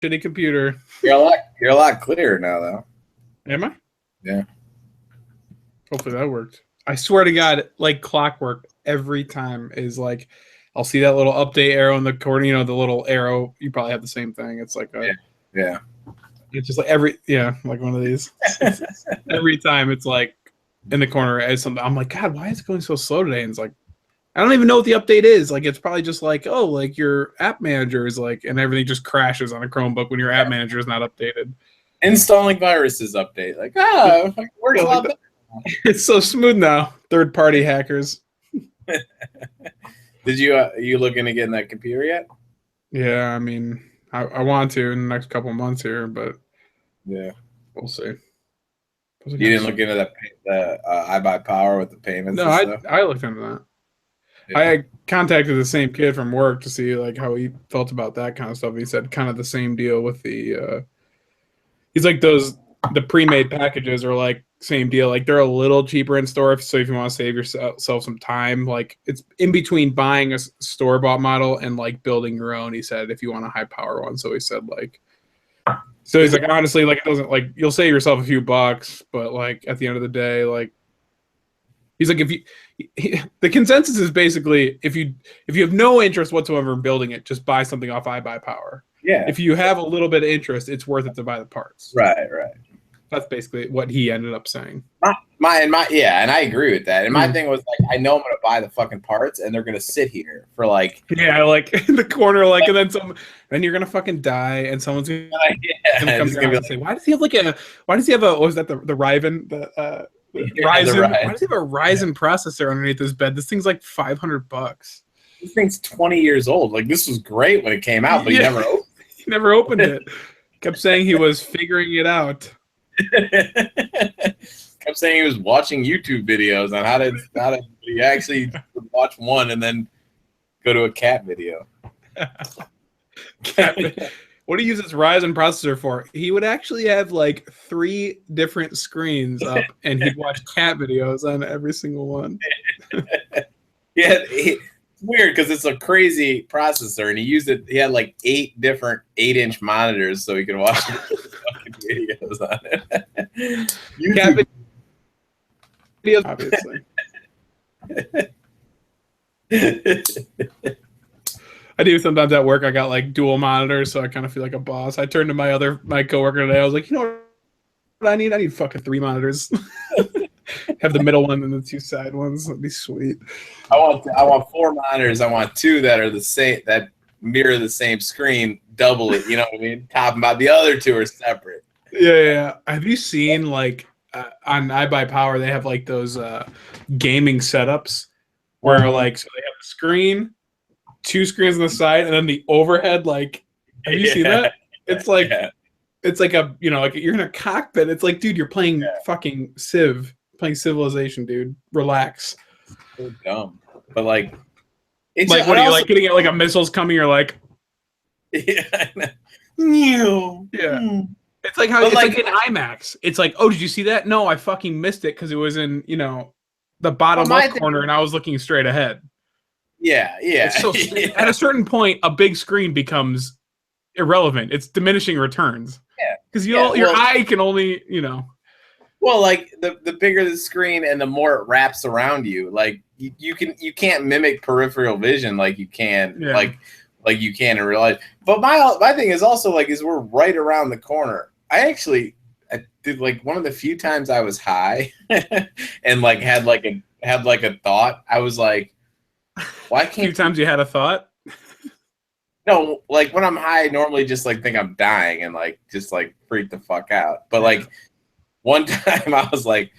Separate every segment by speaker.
Speaker 1: shitty computer.
Speaker 2: You're a lot clearer now, though.
Speaker 1: Am I?
Speaker 2: Yeah.
Speaker 1: Hopefully that worked. I swear to God, like clockwork, every time is like, I'll see that little update arrow in the corner. You know, the little arrow. You probably have the same thing. It's like
Speaker 2: Yeah.
Speaker 1: It's just like like one of these. Every time it's like in the corner as something. I'm like, God, why is it going so slow today? And it's like, I don't even know what the update is. Like, it's probably just like, oh, like your app manager is like, and everything just crashes on a Chromebook when your app manager is not updated.
Speaker 2: Installing viruses update. Like, works a lot better.
Speaker 1: It's so smooth now. Third-party hackers.
Speaker 2: Did you looking to get in that computer yet?
Speaker 1: Yeah, I mean, I want to in the next couple of months here, but
Speaker 2: yeah,
Speaker 1: we'll see.
Speaker 2: You didn't look into the iBuyPower with the payments?
Speaker 1: No, I looked into that. Yeah. I contacted the same kid from work to see like how he felt about that kind of stuff. He said kind of the same deal with the. He's like the pre-made packages are like same deal. Like they're a little cheaper in store, so if you want to save yourself some time, like it's in between buying a store-bought model and like building your own. He said if you want a high-power one, so he said like. So he's like, honestly, like it doesn't like you'll save yourself a few bucks, but like at the end of the day, like he's like the consensus is basically if you have no interest whatsoever in building it, just buy something off iBuyPower.
Speaker 2: Yeah.
Speaker 1: If you have a little bit of interest, it's worth it to buy the parts.
Speaker 2: Right.
Speaker 1: That's basically what he ended up saying.
Speaker 2: And I agree with that. And my thing was like, I know I'm gonna buy the fucking parts, and they're gonna sit here for like
Speaker 1: like in the corner, like, and then you're gonna fucking die, and someone's gonna come down and say, why does he have a what was that the Ryzen Ryzen? Why does he have a Ryzen processor underneath his bed? This thing's like $500.
Speaker 2: This thing's 20 years old. Like this was great when it came out, but
Speaker 1: he never opened it. Kept saying he was figuring it out.
Speaker 2: Kept saying he was watching YouTube videos on how to he actually watch one and then go to a cat video.
Speaker 1: What do you use this Ryzen processor for? He would actually have like 3 different screens up, and he'd watch cat videos on every single one.
Speaker 2: Yeah, it's weird because it's a crazy processor, and he had like 8 different 8-inch monitors so he could watch videos on it.
Speaker 1: YouTube videos, obviously. I do sometimes at work. I got like dual monitors, so I kind of feel like a boss. I turned to my coworker today. I was like, you know what I need? I need fucking 3 monitors. Have the middle one and the 2 side ones. That'd be sweet.
Speaker 2: I want 4 monitors. I want 2 that are the same, that mirror the same screen. Double it. You know what I mean? Top and bottom. The other 2 are separate.
Speaker 1: Yeah. Have you seen like on iBuyPower they have like those gaming setups where like so they have a screen, 2 screens on the side, and then the overhead. Like, have you seen that? It's like it's like a like you're in a cockpit. It's like, dude, you're playing fucking Civ, playing Civilization, dude. Relax.
Speaker 2: So dumb, but like, it's
Speaker 1: like what are you like getting at? Like a missile's coming, you're like,
Speaker 2: yeah.
Speaker 1: It's like how it's like in IMAX. It's like, oh, did you see that? No, I fucking missed it because it was in the bottom left corner, and I was looking straight ahead.
Speaker 2: Yeah.
Speaker 1: It's so, at a certain point, a big screen becomes irrelevant. It's diminishing returns.
Speaker 2: Yeah,
Speaker 1: because your eye can only
Speaker 2: Well, like the bigger the screen and the more it wraps around you, like you can't mimic peripheral vision like you can like you can in real life. But my thing is also like is we're right around the corner. I did like one of the few times I was high and like had like a thought. I was like, why can't? A
Speaker 1: few times you had a thought?
Speaker 2: No, like when I'm high, I normally just like think I'm dying and like just like freak the fuck out. But like one time I was like,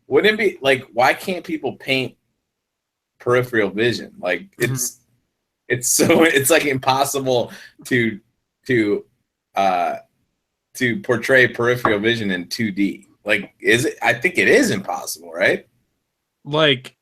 Speaker 2: wouldn't it be like why can't people paint peripheral vision? Like it's like impossible to portray peripheral vision in 2D. Like, is it? I think it is impossible, right?
Speaker 1: Like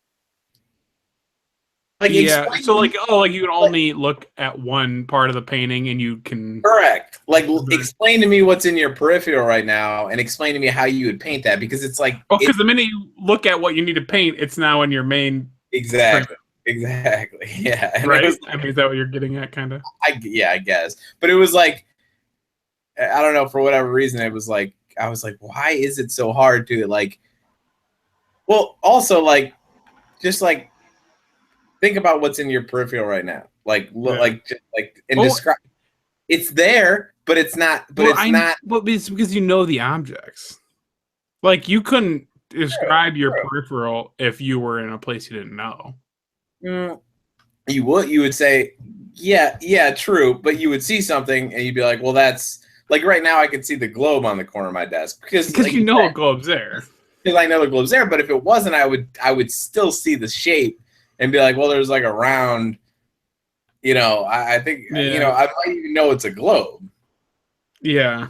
Speaker 1: yeah. So like you can only look at one part of the painting and you can
Speaker 2: correct. Like explain to me what's in your peripheral right now and explain to me how you would paint that because it's like
Speaker 1: because the minute you look at what you need to paint, it's now in your main
Speaker 2: Exactly. Yeah. And
Speaker 1: right. I mean, is that what you're getting at, kind of?
Speaker 2: I guess. But it was like I don't know, for whatever reason, it was like, I was like, why is it so hard to like, well, also like, just like, think about what's in your peripheral right now. Like, like, just like, and describe, it's there, but it's not, but it's not.
Speaker 1: But it's because you know the objects. Like, you couldn't describe your peripheral if you were in a place you didn't know.
Speaker 2: You would say, yeah, true, but you would see something and you'd be like, well, that's like right now I can see the globe on the corner of my desk because
Speaker 1: like, you know a globe's there.
Speaker 2: Because I know the globe's there, but if it wasn't, I would still see the shape and be like, well, there's like a round, you know, I think, you know, I might even know it's a globe.
Speaker 1: Yeah.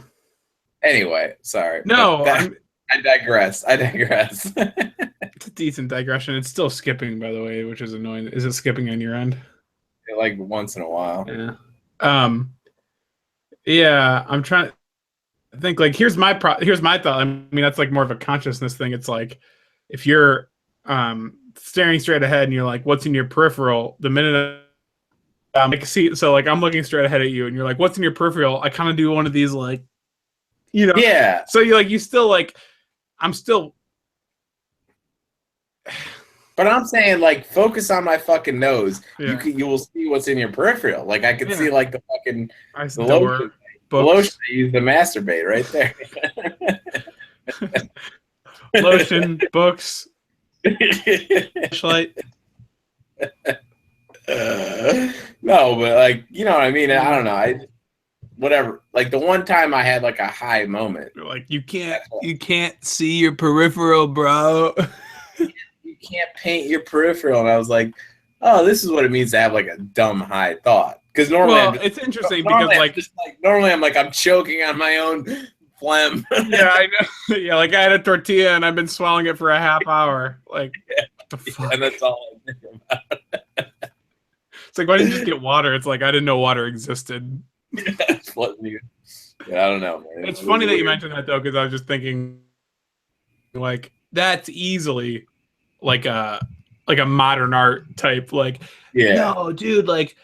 Speaker 2: Anyway, sorry.
Speaker 1: No,
Speaker 2: I digress. It's
Speaker 1: a decent digression. It's still skipping, by the way, which is annoying. Is it skipping on your end?
Speaker 2: Like once in a while.
Speaker 1: Yeah. Yeah, I'm trying to think, like, here's my thought. I mean, that's like more of a consciousness thing. It's like, if you're staring straight ahead and you're like, what's in your peripheral, the minute so like I'm looking straight ahead at you and you're like, what's in your peripheral, I kind of do one of these, like, you know.
Speaker 2: Yeah.
Speaker 1: So you still like, I'm still,
Speaker 2: but I'm saying, like, focus on my fucking nose. Yeah. You will see what's in your peripheral. Like, I can see like the fucking lotion. The lotion I use to masturbate right there.
Speaker 1: Lotion, books, flashlight.
Speaker 2: No, but like, you know what I mean? I don't know. Whatever. Like the one time I had like a high moment.
Speaker 1: You're like, you can't see your peripheral, bro.
Speaker 2: You can't paint your peripheral. And I was like, oh, this is what it means to have like a dumb high thought. Because normally,
Speaker 1: it's interesting because
Speaker 2: normally I'm like, I'm choking on my own phlegm.
Speaker 1: Yeah, I know. Yeah, like I had a tortilla and I've been swallowing it for a half hour. Like, what the fuck?
Speaker 2: And that's all I think about.
Speaker 1: It's like, why didn't you just get water? It's like, I didn't know water existed.
Speaker 2: Yeah, I don't know, man.
Speaker 1: It's funny that you mentioned that, though, because I was just thinking, like, that's easily like a modern art type. Like, no, dude, like,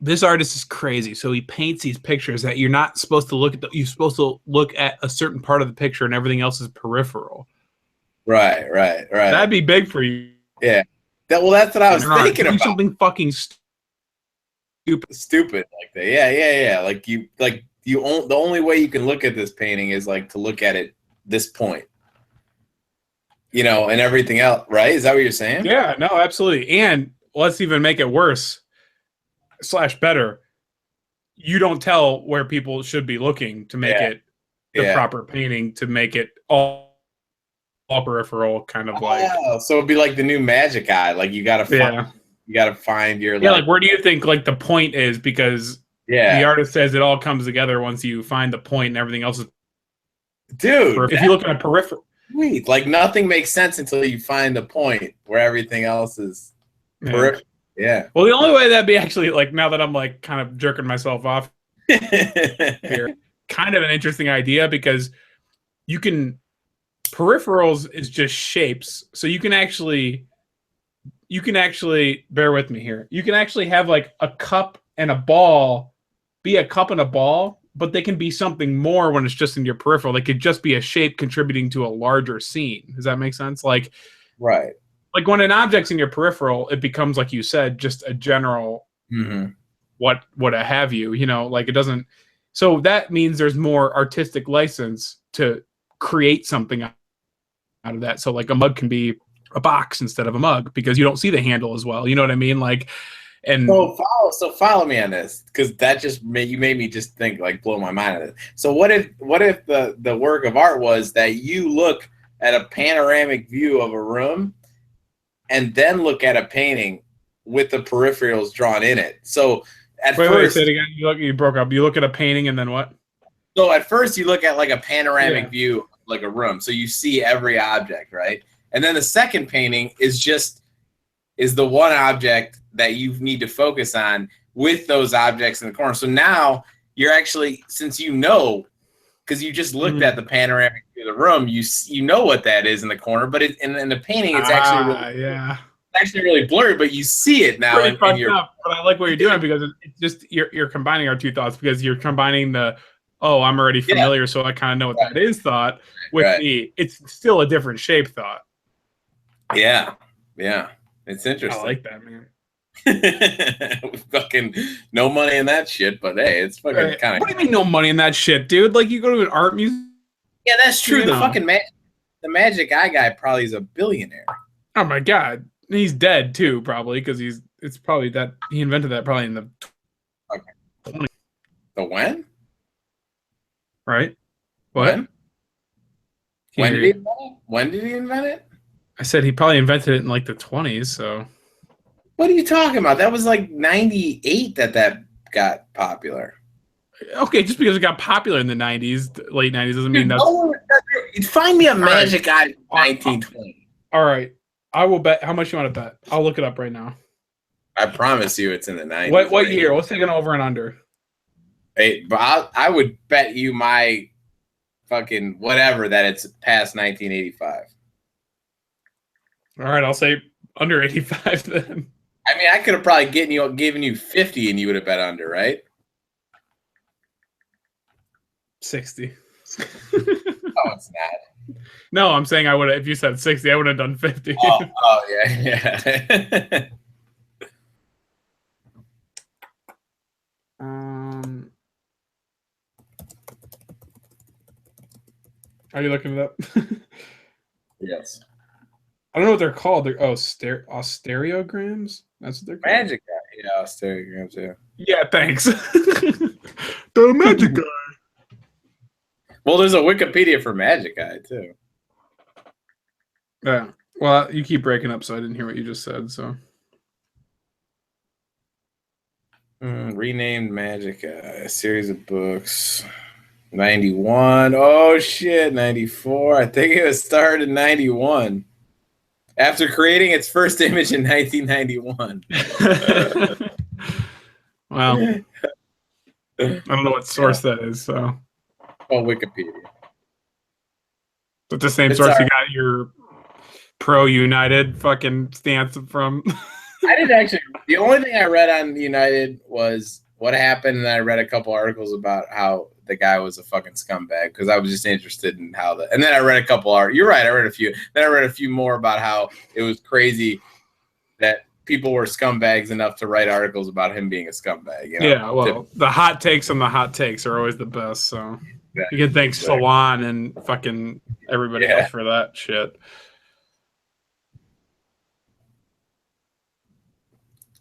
Speaker 1: this artist is crazy. So he paints these pictures that you're not supposed to look at. You're supposed to look at a certain part of the picture, and everything else is peripheral.
Speaker 2: Right.
Speaker 1: That'd be big for you.
Speaker 2: Yeah. That's what I was thinking about.
Speaker 1: Something fucking
Speaker 2: stupid like that. Yeah. Like the only way you can look at this painting is like to look at it this point. You know, and everything else, right? Is that what you're saying?
Speaker 1: Yeah, no, absolutely. And let's even make it worse / better. You don't tell where people should be looking to make it the proper painting, to make it all peripheral, kind of like.
Speaker 2: So it'd be like the new magic eye. Like you gotta find your
Speaker 1: like where do you think like the point is, because the artist says it all comes together once you find the point and everything else is.
Speaker 2: Dude,
Speaker 1: if you look at a peripheral.
Speaker 2: Sweet. Like nothing makes sense until you find the point where everything else is peripheral. Yeah.
Speaker 1: Well, the only way that'd be actually, like, now that I'm like kind of jerking myself off here, kind of an interesting idea, because you can, peripherals is just shapes. So you can actually bear with me here. You can actually have like a cup and a ball, be a cup and a ball, but they can be something more when it's just in your peripheral. They could just be a shape contributing to a larger scene. Does that make sense? Like,
Speaker 2: right.
Speaker 1: Like when an object's in your peripheral, it becomes, like you said, just a general what have you, you know, like it doesn't. So that means there's more artistic license to create something out of that. So like a mug can be a box instead of a mug because you don't see the handle as well. You know what I mean? Like, and
Speaker 2: so follow me on this, because that just made me just think, like, blow my mind on it. So what if the work of art was that you look at a panoramic view of a room and then look at a painting with the peripherals drawn in it? So at first,
Speaker 1: say it again. You broke up. You look at a painting and then what?
Speaker 2: So at first you look at like a panoramic view of like a room, so you see every object, right? And then the second painting is the one object that you need to focus on with those objects in the corner. So now you're actually, since you know, because you just looked at the panoramic view of the room, you know what that is in the corner, but in the painting it's actually it's actually really blurry, but you see it now.
Speaker 1: But I like what you're doing, because it's just you're combining our two thoughts, because you're combining the oh, I'm already familiar, so I kind of know what that is thought. With the, it's still a different shape thought.
Speaker 2: Yeah. Yeah. It's interesting.
Speaker 1: I like that, man.
Speaker 2: Fucking no money in that shit, but hey, it's fucking kind of.
Speaker 1: What do you mean no money in that shit, dude? Like you go to an art museum.
Speaker 2: Yeah, that's true. The fucking the Magic Eye guy probably is a billionaire.
Speaker 1: Oh my god, he's dead too, probably because it's probably that he invented that probably in the.
Speaker 2: Okay. The when?
Speaker 1: Right. What?
Speaker 2: When did he invent it? When did he invent it?
Speaker 1: I said he probably invented it in like the 20s. So.
Speaker 2: What are you talking about? That was like 98 that got popular.
Speaker 1: Okay, just because it got popular in the 90s, late 90s, doesn't mean that's...
Speaker 2: Find me a Magic Eye 1920.
Speaker 1: All right. I will bet. How much you want to bet? I'll look it up right now.
Speaker 2: I promise you it's in the 90s.
Speaker 1: What year? Let's take an over and under.
Speaker 2: Hey, but I would bet you my fucking whatever that it's past 1985.
Speaker 1: All right, I'll say under 85 then.
Speaker 2: I mean, I could have probably given you 50 and you would have bet under, right?
Speaker 1: 60.
Speaker 2: Oh, it's not.
Speaker 1: No, I'm saying I would have. If you said 60, I would have done 50.
Speaker 2: Oh yeah.
Speaker 1: Are you looking it up?
Speaker 2: Yes.
Speaker 1: I don't know what they're called. They're stereograms. That's what they're called.
Speaker 2: Magic Eye. Yeah, stereograms. Yeah.
Speaker 1: Yeah, thanks. The Magic Eye.
Speaker 2: Well, there's a Wikipedia for Magic Eye too.
Speaker 1: Yeah. Well, you keep breaking up, so I didn't hear what you just said. So.
Speaker 2: Renamed Magic Eye, a series of books. 91. Oh shit, 94. I think it was started in 91. After creating its first image in 1991.
Speaker 1: Well, I don't know what source that is, so.
Speaker 2: Oh, Wikipedia.
Speaker 1: But the same source you got your pro-United fucking stance from.
Speaker 2: I didn't actually. The only thing I read on United was what happened, and I read a couple articles about how the guy was a fucking scumbag because I was just interested in how the. And then I read a couple. You're right. I read a few. Then I read a few more about how it was crazy that people were scumbags enough to write articles about him being a scumbag. You know?
Speaker 1: Yeah, well, the hot takes on the hot takes are always the best. So you can thank Salon and fucking everybody else for that shit.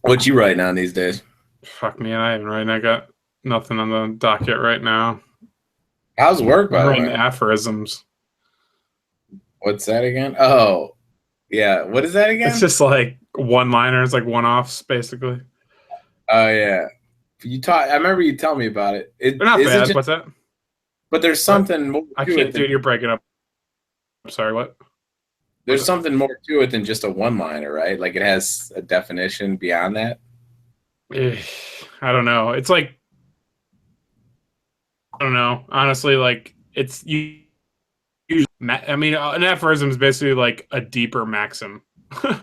Speaker 2: What you writing on these days?
Speaker 1: Fuck me, I ain't writing. I got nothing on the docket right now.
Speaker 2: How's work, by the way?
Speaker 1: Aphorisms.
Speaker 2: What's that again? Oh, yeah. What is that again?
Speaker 1: It's just like one-liners, like one-offs, basically.
Speaker 2: Oh yeah. I remember you telling me about it.
Speaker 1: They're not bad. What's that?
Speaker 2: But there's something more.
Speaker 1: I can't, dude. You're breaking up. I'm sorry. What?
Speaker 2: There's something more to it than just a one-liner, right? Like it has a definition beyond that.
Speaker 1: I don't know. It's like I don't know. Honestly, like it's you. I mean, an aphorism is basically like a deeper maxim.
Speaker 2: Yeah,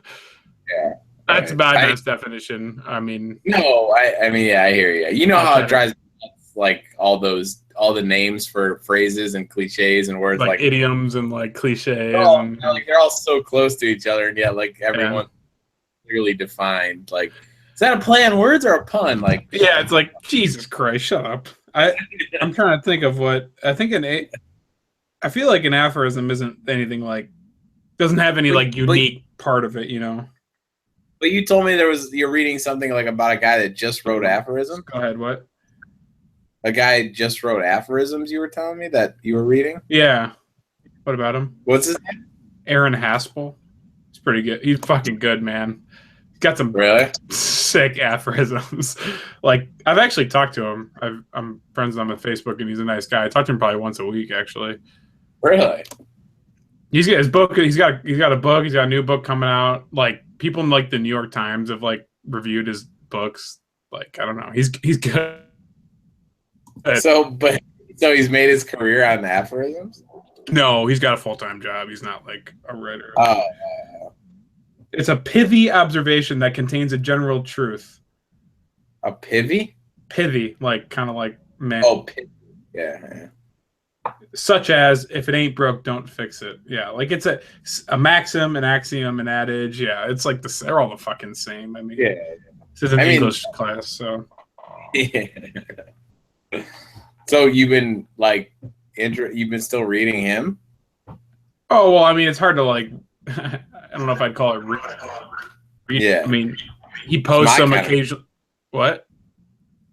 Speaker 1: that's my best definition. I mean,
Speaker 2: no, I mean, yeah, I hear you. You know how it drives me nuts, like all the names for phrases and cliches and words like
Speaker 1: idioms and like cliches.
Speaker 2: Oh,
Speaker 1: and
Speaker 2: like they're all so close to each other, and yet like everyone clearly defined. Like, is that a play on words or a pun? Like,
Speaker 1: yeah, it's like Jesus Christ, shut up. I'm trying to think of what I think I feel like an aphorism isn't anything like doesn't have any like unique part of it, you know.
Speaker 2: But you told me you're reading something like about a guy that just wrote aphorisms.
Speaker 1: Go ahead, what?
Speaker 2: A guy just wrote aphorisms. You were telling me that you were reading.
Speaker 1: Yeah. What about him?
Speaker 2: What's his name? Aaron
Speaker 1: Haspel. He's pretty good. He's fucking good, man. He's got some
Speaker 2: really
Speaker 1: sick aphorisms. Like I've actually talked to him. I'm friends with him on Facebook, and he's a nice guy. I talk to him probably once a week, actually.
Speaker 2: Really?
Speaker 1: He's got his book. He's got a book. He's got a new book coming out. Like people in like the New York Times have like reviewed his books. Like I don't know. He's good.
Speaker 2: So he's made his career on aphorisms?
Speaker 1: No, he's got a full-time job. He's not like a writer.
Speaker 2: It's
Speaker 1: a pithy observation that contains a general truth.
Speaker 2: A pithy?
Speaker 1: Pithy, like kind of like man.
Speaker 2: Oh, pithy. Yeah.
Speaker 1: Such as, if it ain't broke, don't fix it. Yeah, like it's a maxim, an axiom, an adage. Yeah, it's like they're all the fucking same. I mean,
Speaker 2: Yeah.
Speaker 1: this is an English class, so.
Speaker 2: Yeah. So you've been like, you've been still reading him?
Speaker 1: Oh well, I mean, it's hard to like. I don't know if I'd call it read.
Speaker 2: Yeah.
Speaker 1: I mean, he posts some occasional. What?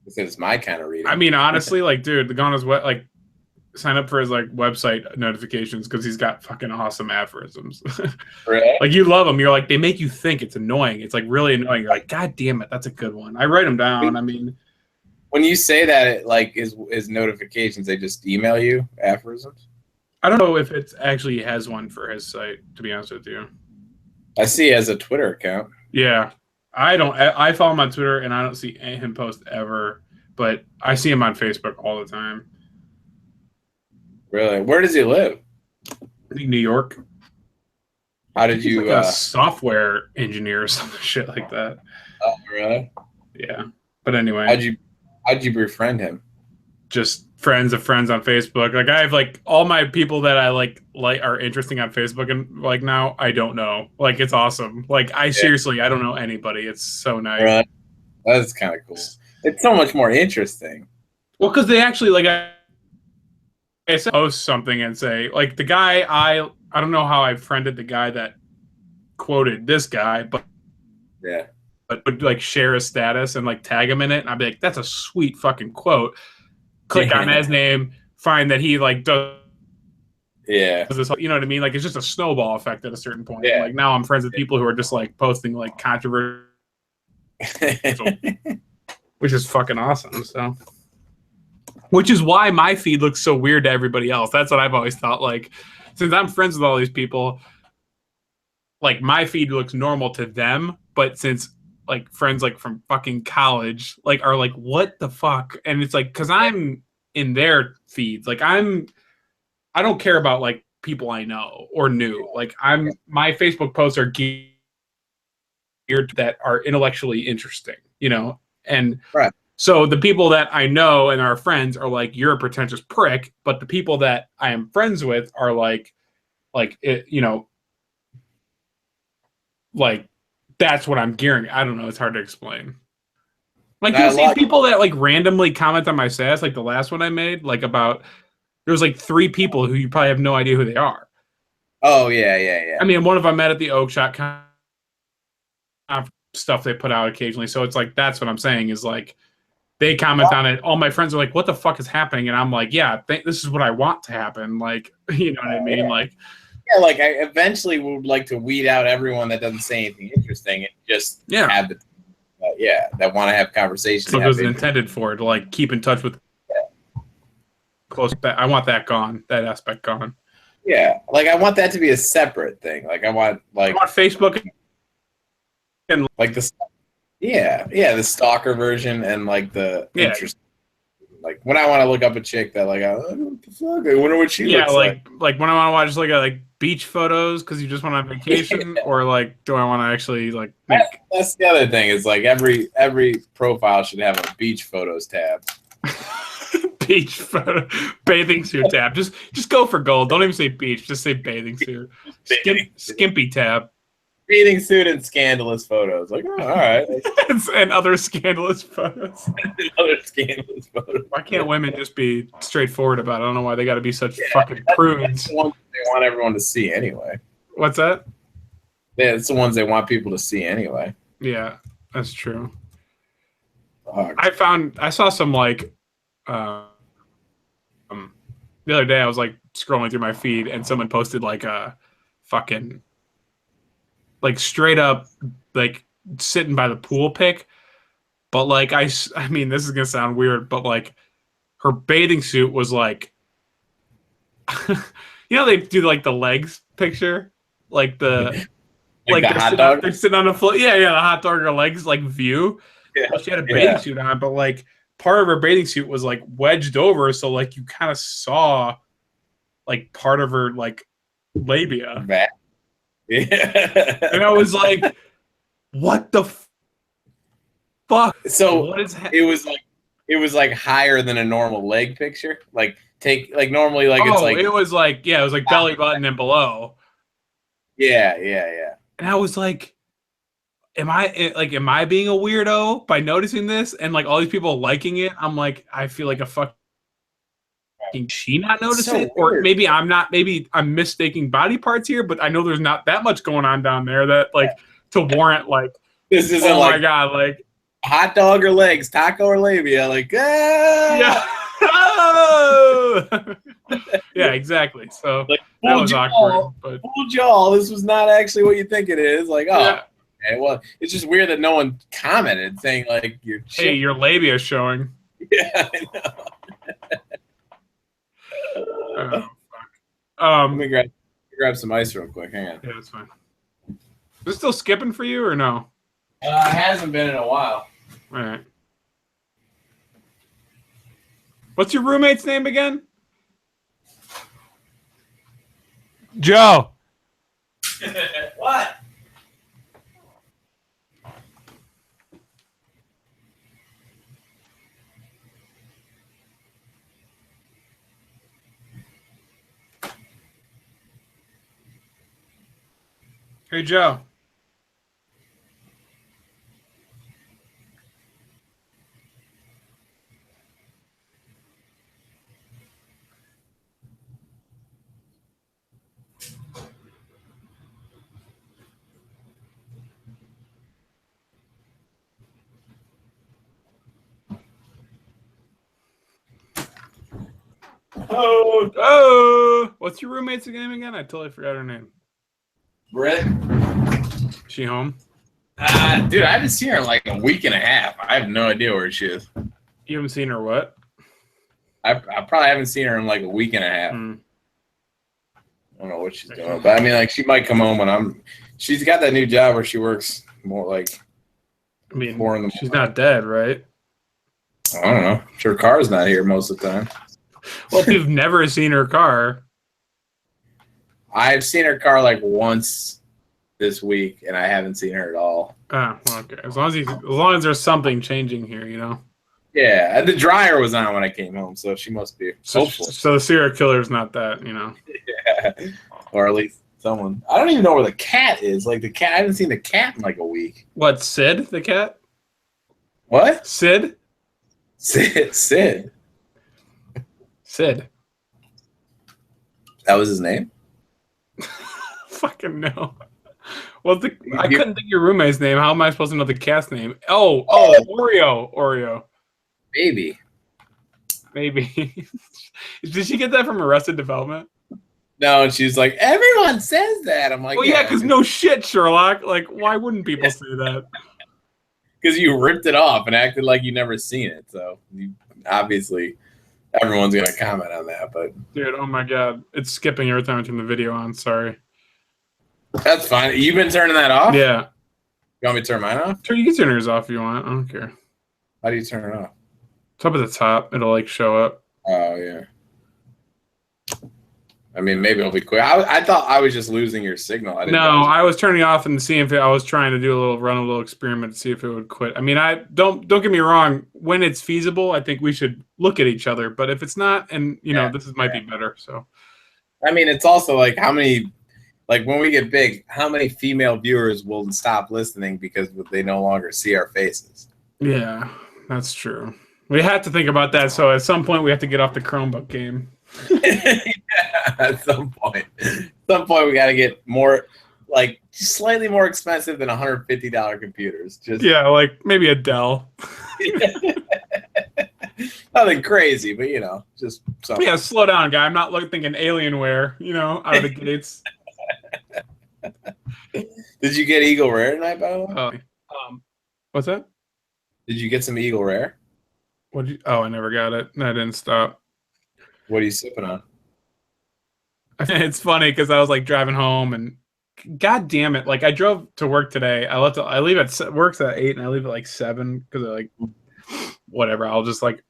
Speaker 2: It's my kind of reading.
Speaker 1: I mean, honestly, like, dude, the Gone is Wet, like, sign up for his like website notifications because he's got fucking awesome aphorisms.
Speaker 2: Really?
Speaker 1: Like, you love them. You're like, they make you think. It's annoying. It's like really annoying. You're like, God damn it, that's a good one. I write them down. I mean,
Speaker 2: when you say that, it like is notifications, they just email you aphorisms.
Speaker 1: I don't know if it actually has one for his site, to be honest with you.
Speaker 2: I see he has a Twitter account.
Speaker 1: Yeah. I follow him on Twitter and I don't see him post ever, but I see him on Facebook all the time.
Speaker 2: Really? Where does he live?
Speaker 1: I think New York.
Speaker 2: How did you?
Speaker 1: Like a software engineer or some shit like that.
Speaker 2: Oh, really?
Speaker 1: Yeah. But anyway.
Speaker 2: How'd you befriend him?
Speaker 1: Just friends of friends on Facebook. Like, I have like all my people that I like are interesting on Facebook, and like now I don't know. Like, it's awesome. Like, seriously, I don't know anybody. It's so nice.
Speaker 2: Really? That's kind of cool. It's so much more interesting.
Speaker 1: Well, because they actually like I post something and say like the guy I don't know how I friended the guy that quoted this guy, but would like share a status and like tag him in it, and I'd be like, that's a sweet fucking quote. Click on his name, find that he like does this, you know what I mean? Like, it's just a snowball effect at a certain point. Yeah. Like, now I'm friends with people who are just like posting like controversial, which is fucking awesome. So, which is why my feed looks so weird to everybody else. That's what I've always thought. Like, since I'm friends with all these people, like my feed looks normal to them, but since like friends like from fucking college like are like, what the fuck? And it's like, because I'm in their feeds, like I don't care about like people I know or knew. Like, my Facebook posts are geared that are intellectually interesting, you know? And so the people that I know and are friends are like, you're a pretentious prick, but the people that I am friends with are like it, you know, like, that's what I'm gearing. I don't know. It's hard to explain. Like, you'll see people that like randomly comment on my stats, like the last one I made, like about there's like 3 people who you probably have no idea who they are.
Speaker 2: Oh yeah.
Speaker 1: I mean, one of them met at the Oak Shot kind of stuff they put out occasionally. So it's like, that's what I'm saying is like they comment on it. All my friends are like, what the fuck is happening? And I'm like, yeah, this is what I want to happen. Like, you know what I mean? Like.
Speaker 2: Yeah, like I eventually would like to weed out everyone that doesn't say anything interesting and just have the that want to have conversations.
Speaker 1: So it was intended for to like keep in touch with close. I want that gone. That aspect gone.
Speaker 2: Yeah, like I want that to be a separate thing. Like I want
Speaker 1: Facebook
Speaker 2: and like the the stalker version and like the interest. Like when I want to look up a chick that like, what the fuck? I wonder what she looks like.
Speaker 1: Like when I want to watch like beach photos because you just want to have vacation, or like, do I want to actually like?
Speaker 2: That's the other thing is like every profile should have a beach photos tab.
Speaker 1: Beach photo, bathing suit tab. Just go for gold. Don't even say beach. Just say bathing suit. Skimpy tab.
Speaker 2: Bathing suit and scandalous photos. Like, oh, all right.
Speaker 1: And other scandalous photos. Why can't women just be straightforward about it? I don't know why they got to be such fucking prudes.
Speaker 2: That's the ones they want everyone to see anyway.
Speaker 1: What's that?
Speaker 2: Yeah, it's the ones they want people to see anyway.
Speaker 1: Yeah, that's true. I saw some like the other day I was like scrolling through my feed and someone posted like a fucking like straight up like sitting by the pool pic, but like I mean, this is gonna sound weird, but like her bathing suit was like you know, they do like the legs picture, like the like
Speaker 2: the hot dog.
Speaker 1: They're sitting on the floor, the hot dog or legs like view. Well, she had a bathing suit on, but like part of her bathing suit was like wedged over, so like you kind of saw like part of her like labia. And I was like, what the fuck?
Speaker 2: So
Speaker 1: what is
Speaker 2: it was like it was like higher than a normal leg picture. Like normally like it's like
Speaker 1: it was like it was like belly button and below.
Speaker 2: Yeah.
Speaker 1: And I was like, am I being a weirdo by noticing this and like all these people liking it? I'm like, I feel like a fucking she not notice it, or maybe I'm mistaking body parts here, but I know there's not that much going on down there that like to warrant like
Speaker 2: this isn't
Speaker 1: oh
Speaker 2: like
Speaker 1: my god, like
Speaker 2: hot dog or legs, taco or labia, like
Speaker 1: yeah. Yeah, exactly. So
Speaker 2: like,
Speaker 1: that was awkward. But
Speaker 2: fooled y'all. This was not actually what you think it is. Like, oh, yeah. Okay, well, it's just weird that no one commented saying like
Speaker 1: hey, your labia is showing.
Speaker 2: Yeah, I know.
Speaker 1: Oh, fuck.
Speaker 2: Let me grab some ice real quick. Hang on.
Speaker 1: Yeah, that's fine. Is it still skipping for you or no?
Speaker 2: It hasn't been in a while.
Speaker 1: All right. What's your roommate's name again? Joe.
Speaker 2: What?
Speaker 1: Hey, Joe. Oh, what's your roommate's name again? I totally forgot her name.
Speaker 2: Britt.
Speaker 1: She home?
Speaker 2: Dude, I haven't seen her in like a week and a half. I have no idea where she is.
Speaker 1: You haven't seen her what?
Speaker 2: I probably haven't seen her in like a week and a half. I don't know what she's doing, but I mean, like, she might come home when she's got that new job where she works more like.
Speaker 1: I mean, she's not dead, right?
Speaker 2: I don't know. Her car's not here most of the time.
Speaker 1: Well, if you've never seen her car.
Speaker 2: I've seen her car like once this week, and I haven't seen her at all.
Speaker 1: Oh, okay. As long as there's something changing here, you know.
Speaker 2: Yeah, the dryer was on when I came home, so she must be hopeful.
Speaker 1: So the serial killer's not that, you know.
Speaker 2: Yeah, or at least someone. I don't even know where the cat is. Like the cat, I haven't seen the cat in like a week.
Speaker 1: What, Sid, the cat?
Speaker 2: What?
Speaker 1: Sid.
Speaker 2: Sid. That was his name?
Speaker 1: Fucking no. Well, I couldn't think of your roommate's name. How am I supposed to know the cat's name? Oh, Oreo.
Speaker 2: Maybe.
Speaker 1: Did she get that from Arrested Development?
Speaker 2: No, and she's like, everyone says that. I'm like,
Speaker 1: well, yeah, because no shit, Sherlock. Like, why wouldn't people say that?
Speaker 2: Because you ripped it off and acted like you never seen it. So obviously, everyone's gonna comment on that. But
Speaker 1: dude, oh my god, it's skipping every time I turn the video on. Sorry.
Speaker 2: That's fine. You've been turning that off?
Speaker 1: Yeah.
Speaker 2: You want me to turn mine off?
Speaker 1: You can turn yours off if you want. I don't care.
Speaker 2: How do you turn it off?
Speaker 1: It's up at the top. It'll like show up.
Speaker 2: Oh yeah. I mean, maybe it'll be quick. I thought I was just losing your signal.
Speaker 1: I was turning off and seeing if I was trying to run a little experiment to see if it would quit. I mean, don't get me wrong. When it's feasible, I think we should look at each other. But if it's not, and this might be better. So,
Speaker 2: I mean, it's also like how many, like when we get big, how many female viewers will stop listening because they no longer see our faces?
Speaker 1: Yeah, that's true. We have to think about that. So at some point, we have to get off the Chromebook game.
Speaker 2: Yeah, at some point we got to get more, like, slightly more expensive than $150 computers. Just
Speaker 1: like maybe a Dell.
Speaker 2: Nothing crazy, but just something.
Speaker 1: Yeah, slow down, guy. I'm not thinking Alienware. Out of the gates.
Speaker 2: Did you get Eagle Rare tonight, by the way?
Speaker 1: What's that?
Speaker 2: Did you get some Eagle Rare?
Speaker 1: I never got it. I didn't stop.
Speaker 2: What are you sipping on?
Speaker 1: It's funny because I was like driving home and god damn it, like I drove to work today. I leave at work's at 8 and I leave at like 7 because like whatever. I'll just like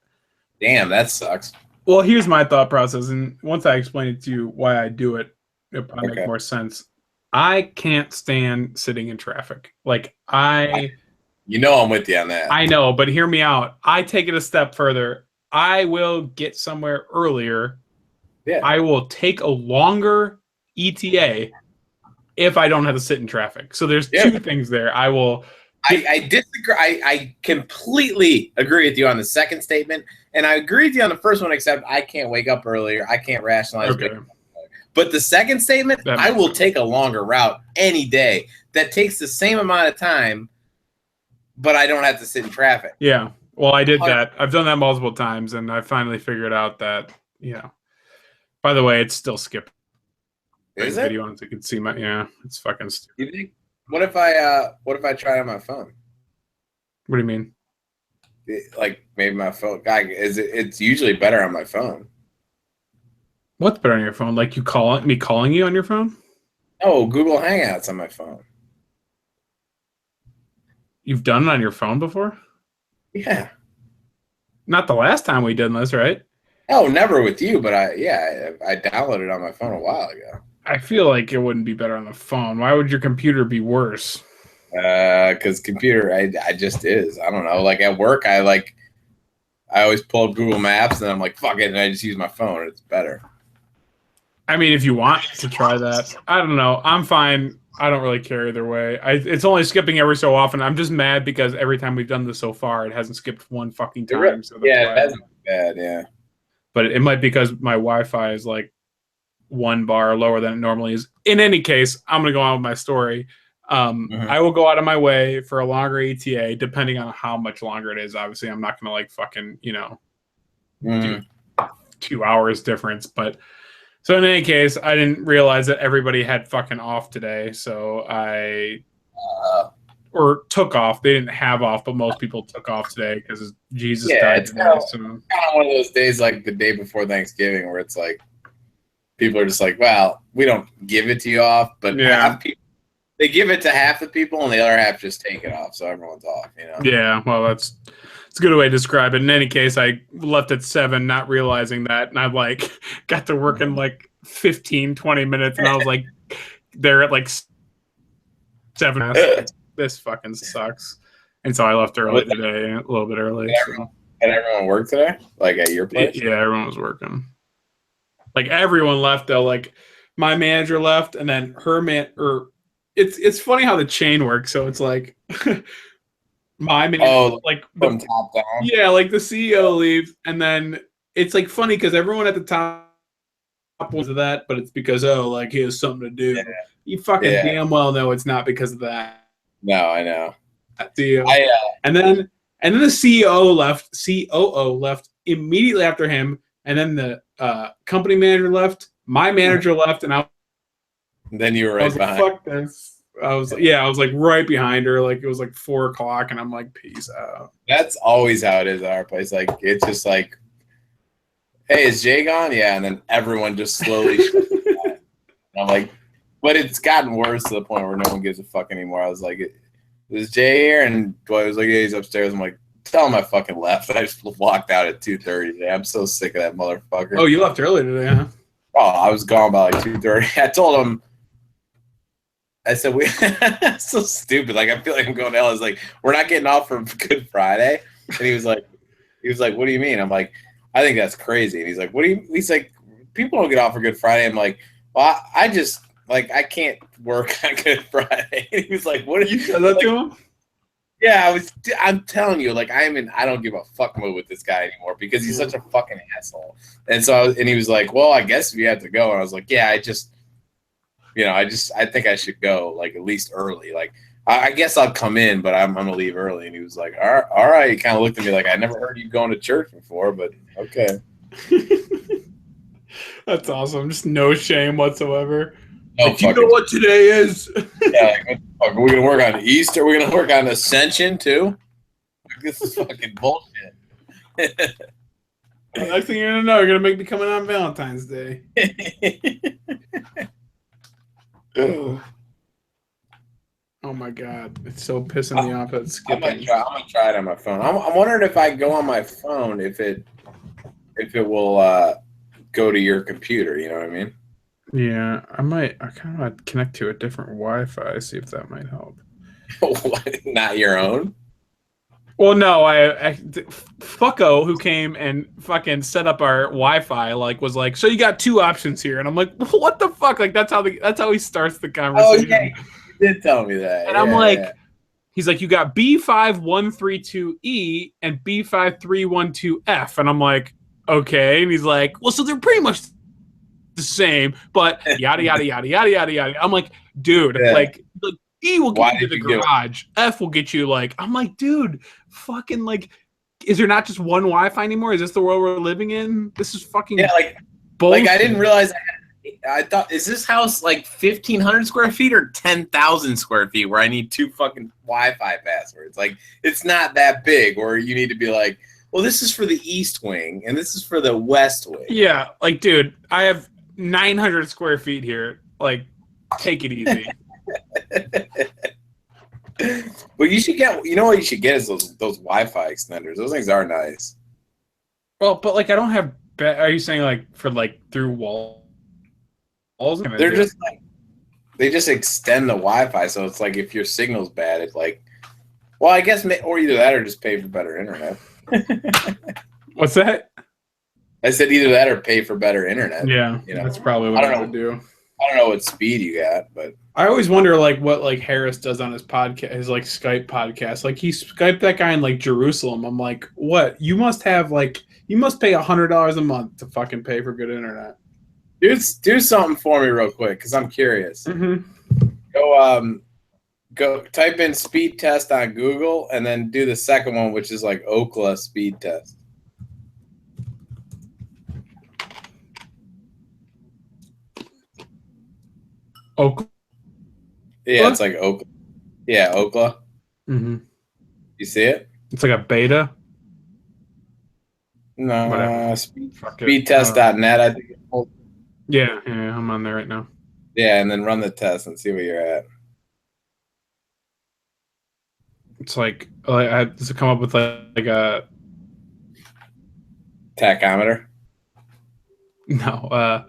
Speaker 2: damn, that sucks.
Speaker 1: Well, here's my thought process, and once I explain it to you why I do it, it'll probably make more sense. I can't stand sitting in traffic. Like
Speaker 2: You know I'm with you on that.
Speaker 1: I know, but hear me out. I take it a step further. I will get somewhere earlier.
Speaker 2: Yeah.
Speaker 1: I will take a longer ETA if I don't have to sit in traffic. So there's two things there. I will.
Speaker 2: I disagree. I completely agree with you on the second statement, and I agree with you on the first one, except I can't wake up earlier. I can't rationalize.
Speaker 1: Okay.
Speaker 2: But the second statement, I will take a longer route any day that takes the same amount of time, but I don't have to sit in traffic.
Speaker 1: Yeah. Well, I did that. I've done that multiple times, and I finally figured out that, by the way, it's still skipping.
Speaker 2: Is it?
Speaker 1: Video on it, so you can see it's fucking stupid.
Speaker 2: You think? What if I try it on my phone?
Speaker 1: What do you mean?
Speaker 2: Like maybe my phone, it's usually better on my phone.
Speaker 1: What's better on your phone? Like me calling you on your phone?
Speaker 2: Oh, Google Hangouts on my phone.
Speaker 1: You've done it on your phone before?
Speaker 2: Yeah.
Speaker 1: Not the last time we did this, right?
Speaker 2: Oh, never with you, but I downloaded it on my phone a while ago.
Speaker 1: I feel like it wouldn't be better on the phone. Why would your computer be worse?
Speaker 2: Because computer, I just is. I don't know. Like at work, I always pull up Google Maps and I'm like, fuck it, and I just use my phone. It's better.
Speaker 1: I mean, if you want to try that, I don't know. I'm fine. I don't really care either way. It's only skipping every so often. I'm just mad because every time we've done this so far, it hasn't skipped one fucking time. So
Speaker 2: that's bad. Yeah.
Speaker 1: But it might be because my Wi-Fi is like one bar lower than it normally is. In any case, I'm going to go on with my story. I will go out of my way for a longer ETA, depending on how much longer it is. Obviously, I'm not going to like fucking, do 2 hours difference. But so in any case, I didn't realize that everybody had fucking off today. So I or took off. They didn't have off, but most people took off today because Jesus died today.
Speaker 2: Kind of one of those days like the day before Thanksgiving where it's like people are just like, well, we don't give it to you off, but half people, they give it to half the people and the other half just take it off, so everyone's off,
Speaker 1: Yeah, well, it's a good way to describe it. In any case, I left at 7, not realizing that, and I got to work in 15, 20 minutes, and I was like, there at 7. This fucking sucks. And so I left early today, a little bit early.
Speaker 2: And everyone worked today? Like at your place?
Speaker 1: Yeah, everyone was working. Everyone left though. My manager left, and then it's funny how the chain works. So it's my manager,
Speaker 2: from top down.
Speaker 1: Yeah, the CEO leaves, and then it's funny because everyone at the top was of that, but it's because he has something to do. Yeah. You fucking damn well know it's not because of that.
Speaker 2: No, I know.
Speaker 1: And then the COO left immediately after him, and then the company manager left. My manager left, and
Speaker 2: then you were right behind.
Speaker 1: Fuck this. I was right behind her. It was 4 o'clock, and I'm like, peace out.
Speaker 2: That's always how it is at our place. It's just hey, is Jay gone? Yeah, and then everyone just slowly. I'm like, but it's gotten worse to the point where no one gives a fuck anymore. I was like, is Jay here? And Dwight was like, yeah, he's upstairs. I'm like, tell him I fucking left. I just walked out at 2:30 today. I'm so sick of that motherfucker.
Speaker 1: Oh, you left early today, huh?
Speaker 2: Oh, I was gone by 2:30. I told him, I said, so stupid. I feel like I'm going to hell. I was like, we're not getting off for Good Friday. And he was like, what do you mean? I'm like, I think that's crazy. And he's like, he's like, people don't get off for Good Friday. I'm like, well, I just, I can't work on Good Friday. He was like, what are you
Speaker 1: said that to him?
Speaker 2: Yeah, I'm telling you, I'm in I don't give a fuck mode with this guy anymore because he's such a fucking asshole. And so he was like, well, I guess we have to go. And I was like, yeah, I think I should go at least early. I guess I'll come in, but I'm gonna leave early. And he was like, all right. He kind of looked at me like, I never heard you going to church before, but okay.
Speaker 1: That's awesome. Just no shame whatsoever.
Speaker 2: No,
Speaker 1: you know what today is?
Speaker 2: Yeah, are we gonna work on Easter? We're gonna work on Ascension too. This is fucking bullshit.
Speaker 1: Next thing you're gonna know, you're gonna make me come in on Valentine's Day. Oh my god, it's so pissing me off at skipping.
Speaker 2: I'm gonna try it on my phone. I'm wondering if I go on my phone, if it will go to your computer. You know what I mean?
Speaker 1: Yeah, I kind of want to connect to a different Wi-Fi, see if that might help.
Speaker 2: What? Not your own?
Speaker 1: Well, no, Fucko, who came and fucking set up our Wi-Fi, like was like, so you got two options here, and I'm like, what the fuck? Like that's how he starts the
Speaker 2: Oh yeah,
Speaker 1: conversation.
Speaker 2: you did tell me that.
Speaker 1: And I'm like, he's like, you got B5132E and B5312F, and I'm like, okay, and he's like, well, so they're pretty much the same, but yada yada yada yada yada yada. I'm like, dude,
Speaker 2: Yeah.
Speaker 1: like E will
Speaker 2: Why
Speaker 1: get you to
Speaker 2: did
Speaker 1: the
Speaker 2: you do it?
Speaker 1: garage. F will get you like. I'm like, dude, fucking like, is there not just one Wi-Fi anymore? Is this the world we're living in? This is fucking
Speaker 2: Yeah, like
Speaker 1: bullshit.
Speaker 2: I didn't realize. I thought, is this house like 1,500 square feet or 10,000 square feet where I need two fucking Wi-Fi passwords? Like, it's not that big, or you need to be like, well, this is for the east wing and this is for the west wing.
Speaker 1: Yeah, like, dude, I have 900 square feet here. Like, take it easy.
Speaker 2: But you should get, you know what you should get is those Wi-Fi extenders. Those things are nice.
Speaker 1: Well, but like, I don't have. Are you saying like for like through walls?
Speaker 2: They're just like, they just extend the Wi-Fi, so it's like if your signal's bad, it's like, well, I guess, or either that or just pay for better internet.
Speaker 1: What's that?
Speaker 2: I said either that or pay for better internet.
Speaker 1: Yeah,
Speaker 2: you know?
Speaker 1: that's probably what I would do.
Speaker 2: I don't know what speed you got, but
Speaker 1: I always wonder like what like Harris does on his podcast, his like Skype podcast. Like he Skyped that guy in like Jerusalem. I'm like, what? You must have like you must pay $100 a month to fucking pay for good internet.
Speaker 2: Do something for me real quick because I'm curious.
Speaker 1: Mm-hmm.
Speaker 2: Go type in speed test on Google and then do the second one, which is like Ookla speed test.
Speaker 1: Ookla?
Speaker 2: Yeah, it's like Ookla. Yeah, Ookla.
Speaker 1: Mm-hmm.
Speaker 2: You see it?
Speaker 1: It's like a beta.
Speaker 2: No,
Speaker 1: whatever.
Speaker 2: Speedtest.net. I think.
Speaker 1: Yeah, I'm on there right now.
Speaker 2: Yeah, and then run the test and see where you're at.
Speaker 1: It's like I does it come up with like a
Speaker 2: tachometer?
Speaker 1: No,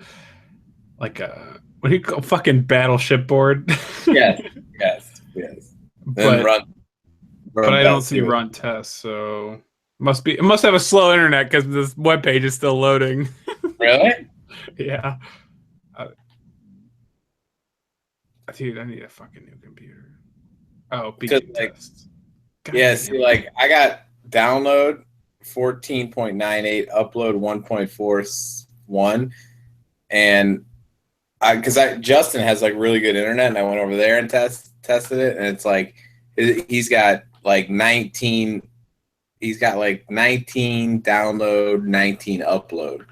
Speaker 1: like a what do you call fucking battleship board?
Speaker 2: yes.
Speaker 1: But I don't see run tests, so it must have a slow internet because this webpage is still loading.
Speaker 2: Really?
Speaker 1: Yeah. Dude, I need a fucking new computer. Oh, because tests.
Speaker 2: Yeah, see, like I got download 14.98, upload 1.41, and Justin has like really good internet, and I went over there and tested it, and it's like he's got like 19. He's got like 19 download, 19 upload.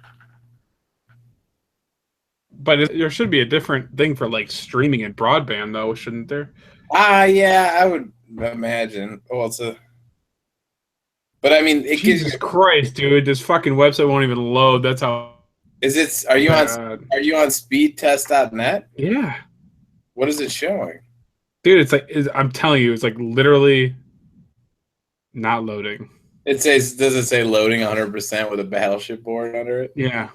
Speaker 1: But there should be a different thing for like streaming and broadband, though, shouldn't there?
Speaker 2: Yeah, I would imagine. Well, but I mean,
Speaker 1: Jesus Christ, dude, this fucking website won't even load. That's how.
Speaker 2: Is it? Are you on speedtest.net?
Speaker 1: Yeah.
Speaker 2: What is it showing?
Speaker 1: Dude, it's like I'm telling you, it's like literally not loading.
Speaker 2: Does it say loading 100% with a battleship board under it?
Speaker 1: Yeah.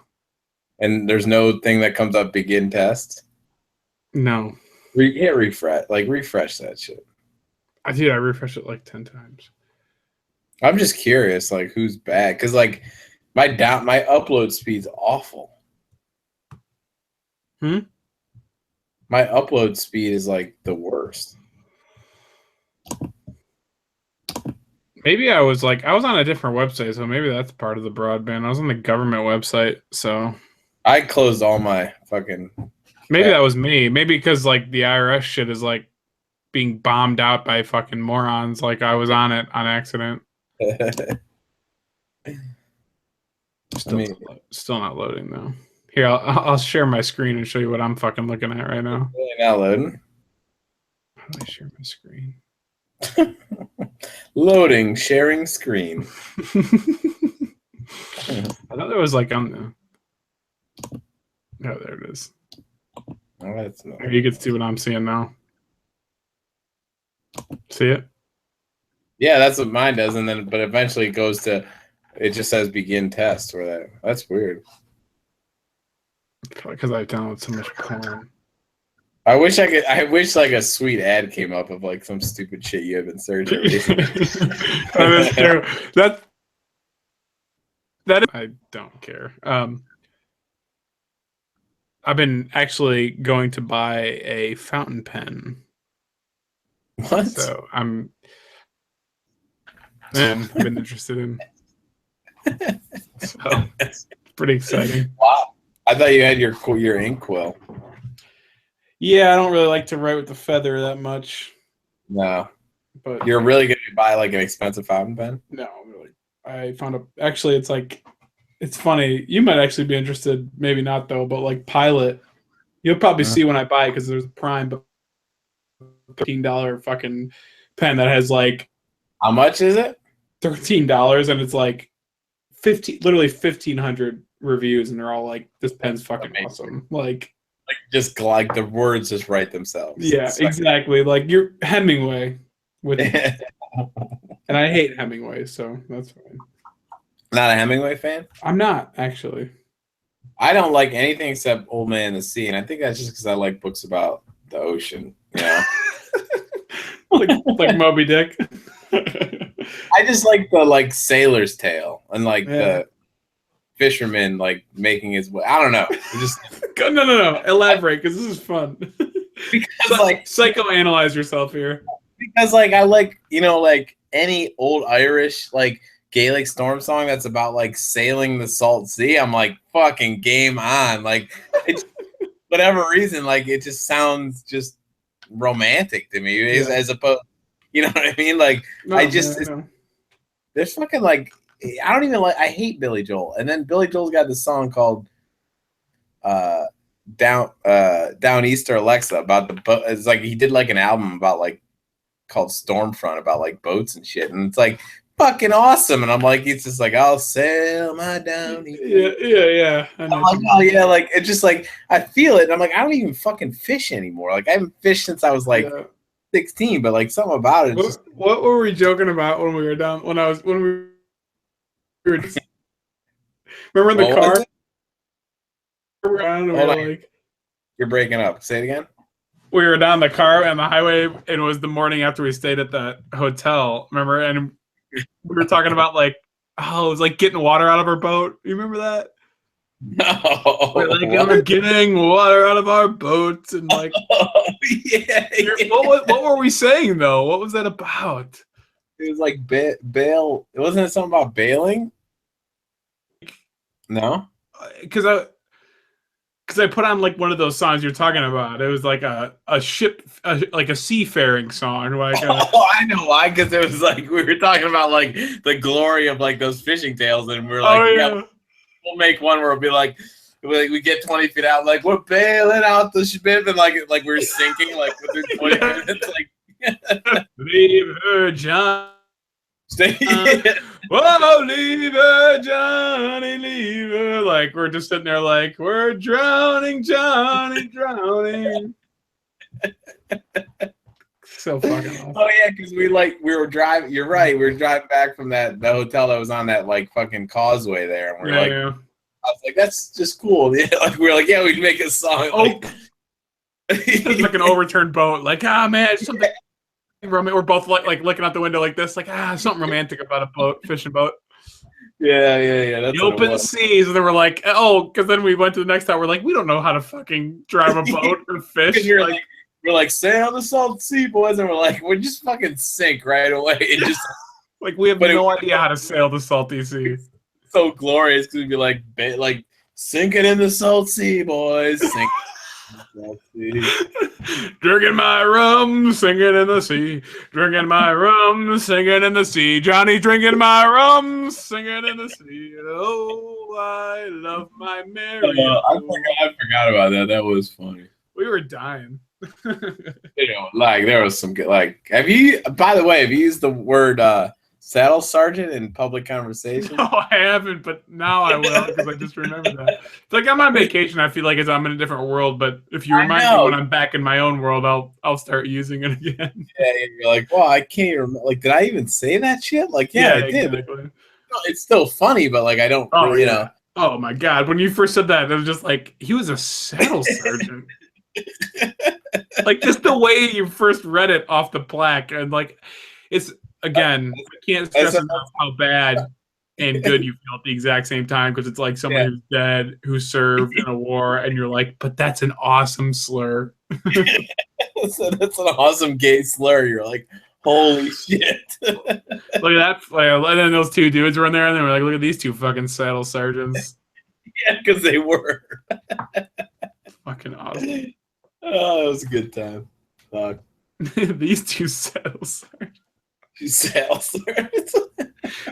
Speaker 2: And there's no thing that comes up begin test?
Speaker 1: No.
Speaker 2: Hit refresh. Like refresh that shit.
Speaker 1: I refreshed it like 10 times.
Speaker 2: I'm just curious, like who's bad? Because like my upload speed's awful. My upload speed is like the worst.
Speaker 1: Maybe I was on a different website, so maybe that's part of the broadband. I was on the government website, so
Speaker 2: I closed all my fucking.
Speaker 1: Maybe that was me. Maybe because like the IRS shit is like being bombed out by fucking morons. Like I was on it on accident. Still not loading though. Here, I'll share my screen and show you what I'm fucking looking at right now.
Speaker 2: Really not loading.
Speaker 1: How do I share my screen?
Speaker 2: Loading, sharing screen.
Speaker 1: I thought there was like on the. Oh, there it is.
Speaker 2: Oh, that's not...
Speaker 1: You can see what I'm seeing now. See it?
Speaker 2: Yeah, that's what mine does, but eventually it goes to. It just says begin test. That's weird.
Speaker 1: Because I download so much porn.
Speaker 2: I wish like a sweet ad came up of like some stupid shit you have been searching recently.
Speaker 1: That is true. That I don't care. I've been actually going to buy a fountain pen.
Speaker 2: What?
Speaker 1: So I've been interested in. So it's pretty exciting.
Speaker 2: Wow. I thought you had your inkwell.
Speaker 1: Yeah, I don't really like to write with the feather that much.
Speaker 2: No.
Speaker 1: But
Speaker 2: you're really going to buy like an expensive fountain pen?
Speaker 1: No, really. I found actually it's like it's funny. You might actually be interested, maybe not though, but like Pilot, you'll probably see when I buy it because there's a Prime, but $13 fucking pen that has like
Speaker 2: how much is it?
Speaker 1: $13, and it's like literally 1,500 reviews, and they're all like, "This pen's fucking awesome." Like
Speaker 2: just like the words just write themselves.
Speaker 1: Yeah, exactly. Like you're Hemingway with, and I hate Hemingway, so that's fine.
Speaker 2: Not a Hemingway fan?
Speaker 1: I'm not actually.
Speaker 2: I don't like anything except Old Man and the Sea, and I think that's just because I like books about the ocean. You know,
Speaker 1: like Moby Dick.
Speaker 2: I just like the like sailor's tale and like the fisherman like making his way. I don't know. Just
Speaker 1: no. Elaborate, because this is fun.
Speaker 2: Because like
Speaker 1: psychoanalyze yourself here.
Speaker 2: Because like I like like any old Irish like Gaelic storm song that's about like sailing the salt sea. I'm like fucking game on. Like it's whatever reason, like it just sounds just romantic to me as opposed. You know what I mean? Like there's fucking like I don't even like. I hate Billy Joel, and then Billy Joel's got this song called Down Easter Alexa about the boat. It's like he did like an album about like called Stormfront about like boats and shit, and it's like fucking awesome. And I'm like, it's just like I'll sail my down.
Speaker 1: Yeah.
Speaker 2: I'm like, oh yeah, like it's just like I feel it. And I'm like, I don't even fucking fish anymore. Like I haven't fished since I was like 16, but like something about it.
Speaker 1: What were we joking about when we were down? When we were just, remember in the car?
Speaker 2: Like, you're breaking up. Say it again.
Speaker 1: We were down the car on the highway, and it was the morning after we stayed at the hotel. Remember? And we were talking about like, it was like getting water out of our boat. You remember that?
Speaker 2: No.
Speaker 1: We're getting water out of our boats, and like, What were we saying though? What was that about?
Speaker 2: It was like bail. It wasn't something about bailing. No,
Speaker 1: because I put on like one of those songs you're talking about. It was like a ship, like a seafaring song. Like
Speaker 2: I know why, because it was like we were talking about like the glory of like those fishing tales, and we're like, we'll make one where it'll be like we get 20 feet out, like we're bailing out the ship, and like we're sinking like within 20 minutes, like
Speaker 1: leave her, John.
Speaker 2: Whoa,
Speaker 1: leave her, Johnny, leave her. Like we're just sitting there, like we're drowning, Johnny, drowning. So fucking awesome.
Speaker 2: Oh yeah, because we were driving. You're right. We were driving back from the hotel that was on that like fucking causeway there, and we're I was like, that's just cool. Yeah, like we were like, yeah, we'd make a song. Like,
Speaker 1: it's like an overturned boat. Like man, something. We're both like looking out the window like this, like something romantic about a boat, fishing boat.
Speaker 2: Yeah.
Speaker 1: That's the open seas, and then we're like, because then we went to the next town. We're like, we don't know how to fucking drive a boat or fish.
Speaker 2: We're like, sail the salt sea, boys, and we're like, we'll just fucking sink right away. And just
Speaker 1: like we have no idea how to sail the salty sea.
Speaker 2: So glorious because we'd be like sinking in the salt sea, boys. Sink.
Speaker 1: Drinking my rum, singing in the sea. Drinking my rum, singing in the sea. Johnny drinking my rum, singing in the sea. Oh, I love my Mary.
Speaker 2: I forgot about that. That was funny.
Speaker 1: We were dying.
Speaker 2: Like there was some good. Like, by the way, have you used the word saddle sergeant in public conversation?
Speaker 1: No, I haven't, but now I will because I just remembered that. It's like I'm on vacation. I feel like I'm in a different world, but if you remind me when I'm back in my own world, I'll start using it again. Yeah,
Speaker 2: you're like, well, I can't even remember. Like, did I even say that shit? Like, yeah I did. Exactly. It's still funny, but like I don't. You know.
Speaker 1: Oh my god! When you first said that, it was just like he was a saddle sergeant. Like just the way you first read it off the plaque, and like it's again, I can't stress enough how bad and good you feel at the exact same time, because it's like someone who's dead, who served in a war, and you're like, but that's an awesome slur.
Speaker 2: So that's an awesome gay slur. You're like, holy shit.
Speaker 1: Look at that. And then those two dudes were in there, and they were like, look at these two fucking saddle sergeants.
Speaker 2: Yeah, because they were.
Speaker 1: Fucking awesome.
Speaker 2: Oh, it was a good time. Fuck.
Speaker 1: These two saddle sergeants.
Speaker 2: Saddle sergeants.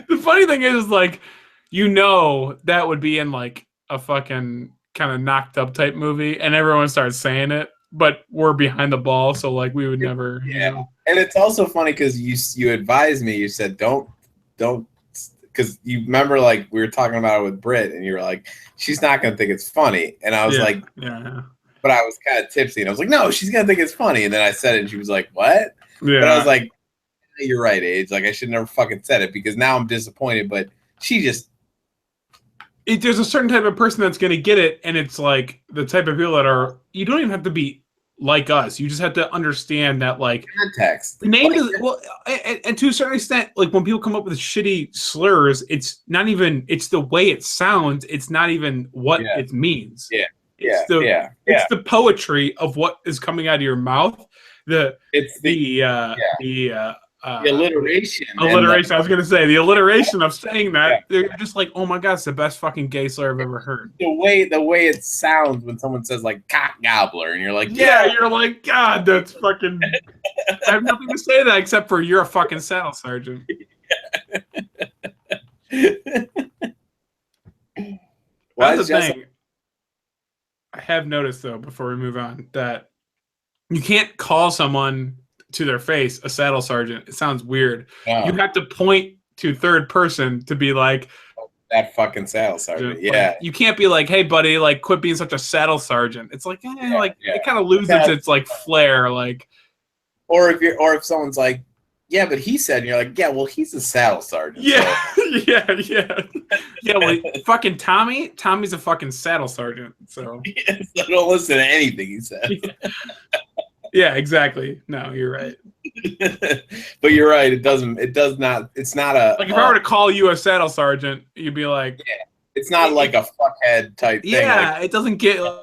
Speaker 1: The funny thing is, like, that would be in like a fucking kind of knocked up type movie, and everyone starts saying it, but we're behind the ball, so like we would never.
Speaker 2: Yeah, and it's also funny because you advised me. You said don't, because you remember like we were talking about it with Britt, and you were like, she's not gonna think it's funny, and I was like, yeah. But I was kind of tipsy, and I was like, no, she's gonna think it's funny, and then I said it, and she was like, what? Yeah. But I was like, you're right, Age. Like I should never fucking said it, because now I'm disappointed. But she just.
Speaker 1: There's a certain type of person that's going to get it, and it's like the type of people that are. You don't even have to be like us. You just have to understand that, like,
Speaker 2: context.
Speaker 1: The name is well, and to a certain extent, like when people come up with shitty slurs, it's not even. It's the way it sounds. It's not even what it means.
Speaker 2: Yeah,
Speaker 1: it's the poetry of what is coming out of your mouth. The
Speaker 2: alliteration.
Speaker 1: Alliteration. I was going to say the alliteration of saying that. Yeah. They're just like, oh my god, it's the best fucking gay slur I've ever heard.
Speaker 2: The way it sounds when someone says like cock gobbler, and you're like,
Speaker 1: you're like, God, that's fucking. I have nothing to say to that except for you're a fucking saddle sergeant. That's the thing. I have noticed though, before we move on, that you can't call someone to their face a saddle sergeant. It sounds weird. Oh. You have to point to third person to be like,
Speaker 2: that fucking saddle sergeant. Yeah.
Speaker 1: Like, you can't be like, hey buddy, like quit being such a saddle sergeant. It's like, it kind of loses its like flair. Like,
Speaker 2: or if someone's like, yeah, but he said, and you're like, yeah, well, he's a saddle sergeant.
Speaker 1: Yeah, so. yeah. Well, fucking Tommy's a fucking saddle sergeant. So
Speaker 2: I don't listen to anything he says.
Speaker 1: Yeah, exactly. No, you're right.
Speaker 2: But you're right. It's not a.
Speaker 1: Like if I were to call you a saddle sergeant, you'd be like,
Speaker 2: it's not like a fuckhead type thing.
Speaker 1: Yeah,
Speaker 2: like,
Speaker 1: it doesn't get.
Speaker 2: Like.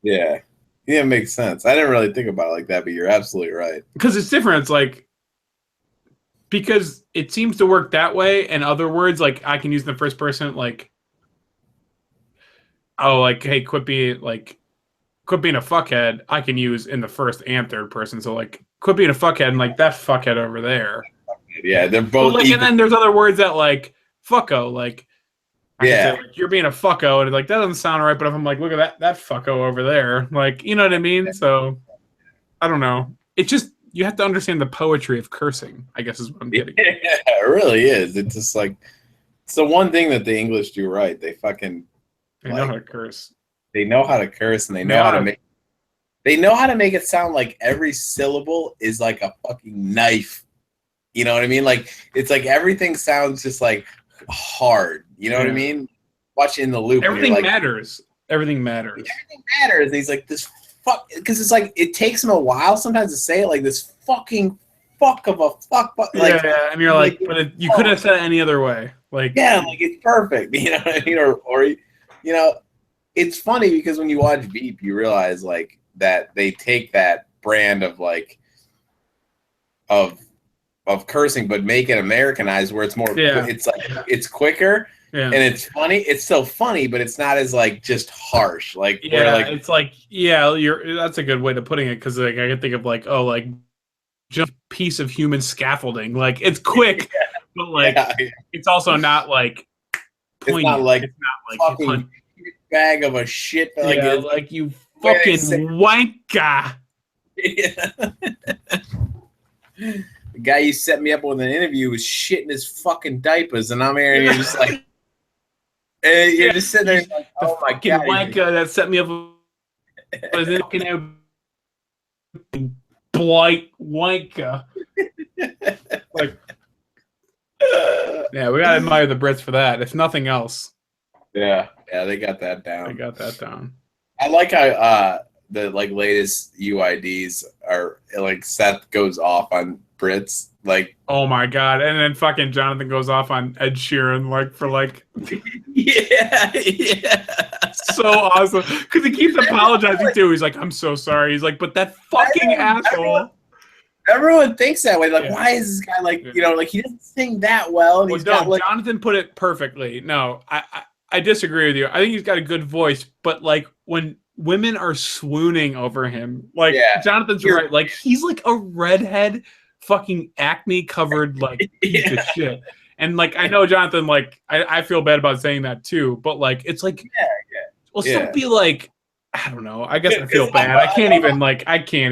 Speaker 2: Yeah. Yeah, it makes sense. I didn't really think about it like that, but you're absolutely right.
Speaker 1: Because it's different. It's like, because it seems to work that way. And other words, like I can use the first person, like, oh, like, hey, quit being a fuckhead. I can use in the first and third person. So like, quit being a fuckhead, and like that fuckhead over there.
Speaker 2: Yeah, they're both.
Speaker 1: Like, and then there's other words that like fucko, like. Say, like, you're being a fucko, and like that doesn't sound right. But if I'm like, look at that fucko over there, like, you know what I mean? So I don't know. It's just you have to understand the poetry of cursing, I guess is what I'm getting.
Speaker 2: Yeah, it really is. It's just like it's the one thing that the English do right. They
Speaker 1: know how to curse.
Speaker 2: They know how to curse, and they know how to make it sound like every syllable is like a fucking knife. You know what I mean? Like it's like everything sounds just like hard. You know what I mean? Watch In the Loop.
Speaker 1: Everything matters. Everything matters.
Speaker 2: Everything matters. And he's like, this fuck, because it's like it takes him a while sometimes to say it, like this fucking fuck of a fuck. Like,
Speaker 1: and you're like, but you couldn't have said it any other way. Like,
Speaker 2: yeah, like it's perfect. You know what I mean? Or you know, it's funny because when you watch Veep, you realize like that they take that brand of like of cursing, but make it Americanized where it's more. It's like it's quicker. Yeah. And it's funny. It's still funny, but it's not as like just harsh. Like
Speaker 1: it's like that's a good way to putting it, because like I can think of like just piece of human scaffolding. Like it's quick, but like it's also not like poignant. It's not like
Speaker 2: fucking bag of a shit.
Speaker 1: Like you fucking wanker.
Speaker 2: Yeah. The guy you set me up with an interview was shitting his fucking diapers, and I'm here and you're just like. And you're just sitting there like, oh my god.
Speaker 1: Wanker that set me up was fucking blight wanker. Like, yeah, we gotta admire the Brits for that, if nothing else.
Speaker 2: Yeah, they got that down.
Speaker 1: I like how
Speaker 2: the like latest UIDs are like Seth goes off on Brits. Like,
Speaker 1: oh my god! And then fucking Jonathan goes off on Ed Sheeran like for like,
Speaker 2: yeah,
Speaker 1: so awesome because he keeps apologizing too. He's like, I'm so sorry. He's like, but that fucking asshole.
Speaker 2: Everyone thinks that way. Like, why is this guy like, you know, like he doesn't sing that well? And
Speaker 1: Jonathan put it perfectly. No, I disagree with you. I think he's got a good voice, but like when women are swooning over him, like Jonathan's right. Like he's like a redhead, fucking acne covered like piece of shit. And like I know Jonathan, like I feel bad about saying that too, but like it's like don't be like, I don't know. I guess I feel bad. I can't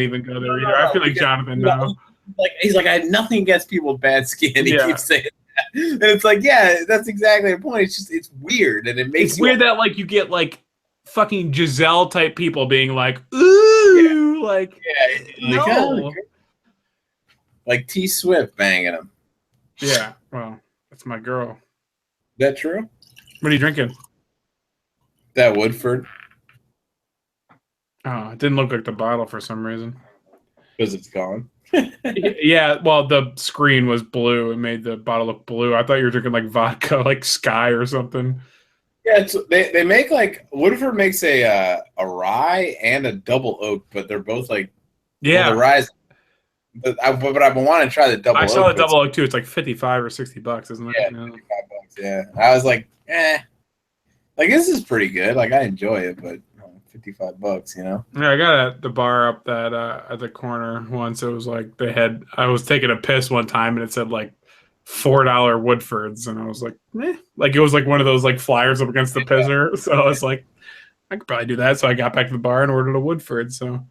Speaker 1: even go there either. I feel like Jonathan now.
Speaker 2: Like he's like, I have nothing against people with bad skin. He keeps saying that. And it's like, yeah, that's exactly the point. It's just it's weird, and it makes
Speaker 1: it's weird that like you get like fucking Giselle type people being like, ooh, no.
Speaker 2: Like T Swift banging him.
Speaker 1: Yeah, well, that's my girl.
Speaker 2: Is that true?
Speaker 1: What are you drinking?
Speaker 2: That Woodford.
Speaker 1: Oh, it didn't look like the bottle for some reason.
Speaker 2: Because it's gone.
Speaker 1: Yeah, well, the screen was blue. It made the bottle look blue. I thought you were drinking like vodka, like Sky or something.
Speaker 2: Yeah, they make like Woodford makes a rye and a double oak, but they're both like the rye. But I want to try the double.
Speaker 1: I saw the double oak too. It's like $55 or $60, isn't it?
Speaker 2: Yeah, $55. Yeah, I was like, like this is pretty good. Like I enjoy it, but $55, you know.
Speaker 1: Yeah, I got at the bar up that at the corner once. It was like I was taking a piss one time and it said like $4 Woodfords, and I was like, like it was like one of those like flyers up against the pisser. So I was like, I could probably do that. So I got back to the bar and ordered a Woodford. So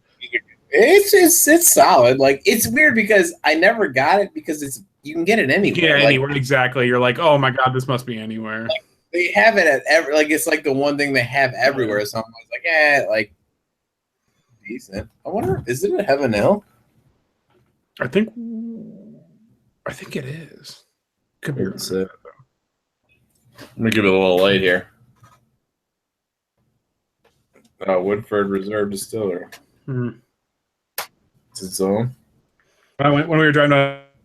Speaker 2: it's solid. Like it's weird because I never got it because you can get it anywhere.
Speaker 1: Yeah, anywhere exactly. You're like, oh my god, this must be anywhere.
Speaker 2: Like, they have it at it's like the one thing they have everywhere. So I'm like, like decent. I wonder, is it at Heaven Hill?
Speaker 1: I think it is. Could be.
Speaker 2: Let me give it a little light here. Woodford Reserve Distillery.
Speaker 1: Mm-hmm.
Speaker 2: It's its own.
Speaker 1: When we were driving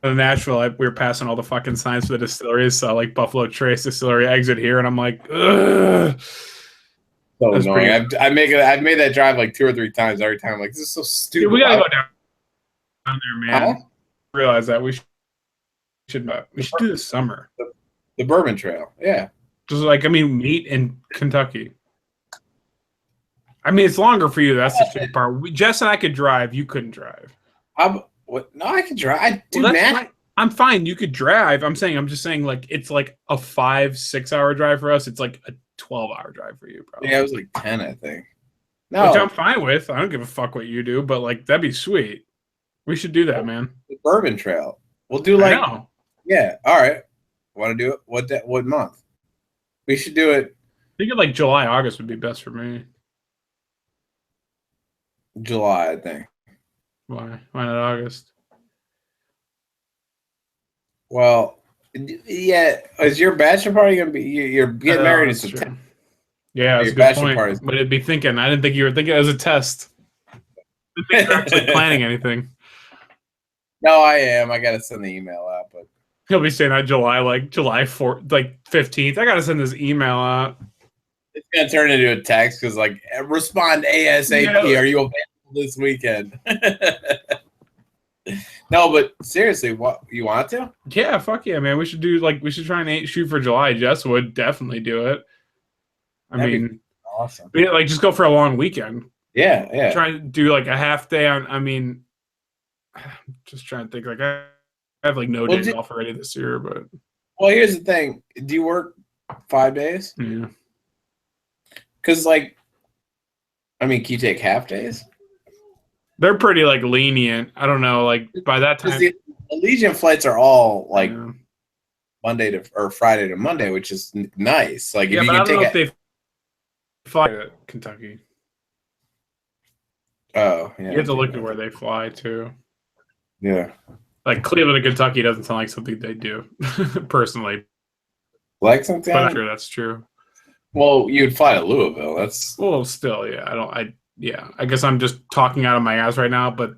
Speaker 1: to Nashville, we were passing all the fucking signs for the distilleries. So like Buffalo Trace Distillery, exit here, and I'm like, ugh.
Speaker 2: So annoying. I've made that drive like 2 or 3 times. Every time, I'm like, this is so stupid.
Speaker 1: Dude, we gotta go down there, man. I realize that we should do this summer.
Speaker 2: The Bourbon Trail, yeah.
Speaker 1: Just like meet in Kentucky. I mean, it's longer for you. That's the stupid part. Jess and I could drive. You couldn't drive.
Speaker 2: No, I could drive.
Speaker 1: I'm fine. You could drive. I'm just saying, like, it's like a 5-6 hour drive for us. It's like a 12-hour drive for you, probably.
Speaker 2: Yeah, it was like 10, I think. No.
Speaker 1: Which I'm fine with. I don't give a fuck what you do, but like, that'd be sweet. We should do that, man.
Speaker 2: The Bourbon Trail. We'll do like, yeah. All right. Want to do it? What month? We should do it.
Speaker 1: I think like July, August would be best for me.
Speaker 2: July, I think.
Speaker 1: Why not August?
Speaker 2: Well, yeah. Is your bachelor party gonna be? You're getting married in September.
Speaker 1: Yeah, that's a good point. But it'd be thinking. I didn't think you were thinking it was a test. I didn't think you're actually planning anything.
Speaker 2: No, I am. I gotta send the email out, but
Speaker 1: he'll be saying that July 4th, like 15th. I gotta send this email out.
Speaker 2: It's gonna turn into a text because like respond ASAP. Yeah. Are you available this weekend? No, but seriously, what you want to?
Speaker 1: Yeah, fuck yeah, man. We should try and shoot for July. Jess would definitely do it. That'd be
Speaker 2: awesome.
Speaker 1: Yeah, like just go for a long weekend.
Speaker 2: Yeah.
Speaker 1: Try to do like a half day on. I mean, I'm just trying to think. Like I have like no days off already this year, but.
Speaker 2: Well, here's the thing. Do you work 5 days?
Speaker 1: Yeah.
Speaker 2: Because like, I mean, can you take half days?
Speaker 1: They're pretty like lenient. I don't know. Like by that time,
Speaker 2: the Allegiant flights are all like Monday to or Friday to Monday, which is nice. Like,
Speaker 1: yeah,
Speaker 2: if you
Speaker 1: but
Speaker 2: can
Speaker 1: I don't know if they fly to Kentucky.
Speaker 2: Oh, yeah.
Speaker 1: You have to look at where they fly to.
Speaker 2: Yeah.
Speaker 1: Like Cleveland and Kentucky doesn't sound like something they do, personally.
Speaker 2: Lexington?
Speaker 1: But I'm sure that's true.
Speaker 2: Well, you'd fly to Louisville. That's
Speaker 1: well, still, yeah. Yeah, I guess I'm just talking out of my ass right now, but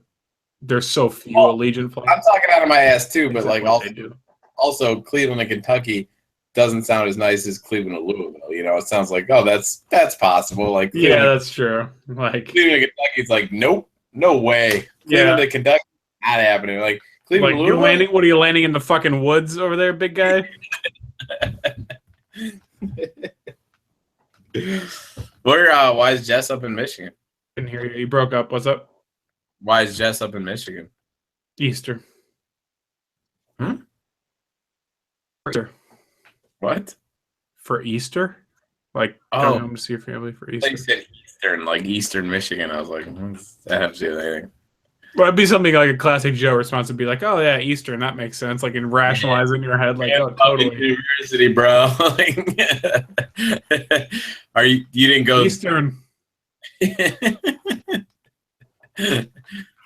Speaker 1: there's so few Allegiant flights.
Speaker 2: I'm talking out of my ass too, but like
Speaker 1: do.
Speaker 2: Also Cleveland and Kentucky doesn't sound as nice as Cleveland and Louisville. You know, it sounds like, oh, that's possible. Like
Speaker 1: yeah, that's true. Like
Speaker 2: Cleveland and Kentucky's like, nope, no way. Cleveland and Kentucky, not happening. Like Cleveland,
Speaker 1: like, you're landing. What are you landing in the fucking woods over there, big guy?
Speaker 2: Why is Jess up in Michigan?
Speaker 1: Didn't hear you. You broke up. What's up?
Speaker 2: Why is Jess up in Michigan?
Speaker 1: Easter. Easter.
Speaker 2: What?
Speaker 1: For Easter? Like going home to see your family for Easter?
Speaker 2: They said Eastern, like Eastern Michigan. I was like, what does that have to do with anything?
Speaker 1: Well, it'd be something like a classic Joe response would be like, "Oh yeah, Eastern, that makes sense." Like in rationalizing in your head, like, "Oh, totally."
Speaker 2: University, bro. Are you? You didn't go
Speaker 1: Eastern?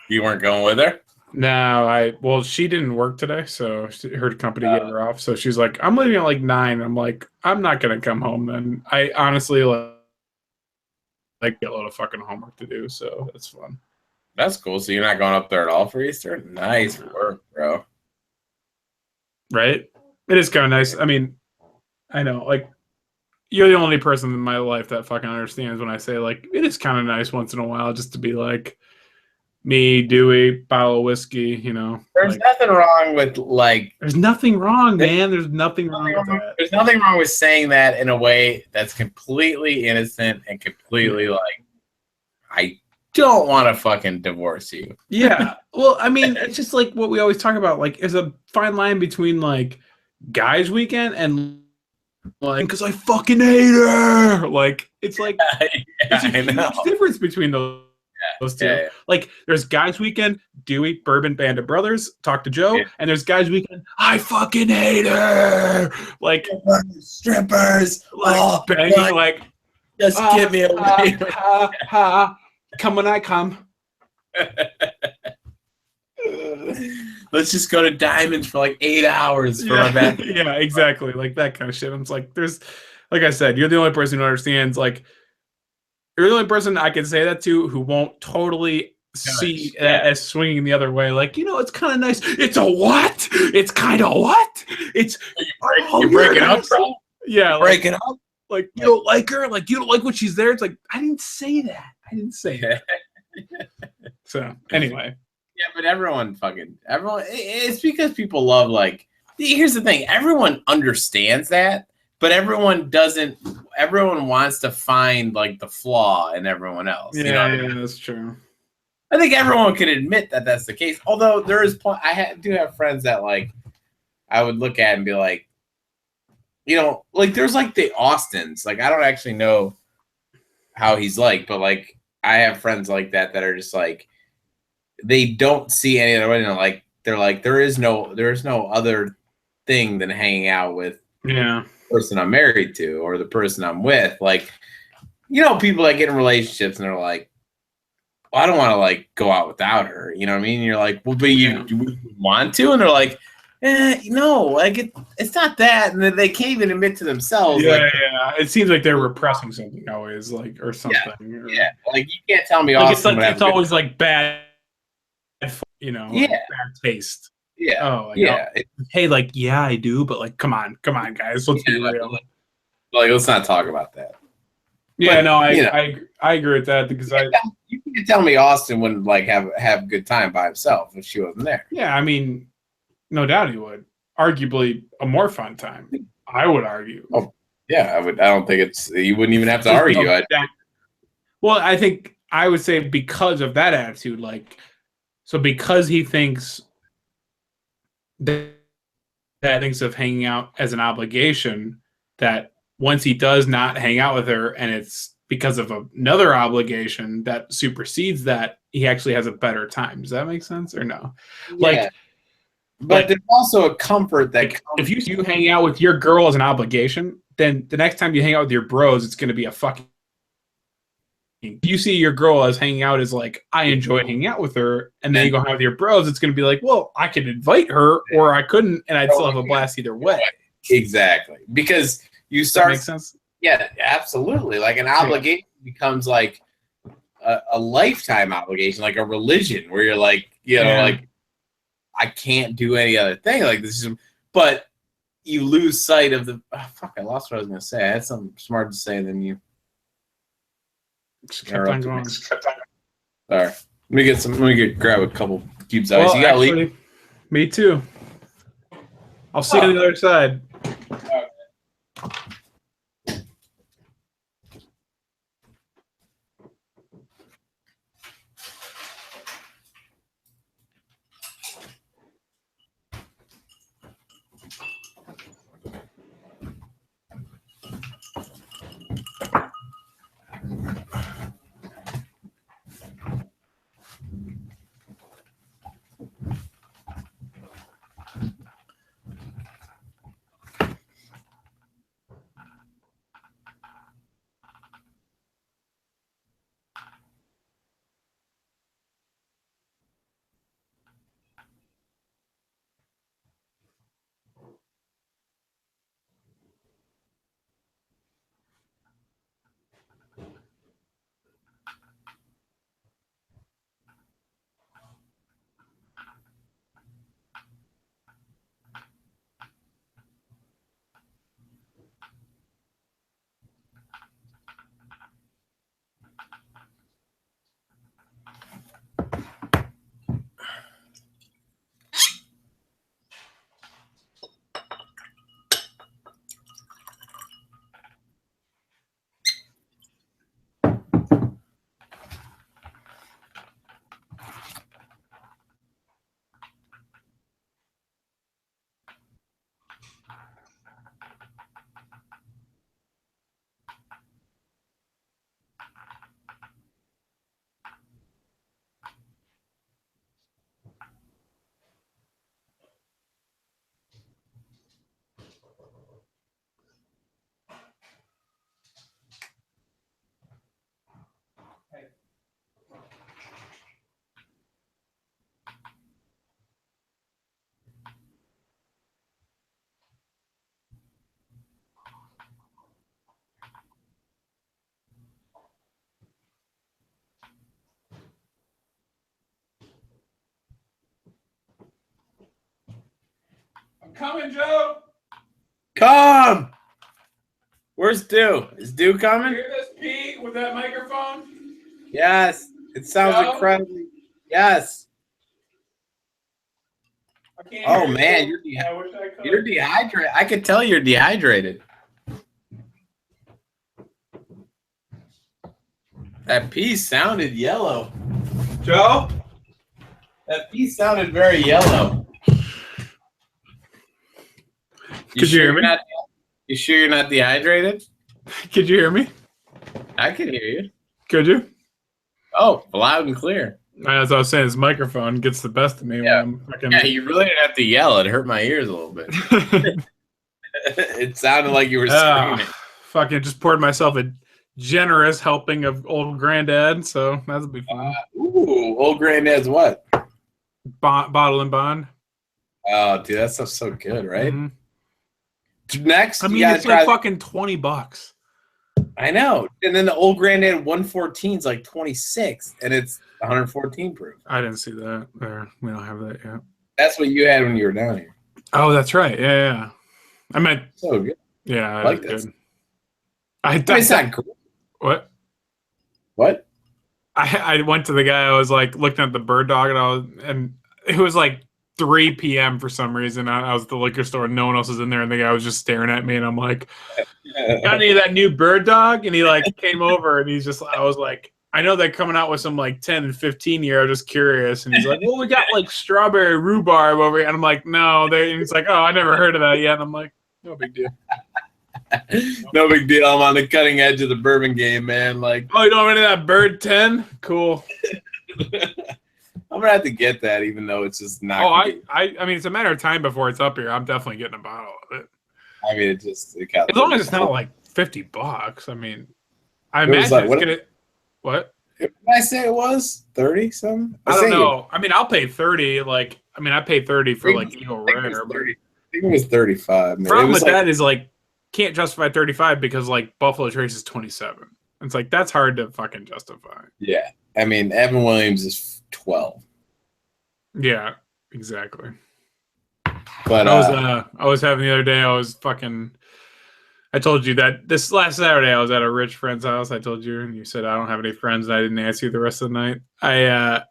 Speaker 2: You weren't going with her?
Speaker 1: No, well, she didn't work today, so her company gave her off. So she's like, "I'm leaving at like 9." I'm like, "I'm not gonna come home then." I honestly like get a lot of fucking homework to do, so that's fun.
Speaker 2: That's cool. So you're not going up there at all for Easter? Nice work, bro.
Speaker 1: Right? It is kind of nice. I mean, I know, like, you're the only person in my life that fucking understands when I say, like, it is kind of nice once in a while just to be like, me, Dewey, bottle of whiskey, you know.
Speaker 2: There's
Speaker 1: like,
Speaker 2: nothing wrong with, like...
Speaker 1: There's nothing wrong, man. There's nothing wrong with that.
Speaker 2: There's nothing wrong with saying that in a way that's completely innocent and completely, like, I don't want to fucking divorce you.
Speaker 1: Yeah. Well, I mean, it's just like what we always talk about. Like, there's a fine line between, like, guys' weekend and, like, because I fucking hate her. Like, it's like, it's a huge difference between those two. Yeah. Like, there's guys' weekend, Dewey, Bourbon Band of Brothers, Talk to Joe, and there's guys' weekend, I fucking hate her. Like,
Speaker 2: strippers,
Speaker 1: like, banging, like,
Speaker 2: just get me away.
Speaker 1: Come when I come.
Speaker 2: Let's just go to Diamonds for like 8 hours for my back.
Speaker 1: Yeah, exactly. Like that kind of shit. I'm like, like I said, you're the only person who understands. Like, you're the only person I can say that to who won't totally see as swinging the other way. Like, you know, it's kind of nice. It's a what? It's kind of what? It's
Speaker 2: you're breaking up, bro.
Speaker 1: Yeah,
Speaker 2: like, breaking up.
Speaker 1: Like, you don't like her? Like, you don't like what she's there? It's like, I didn't say that. So, anyway.
Speaker 2: Yeah, but everyone, it's because people love, like, here's the thing. Everyone understands that, but everyone wants to find, like, the flaw in everyone else.
Speaker 1: Yeah,
Speaker 2: you know what I mean?
Speaker 1: That's true.
Speaker 2: I think everyone can admit that that's the case. Although there is, I do have friends that, like, I would look at and be like, you know, like, there's, like, the Austins. Like, I don't actually know how he's like, but, like, I have friends like that are just, like, they don't see any other way. Like, they're like, there is no other thing than hanging out with the person I'm married to or the person I'm with. Like, you know, people that get in relationships and they're like, well, I don't want to, like, go out without her. You know what I mean? And you're like, well, but you want to? And they're like, no, like, it's not that. And then they can't even admit to themselves.
Speaker 1: Yeah,
Speaker 2: like,
Speaker 1: yeah. It seems like they're repressing something always, like, or something.
Speaker 2: Yeah. Like, you can't tell me
Speaker 1: like, it's always like bad, you know, bad taste.
Speaker 2: Yeah.
Speaker 1: Oh, like, hey, like, yeah, I do, but, like, come on, guys, let's be real.
Speaker 2: Like, let's not talk about that.
Speaker 1: Yeah, but, no, I agree with that because
Speaker 2: you can tell me Austin wouldn't, like, have a good time by himself if she wasn't there.
Speaker 1: Yeah, I mean, no doubt he would. Arguably a more fun time, I would argue.
Speaker 2: Oh, yeah, I would. I don't think you wouldn't even have to argue.
Speaker 1: Well, I think I would say because of that attitude, like, so because he thinks that thinks of hanging out as an obligation, that once he does not hang out with her and it's because of another obligation that supersedes that, he actually has a better time. Does that make sense or no?
Speaker 2: Yeah. Like, but there's also a comfort that, like,
Speaker 1: if you hang out with your girl as an obligation, then the next time you hang out with your bros, it's going to be a fucking. If you see your girl as hanging out as, like, I enjoy hanging out with her, and then you go hang out with your bros, it's going to be like, well, I could invite her or I couldn't, and I'd still have a blast either way.
Speaker 2: Exactly. Because you start.
Speaker 1: Does that make sense?
Speaker 2: Yeah, absolutely. Like, an obligation becomes like, a lifetime obligation, like a religion, where you're like, like I can't do any other thing. Like this is, but you lose sight of the. Oh, fuck! I lost what I was gonna say. I had something smart to say, and then you
Speaker 1: just kept on going.
Speaker 2: All right, let me grab a couple cubes ice. You got leave?
Speaker 1: Me too. I'll see you on the other side. I'm coming, Joe.
Speaker 2: Come. Where's Dew? Is Dew coming?
Speaker 1: You hear this, Pete, with that microphone?
Speaker 2: Yes. It sounds incredibly. Yes. Oh man, you're dehydrated. I could tell you're dehydrated. That piece sounded yellow.
Speaker 1: Joe?
Speaker 2: That piece sounded very yellow.
Speaker 1: Could you hear me?
Speaker 2: You sure you're not dehydrated?
Speaker 1: Could you hear me?
Speaker 2: I can hear you.
Speaker 1: Could you?
Speaker 2: Oh, loud and clear.
Speaker 1: As I was saying, this microphone gets the best of me.
Speaker 2: Yeah,
Speaker 1: when I'm
Speaker 2: yeah, you really didn't have to yell. It hurt my ears a little bit. It sounded like you were screaming.
Speaker 1: Fucking just poured myself a generous helping of old granddad, so that'll be fun.
Speaker 2: Ooh, old granddad's what?
Speaker 1: Bottle and bond.
Speaker 2: Oh, dude, that stuff's so good, right?
Speaker 1: Mm-hmm.
Speaker 2: Next,
Speaker 1: I mean, it's like fucking $20.
Speaker 2: I know. And then the old granddad 114 is like 26, and it's 114 proof.
Speaker 1: I didn't see that there. We don't have that yet.
Speaker 2: That's what you had when you were down here.
Speaker 1: Oh, that's right. Yeah. I meant
Speaker 2: so good.
Speaker 1: Yeah,
Speaker 2: I like this.
Speaker 1: Good.
Speaker 2: It's not cool.
Speaker 1: What?
Speaker 2: What?
Speaker 1: I went to the guy. I was like looking at the bird dog, and it was like 3 p.m. for some reason. I was at the liquor store and no one else was in there, and the guy was just staring at me, and I'm like, got any of that new bird dog? And he like came over, and I was like, I know they're coming out with some like 10 and 15 year. I'm just curious. And he's like, well, we got like strawberry rhubarb over here. And I'm like, no. And he's like, oh, I never heard of that yet. And I'm like, no big deal.
Speaker 2: No big deal. I'm on the cutting edge of the bourbon game, man. Like,
Speaker 1: oh, you don't have any of that bird 10? Cool.
Speaker 2: I'm gonna have to get that, even though it's just not.
Speaker 1: Oh, I mean, it's a matter of time before it's up here. I'm definitely getting a bottle of it.
Speaker 2: I mean,
Speaker 1: as long as it's not like $50. I mean, I imagine it's gonna. What?
Speaker 2: Did I say it was 30 something?
Speaker 1: I don't know. I mean, I'll pay 30. Like, I mean, I paid 30 for like Eagle Rare.
Speaker 2: I think it was 35.
Speaker 1: Problem with that is like can't justify 35 because like Buffalo Trace is 27. It's like that's hard to fucking justify.
Speaker 2: Yeah, I mean Evan Williams is 12.
Speaker 1: Yeah, exactly.
Speaker 2: But
Speaker 1: I was having the other day. I told you that this last Saturday I was at a rich friend's house. I told you, and you said I don't have any friends, and I didn't ask you the rest of the night.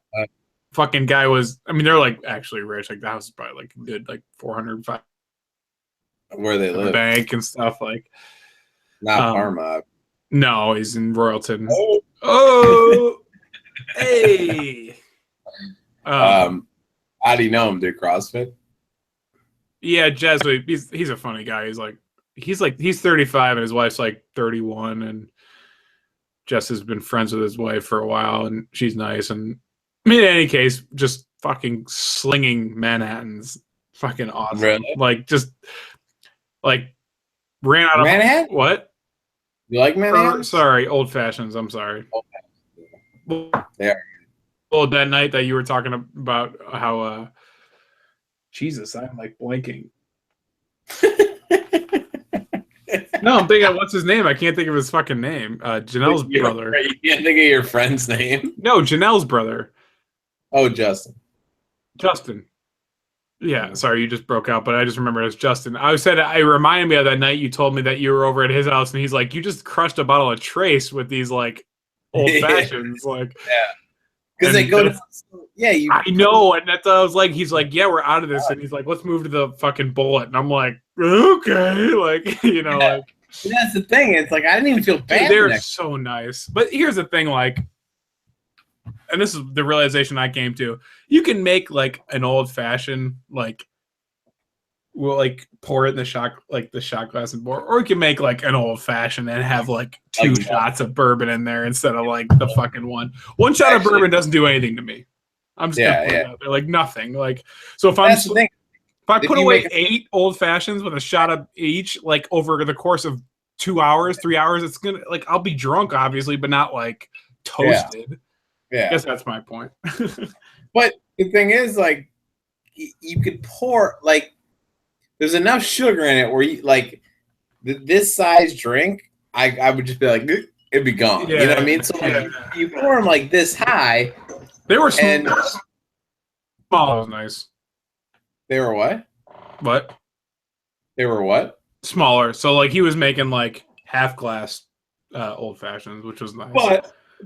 Speaker 1: Fucking guy was. I mean, they're like actually rich. Like the house is probably like good, like 400,
Speaker 2: where they live,
Speaker 1: bank and stuff. Like
Speaker 2: not Parma.
Speaker 1: No, he's in Royalton. Oh, hey.
Speaker 2: How do you know him? Did CrossFit?
Speaker 1: Yeah, Jesuit. He's a funny guy. He's 35 and his wife's like 31, and Jess has been friends with his wife for a while, and she's nice. And I mean, in any case, just fucking slinging Manhattans, fucking awesome.
Speaker 2: Really?
Speaker 1: Like just like ran out of
Speaker 2: Manhattan.
Speaker 1: What?
Speaker 2: You like Manhattan?
Speaker 1: Sorry, old fashions. I'm sorry.
Speaker 2: Yeah.
Speaker 1: Well, that night that you were talking about how Jesus, I'm like blanking. No, I'm thinking of what's his name. I can't think of his fucking name. Janelle's brother.
Speaker 2: You can't think of your friend's name?
Speaker 1: No, Janelle's brother.
Speaker 2: Oh, Justin.
Speaker 1: Yeah, sorry, you just broke out, but I just remember it as Justin. I reminded me of that night you told me that you were over at his house, and he's like, you just crushed a bottle of Trace with these like old fashions, like
Speaker 2: because they go to
Speaker 1: I know, and that's I was like, he's like, yeah, we're out of this, and he's like, let's move to the fucking Bullet, and I'm like, okay, like like.
Speaker 2: That's the thing. It's like I didn't even feel bad.
Speaker 1: Dude, they're so nice, but here's the thing, like. And this is the realization I came to. You can make like an old fashioned, like, we'll like pour it in the shot glass and pour, or you can make like an old fashioned and have like two shots of bourbon in there instead of like the fucking one. One shot of bourbon doesn't do anything to me. I'm just gonna put it out there, like nothing. Like, so if I put away 8 old fashions with a shot of each, like over the course of 2 hours, 3 hours, it's gonna like I'll be drunk, obviously, but not like toasted.
Speaker 2: Yeah.
Speaker 1: I guess that's my point.
Speaker 2: But the thing is, like, you could pour, like, there's enough sugar in it where you, like, this size drink, I would just be like, it'd be gone. You know what I mean? So, like, you pour them, like, this high.
Speaker 1: They were small. Small was nice.
Speaker 2: They were what?
Speaker 1: What?
Speaker 2: They were what?
Speaker 1: Smaller. So, like, he was making, like, half glass old fashions, which was nice.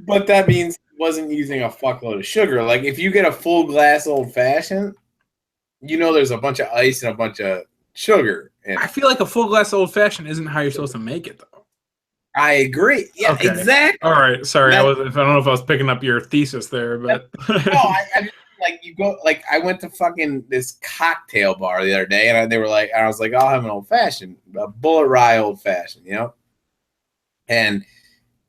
Speaker 2: But that means he wasn't using a fuckload of sugar. Like, if you get a full glass old fashioned, there's a bunch of ice and a bunch of sugar in it.
Speaker 1: I feel like a full glass old fashioned isn't how you're supposed to make it, though.
Speaker 2: I agree. Yeah, okay. Exactly.
Speaker 1: All right. Sorry, I don't know if I was picking up your thesis there, but
Speaker 2: no, I like you go like I went to fucking this cocktail bar the other day, and they were like, I was like, I'll have an old fashioned, a Bullet Rye old fashioned, and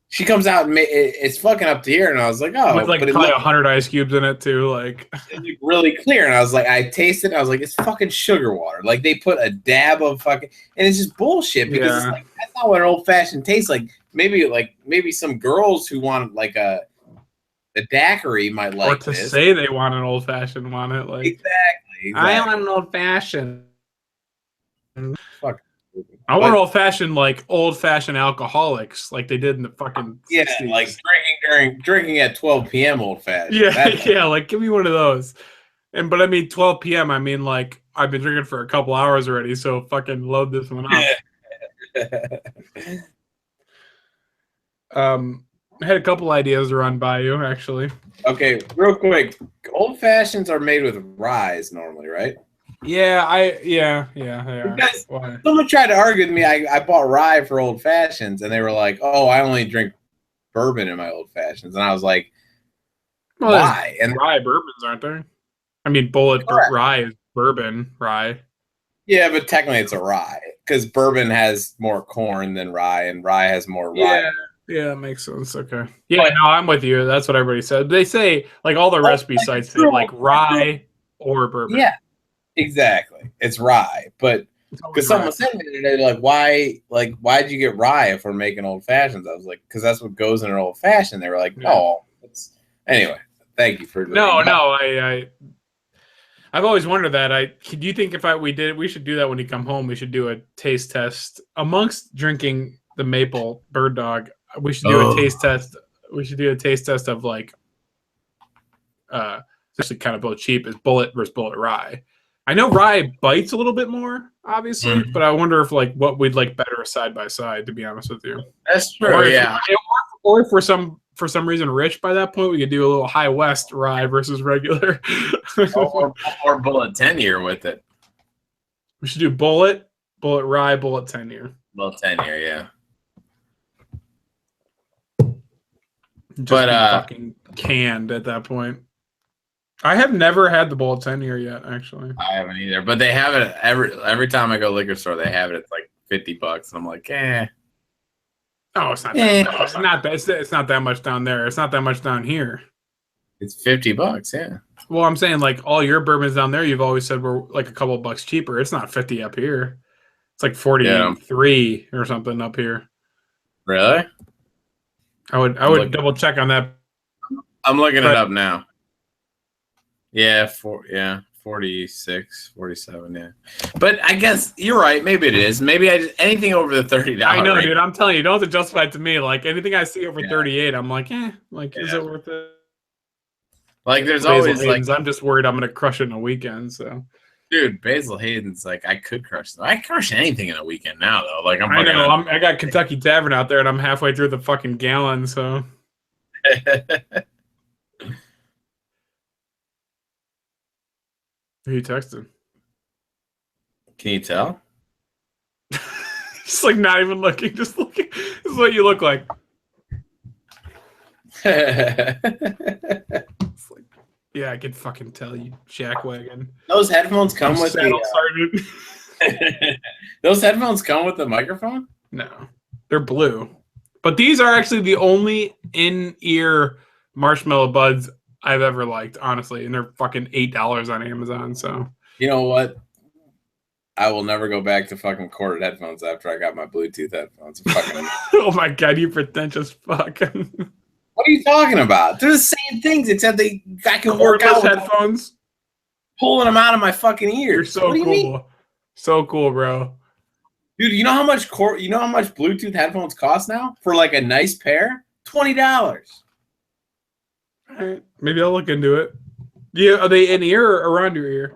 Speaker 2: she comes out and it's fucking up to here, and I was like, oh,
Speaker 1: with like probably 100 ice cubes in it too, like
Speaker 2: it looked really clear. And I was like, I tasted it, I was like, it's fucking sugar water. Like they put a dab of fucking, and it's just bullshit because it's like that's not what an old fashioned tastes like. Maybe some girls who want like a daiquiri might like,
Speaker 1: or to say they want an old fashioned, want it like
Speaker 2: exactly.
Speaker 1: I want an old fashioned.
Speaker 2: Fuck.
Speaker 1: I want old fashioned alcoholics like they did in the fucking 60s.
Speaker 2: Like drinking at 12 p.m. old fashioned.
Speaker 1: Yeah, like give me one of those. But I mean 12 p.m. I mean like I've been drinking for a couple hours already, so fucking load this one up. I had a couple ideas to run by you actually.
Speaker 2: Okay, real quick. Old fashions are made with rye normally, right?
Speaker 1: Yeah,
Speaker 2: Because someone tried to argue with me. I bought rye for old fashions, and they were like, "Oh, I only drink bourbon in my old fashions," and I was like, "Why?" And
Speaker 1: rye bourbons, aren't there? I mean, Bullet rye is bourbon rye.
Speaker 2: Yeah, but technically it's a rye because bourbon has more corn than rye, and rye has more rye.
Speaker 1: Yeah, that makes sense. Okay. Yeah, no, I'm with you. That's what everybody said. They say like all the recipe sites say like rye or bourbon.
Speaker 2: Yeah. Exactly, it's rye, but because someone said to me the other day, like, why'd you get rye if we're making old fashions? I was like, because that's what goes in an old fashioned. They were like, no. Anyway, thank you for
Speaker 1: I've always wondered that. Do you think if we should do that when you come home? We should do a taste test amongst drinking the maple bird dog. we should do a taste test. We should do a taste test of like, especially kind of both cheap is bullet versus bullet rye. I know rye bites a little bit more, obviously, but I wonder if like what we'd like better side by side. To be honest with you,
Speaker 2: that's true.
Speaker 1: Or if for some reason rich by that point, we could do a little High West rye versus regular,
Speaker 2: or bullet 10-year with it.
Speaker 1: We should do bullet rye, bullet 10-year.
Speaker 2: Bullet 10-year, yeah.
Speaker 1: Just fucking canned at that point. I have never had the bullet 10-year yet, actually.
Speaker 2: I haven't either, but they have it every time I go to liquor store. They have it. It's like $50, and I'm like, eh.
Speaker 1: Oh, it's not. It's not that. It's not that much down there. It's not that much down here.
Speaker 2: It's $50, yeah.
Speaker 1: Well, I'm saying like all your bourbons down there, you've always said were like a couple bucks cheaper. It's not 50 up here. It's like 43 or something up here.
Speaker 2: Really?
Speaker 1: I would double check on that.
Speaker 2: I'm looking it up now. Yeah, 46, 47, yeah. But I guess you're right. Maybe it is. Maybe anything over the $30.
Speaker 1: I know, dude. I'm telling you, don't have to justify it to me. Like anything I see over 38, I'm like, is it worth it?
Speaker 2: Like there's always
Speaker 1: Hayden's, I'm just worried I'm gonna crush it in a weekend. So,
Speaker 2: dude, Basil Hayden's like I could crush. I crush anything in a weekend now though. Like
Speaker 1: I got Kentucky Tavern out there, and I'm halfway through the fucking gallon. So. Who you texting?
Speaker 2: Can you tell?
Speaker 1: Just like not even looking, just looking. This is what you look like. It's like, yeah, I can fucking tell you, jackwagon.
Speaker 2: Those headphones come with Those headphones come with the microphone?
Speaker 1: No, they're blue. But these are actually the only in-ear Marshmallow Buds I've ever liked, honestly, and they're fucking $8 on Amazon. So
Speaker 2: you know what? I will never go back to fucking corded headphones after I got my Bluetooth headphones. Fucking
Speaker 1: oh my god, you pretentious fuck!
Speaker 2: What are you talking about? They're the same things, except I can work out with
Speaker 1: headphones,
Speaker 2: pulling them out of my fucking ears.
Speaker 1: You're so cool, so cool, bro.
Speaker 2: Dude, you know how much Bluetooth headphones cost now for like a nice pair? $20.
Speaker 1: All right, maybe I'll look into it. Yeah, are they in ear or around your ear?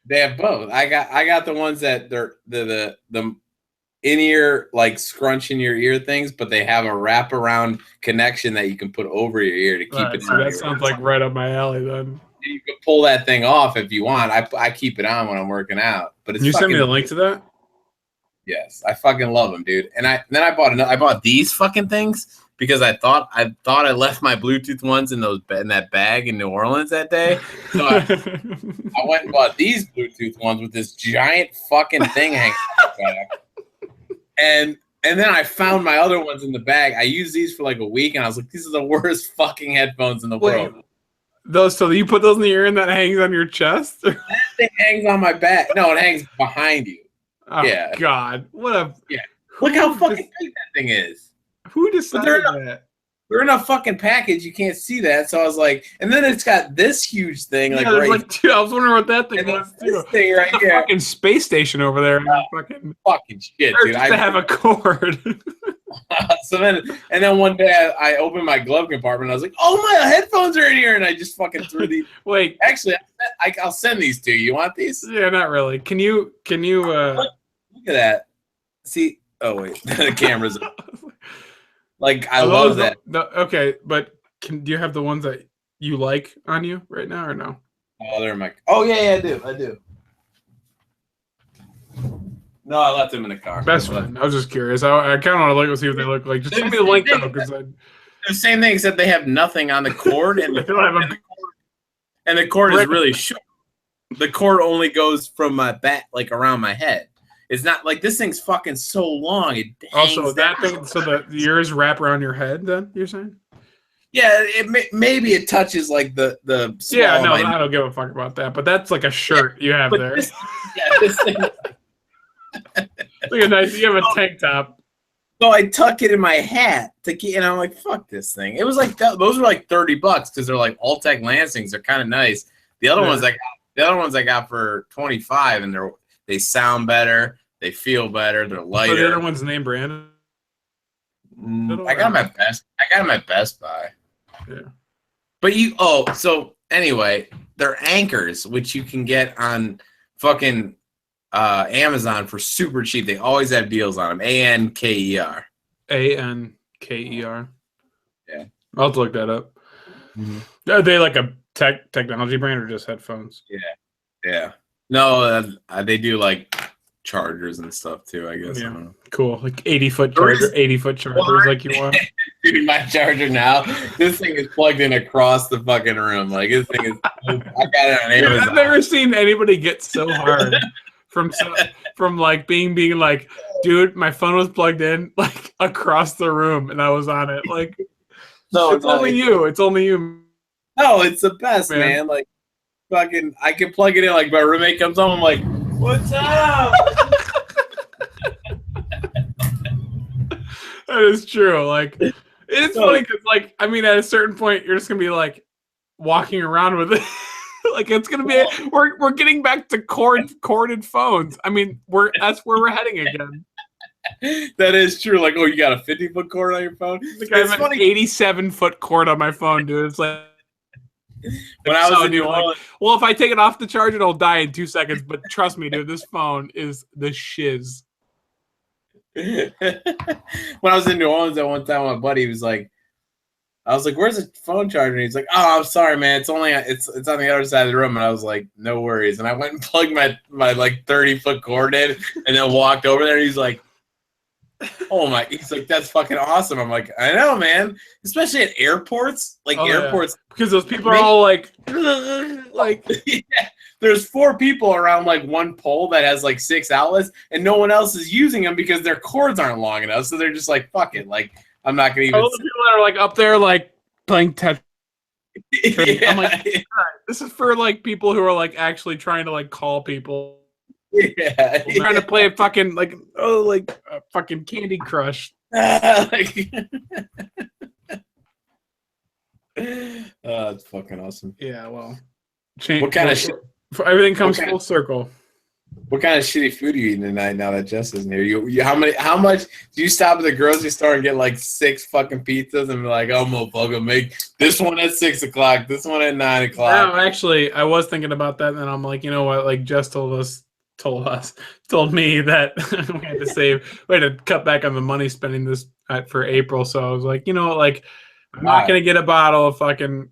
Speaker 2: They have both. I got the ones that they're the in-ear like scrunch in your ear things, but they have a wraparound connection that you can put over your ear to keep it.
Speaker 1: So that sounds like right up my alley then.
Speaker 2: You can pull that thing off if you want. I keep it on when I'm working out. But it's
Speaker 1: you send me the link to that?
Speaker 2: Yes, I fucking love them, dude. And then I bought these fucking things because I thought I left my Bluetooth ones in that bag in New Orleans that day. So I went and bought these Bluetooth ones with this giant fucking thing hanging on the back. And then I found my other ones in the bag. I used these for like a week, and I was like, these are the worst fucking headphones in the world.
Speaker 1: So you put those in the ear and that hangs on your chest?
Speaker 2: That thing hangs on my back. No, it hangs behind you.
Speaker 1: Oh, yeah. God. What a...
Speaker 2: Yeah. Look how fucking big that thing is.
Speaker 1: Who decided that?
Speaker 2: They're in a fucking package. You can't see that. So I was like... And then it's got this huge thing.
Speaker 1: Yeah, like two. I was wondering what that thing was, too.
Speaker 2: This thing right here.
Speaker 1: Fucking space station over there.
Speaker 2: Fucking shit, dude.
Speaker 1: I have a cord.
Speaker 2: So then one day I opened my glove compartment. And I was like, "Oh, my headphones are in here!" And I just fucking threw these.
Speaker 1: Wait,
Speaker 2: actually, I'll send these to you. You want these?
Speaker 1: Yeah, not really. Can you?
Speaker 2: Look at that. See? Oh wait, the camera's. Like I love that.
Speaker 1: Okay, but do you have the ones that you like on you right now or no?
Speaker 2: Oh, they're my. Oh yeah, I do. No, I left them in the car.
Speaker 1: Best friend. I was just curious. I kind of want to look and see what they look like. Just send me the link though, because
Speaker 2: the same thing except they have nothing on the cord, and the cord is really short. The cord only goes from my back, like around my head. It's not like this thing's fucking so long. It
Speaker 1: also that thing. So the ears wrap around your head. Then you're saying?
Speaker 2: Yeah, maybe it touches like the.
Speaker 1: Yeah, no, I don't give a fuck about that. But that's like a shirt you have there.
Speaker 2: This thing.
Speaker 1: Look at nice. You have a tank top.
Speaker 2: So I tuck it in my hat to keep, and I'm like, "Fuck this thing." It was like those were like $30 because they're like Alltech Lansings. They're kind of nice. The other ones I got for $25, and they sound better. They feel better. They're lighter.
Speaker 1: So the other one's name brand.
Speaker 2: I got my best. I got my Best Buy.
Speaker 1: Yeah.
Speaker 2: But so anyway, they're anchors, which you can get on fucking Amazon for super cheap. They always have deals on them. Anker.
Speaker 1: Anker.
Speaker 2: Yeah.
Speaker 1: I'll have to look that up. Mm-hmm. Are they like a technology brand or just headphones?
Speaker 2: Yeah. No, they do like chargers and stuff too, I guess.
Speaker 1: Yeah.
Speaker 2: I don't know.
Speaker 1: Cool. Like 80-foot charger, 80-foot chargers like you want.
Speaker 2: Dude, my charger now, this thing is plugged in across the fucking room. Like, this thing is, I got it on Amazon.
Speaker 1: I've never seen anybody get so hard from like being like, dude, my phone was plugged in like across the room and I was on it. Like, only you. It's only you.
Speaker 2: No, it's the best, man. Like, fucking, I can plug it in. Like, my roommate comes home, I'm like, what's up?
Speaker 1: That is true. Like, it's funny because, like, I mean, at a certain point, you're just gonna be like walking around with it. Like, it's gonna be we're getting back to corded phones. I mean, that's where we're heading again.
Speaker 2: That is true. Like, you got a 50-foot cord on your phone?
Speaker 1: Like, I have an 87-foot cord on my phone, dude. It's like
Speaker 2: when I was in New Orleans,
Speaker 1: well, if I take it off the charger, it'll die in 2 seconds. But trust me, dude, this phone is the shiz.
Speaker 2: When I was in New Orleans at one time, my buddy was like, I was like, "Where's the phone charger?" And he's like, "Oh, I'm sorry, man. It's on the other side of the room." And I was like, "No worries." And I went and plugged my like 30-foot cord in, and then walked over there. And he's like, "Oh my!" He's like, "That's fucking awesome." I'm like, "I know, man. Especially at airports, airports,
Speaker 1: because those people are all like,
Speaker 2: yeah. There's 4 people around like one pole that has like 6 outlets, and no one else is using them because their cords aren't long enough. So they're just like, fuck it. Like, I'm not gonna even.
Speaker 1: All the people that are like up there like playing Tetris.
Speaker 2: Yeah.
Speaker 1: I'm like, all right, this is for like people who are like actually trying to like call people.
Speaker 2: Yeah.
Speaker 1: Trying to play a fucking fucking Candy Crush.
Speaker 2: It's fucking awesome.
Speaker 1: Yeah, well.
Speaker 2: What kind of shit?
Speaker 1: Everything comes full circle.
Speaker 2: What kind of shitty food are you eating tonight now that Jess isn't here? How much do you stop at the grocery store and get like 6 fucking pizzas and be like, oh, motherfucker, make this one at 6 o'clock, this one at 9 o'clock?
Speaker 1: No, actually, I was thinking about that, and I'm like, you know what? Like, Jess told me that we had to cut back on the money spending this for April. So I was like, you know what? Like, I'm not going to get a bottle of fucking,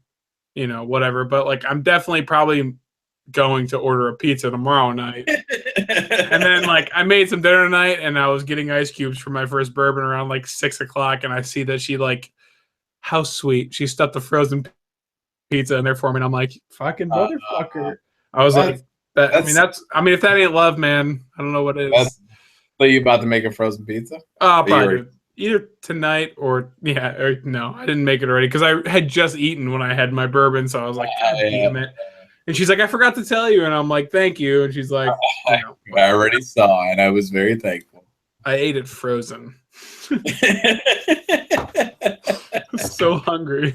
Speaker 1: you know, whatever. But like, I'm definitely probably going to order a pizza tomorrow night. And then like, I made some dinner tonight and I was getting ice cubes for my first bourbon around like 6 o'clock. And I see that she like, how sweet. She stuffed the frozen pizza in there for me. And I'm like, fucking motherfucker. I was like, if that ain't love, man, I don't know what it is.
Speaker 2: So you about to make a frozen pizza?
Speaker 1: Probably either tonight or no, I didn't make it already because I had just eaten when I had my bourbon, so I was like, God damn it. And she's like, I forgot to tell you, and I'm like, thank you. And she's like,
Speaker 2: I already saw, and I was very thankful.
Speaker 1: I ate it frozen. So hungry.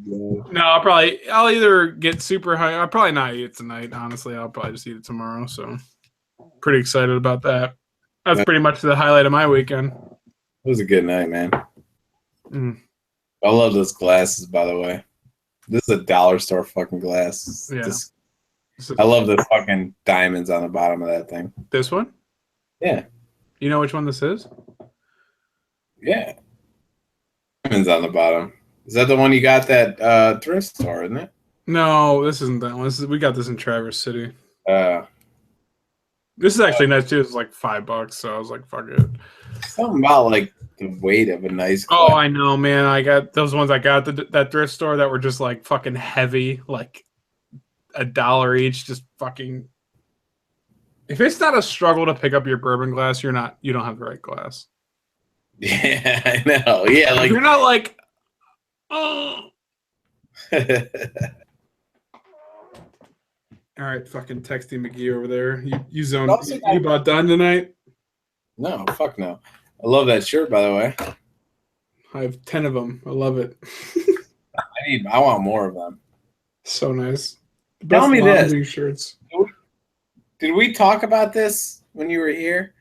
Speaker 1: No, I'll either get super high. I'll probably not eat it tonight. Honestly, I'll probably just eat it tomorrow. So, pretty excited about that. That's pretty much the highlight of my weekend.
Speaker 2: It was a good night, man. I love those glasses, by the way. This is a dollar store fucking glass.
Speaker 1: Yeah.
Speaker 2: I love the fucking diamonds on the bottom of that thing.
Speaker 1: This one?
Speaker 2: Yeah.
Speaker 1: You know which one this is?
Speaker 2: Yeah. Diamonds on the bottom. Is that the one you got that thrift store, isn't it?
Speaker 1: No, this isn't that one. We got this in Traverse City. This is actually nice too. It's like $5, so I was like, fuck it.
Speaker 2: Something about like the weight of a nice glass.
Speaker 1: Oh, I know, man. I got those ones I got at that thrift store that were just like fucking heavy, like $1 each. Just fucking. If it's not a struggle to pick up your bourbon glass, you don't have the right glass.
Speaker 2: Yeah, I know. Yeah, like
Speaker 1: you're not like, oh. All right, fucking texting McGee over there. You zoned. You about done tonight?
Speaker 2: No, fuck no. I love that shirt, by the way.
Speaker 1: I have 10 of them. I love it.
Speaker 2: I want more of them.
Speaker 1: So nice.
Speaker 2: Tell me this.
Speaker 1: Shirts.
Speaker 2: Did we talk about this when you were here?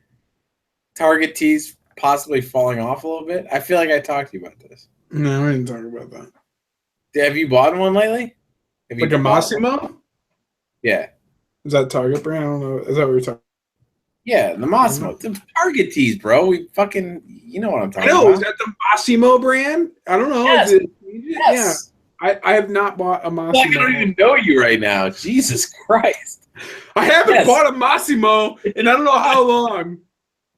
Speaker 2: Target tees possibly falling off a little bit? I feel like I talked to you about this.
Speaker 1: No, I didn't talk about that.
Speaker 2: Have you bought one lately?
Speaker 1: Like a Massimo?
Speaker 2: Yeah.
Speaker 1: Is that Target brand? I don't know. Is that what you're talking?
Speaker 2: Yeah, the Massimo. The Target tees, bro. We fucking, you know what I'm talking about.
Speaker 1: No, is that the Massimo brand? I don't know.
Speaker 2: Yes.
Speaker 1: Is it?
Speaker 2: Yes.
Speaker 1: Yeah. I have not bought a Massimo.
Speaker 2: I don't even know you right now. Jesus Christ.
Speaker 1: I haven't bought a Massimo in I don't know how long. No.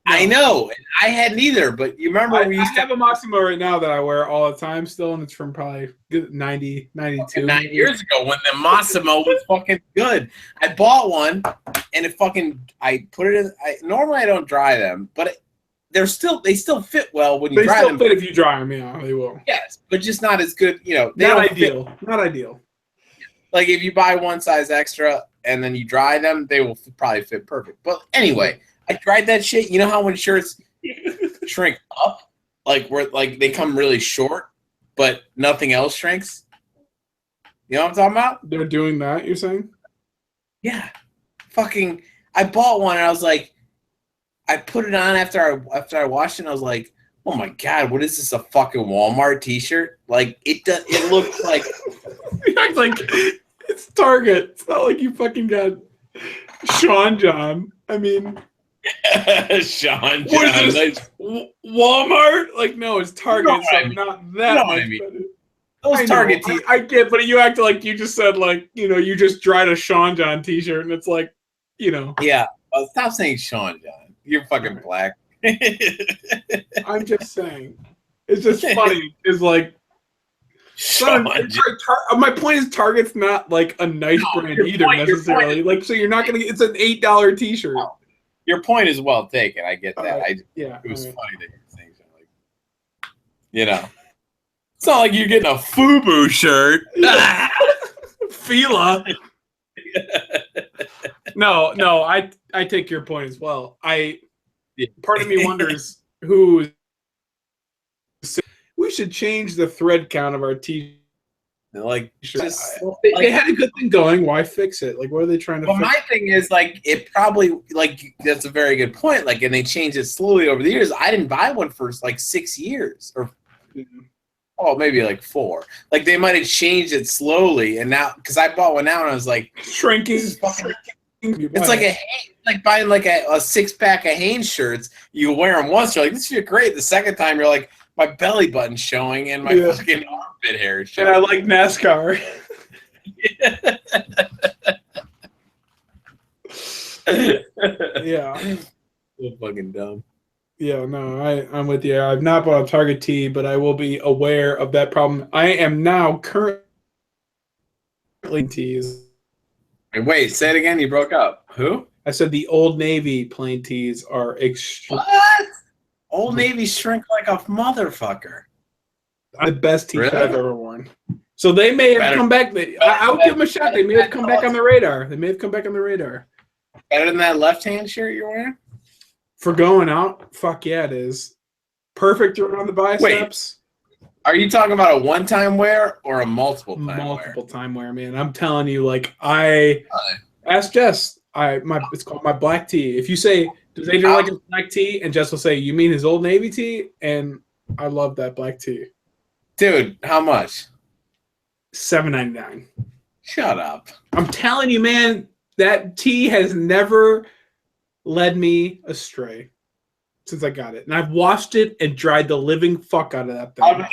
Speaker 2: I know. I hadn't either, but you remember
Speaker 1: we used to have a Massimo right now that I wear all the time still, and it's from probably 90, 92.
Speaker 2: 9 years ago when the Massimo was fucking good. I bought one, and I put it in. Normally I don't dry them, but they still fit well when you dry them.
Speaker 1: They still fit if you dry them, yeah, they will.
Speaker 2: Yes, but just not as good,
Speaker 1: Not ideal. Not ideal.
Speaker 2: Like if you buy one size extra and then you dry them, they will probably fit perfect. But anyway, I tried that shit. You know how when shirts shrink up, like where they come really short, but nothing else shrinks? You know what I'm talking about?
Speaker 1: They're doing that, you're saying?
Speaker 2: Yeah. Fucking I bought one and I was like, I put it on after I washed it and I was like, oh my God, what is this, a fucking Walmart t-shirt? Like it looks like
Speaker 1: it's Target. It's not like you fucking got Sean John. I mean
Speaker 2: Sean John.
Speaker 1: What is this? Walmart? Like, no, it's Target, so not that much better.
Speaker 2: Those Target
Speaker 1: t-shirts. I get, but you act like you just said, like, you just dried a Sean John t-shirt, and it's like,
Speaker 2: Yeah. Stop saying Sean John. You're fucking black.
Speaker 1: I'm just saying. It's just funny. It's like, my point is Target's not like a nice brand either necessarily. Like, so you're not gonna. It's an $8 t-shirt.
Speaker 2: No. Your point is well taken. I get that.
Speaker 1: Right.
Speaker 2: It was funny that you're saying something like, it's not like you're getting a FUBU shirt.
Speaker 1: Fila. No, I take your point as well. Part of me wonders who we should change the thread count of our t-shirts.
Speaker 2: Like,
Speaker 1: they had a good thing going. Why fix it? Like, what are they trying to fix?
Speaker 2: My thing is, like, it probably, like, that's a very good point. Like, and they changed it slowly over the years. I didn't buy one for like 6 years or maybe like 4. Like, they might have changed it slowly, and now because I bought one now and I was like,
Speaker 1: shrinking.
Speaker 2: It's like buying like a 6-pack of Hanes shirts. You wear them once, you're like, this is great. The second time, you're like, my belly button's showing and my fucking armpit hair is showing.
Speaker 1: And I like NASCAR. Yeah.
Speaker 2: So fucking dumb.
Speaker 1: Yeah, no, I'm with you. I've not bought a Target tee, but I will be aware of that problem. I am now currently tees.
Speaker 2: Wait, say it again. You broke up. Who?
Speaker 1: I said the Old Navy plain tees are extreme.
Speaker 2: What? Old Navy shrink like a motherfucker.
Speaker 1: The best tees I've ever worn. So they may have come back. I'll give them a shot. They may have come back on the radar. Better
Speaker 2: than that left-hand shirt you're wearing?
Speaker 1: For going out? Fuck yeah, it is. Perfect around the biceps.
Speaker 2: Wait, are you talking about a one-time wear or a multiple-time wear?
Speaker 1: Multiple-time wear, man. I'm telling you, like, ask Jess. It's called my black tee. If you say, does Adrian like his black tee? And Jess will say, you mean his Old Navy tee? And I love that black tee.
Speaker 2: Dude, how much?
Speaker 1: $7.99.
Speaker 2: Shut up.
Speaker 1: I'm telling you, man, that tee has never led me astray since I got it. And I've washed it and dried the living fuck out of that thing.